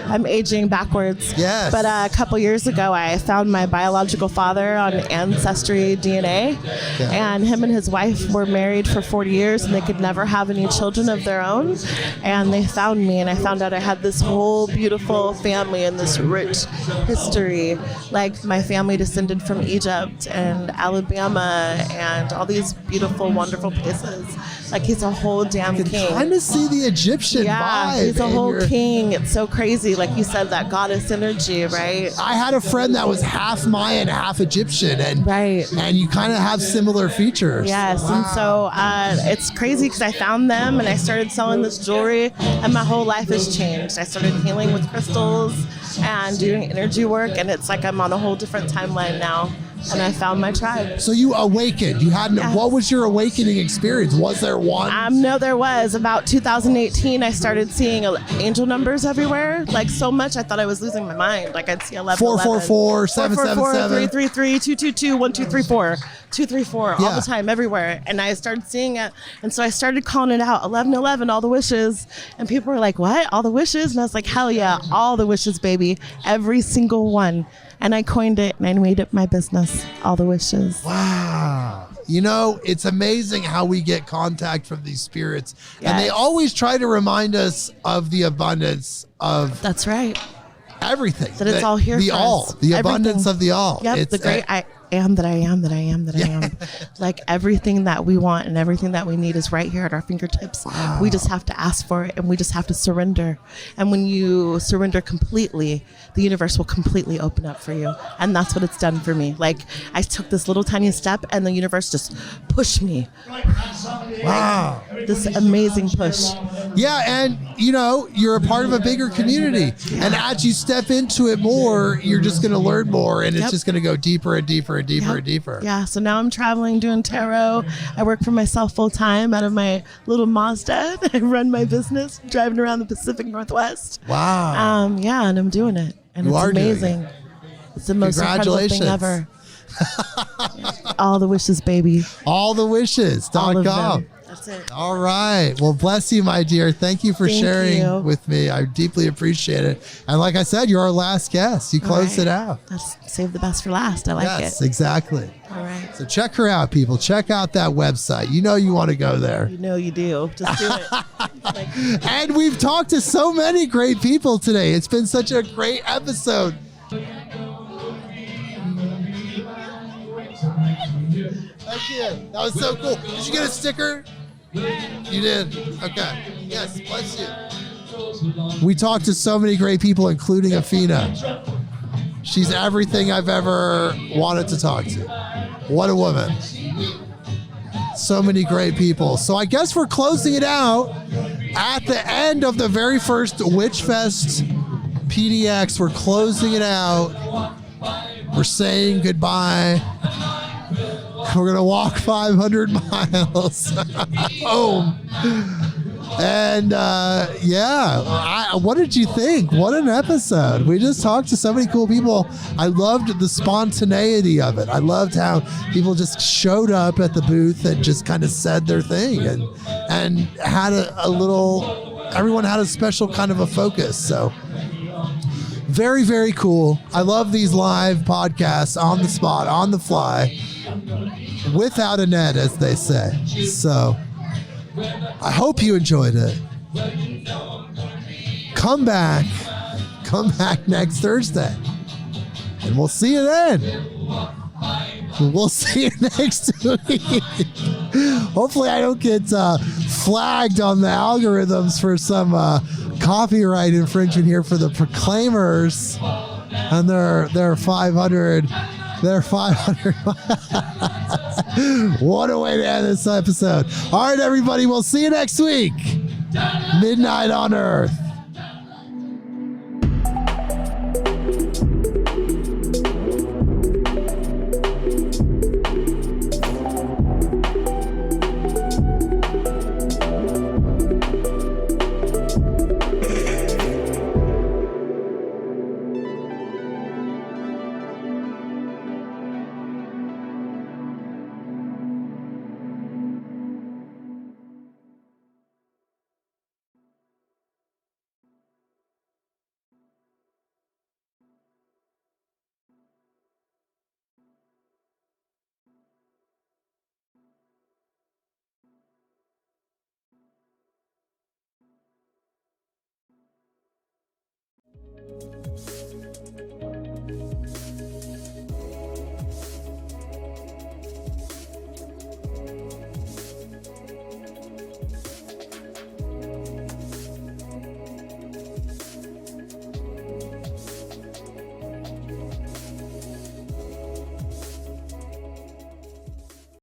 I'm aging backwards. Yes. But a couple years ago, I found my biological father on Ancestry DNA, and him and his wife were married for 40 years, and they could never have any children of their own. And they found me, and I found out I had this whole beautiful family and this rich history. Like, my family descended from Egypt and Alabama and all these beautiful, wonderful places. Like, he's a whole damn king. Kind of see the Egyptian vibe. He's a whole king. It's so crazy. Like you said, that goddess energy, right? I had a friend that was half Mayan, half Egyptian, and you kind of have similar features. Yes, and so it's crazy because I found them and I started selling this jewelry, and my whole life has changed. I started healing with crystals and doing energy work, and it's like I'm on a whole different timeline now. And I found my tribe. So you awakened. You had what was your awakening experience? Was there one? No, there was. About 2018, I started seeing angel numbers everywhere. Like, so much, I thought I was losing my mind. Like, I'd see 11, 444, 777, 333, 222, 1234, 234, all the time, everywhere. And I started seeing it. And so I started calling it out, 1111, all the wishes. And people were like, what? All the wishes? And I was like, hell yeah, all the wishes, baby. Every single one. And I coined it and I made it my business, all the wishes. Wow. You know, it's amazing how we get contact from these spirits. And they always try to remind us of the abundance of That's right. Everything. That it's all here the for all. us. The abundance of the all. Yep, It's the great I am that I am that I am that I am. Like, everything that we want and everything that we need is right here at our fingertips. Wow. We just have to ask for it, and we just have to surrender. And when you surrender completely, the universe will completely open up for you. And that's what it's done for me. Like, I took this little tiny step and the universe just pushed me. Wow. This amazing push. Yeah, and you know, you're a part of a bigger community. And as you step into it more, you're just going to learn more, and it's just going to go deeper and deeper and deeper and deeper. Yeah, so now I'm traveling doing tarot. I work for myself full time out of my little Mazda. I run my business, driving around the Pacific Northwest. Wow. Yeah, and I'm doing it. And You it's are doing amazing. It's the most incredible thing Congratulations. ever. All the wishes, baby. All the wishes.com. All of them. That's it. All right. Well, bless you, my dear. Thank you for Thank sharing you. with me. I deeply appreciate it. And like I said, you're our last guest. You closed it out. Let's save the best for last. I like Yes, it. exactly. All right. So check her out, people. Check out that website. You know you want to go there. You know you do. Just do it. And we've talked to so many great people today. It's been such a great episode. Thank you. That was so cool. Did you get a sticker? You did? Okay. Yes, bless you. We talked to so many great people, including Afina. She's everything I've ever wanted to talk to. What a woman. So many great people. So I guess we're closing it out at the end of the very first WitchFest PDX. We're closing it out. We're saying goodbye. We're going to walk 500 miles home. And what did you think? What an episode. We just talked to so many cool people. I loved the spontaneity of it. I loved how people just showed up at the booth and just kind of said their thing and had a little, everyone had a special kind of a focus. So Very, very cool. I love these live podcasts on the spot, on the fly, without a net, as they say. So I hope you enjoyed it. Come back next Thursday, and we'll see you then. We'll see you next week. Hopefully I don't get flagged on the algorithms for some copyright infringement here for the Proclaimers and their 500. What a way to end this episode. All right, everybody, we'll see you next week. Midnight on Earth.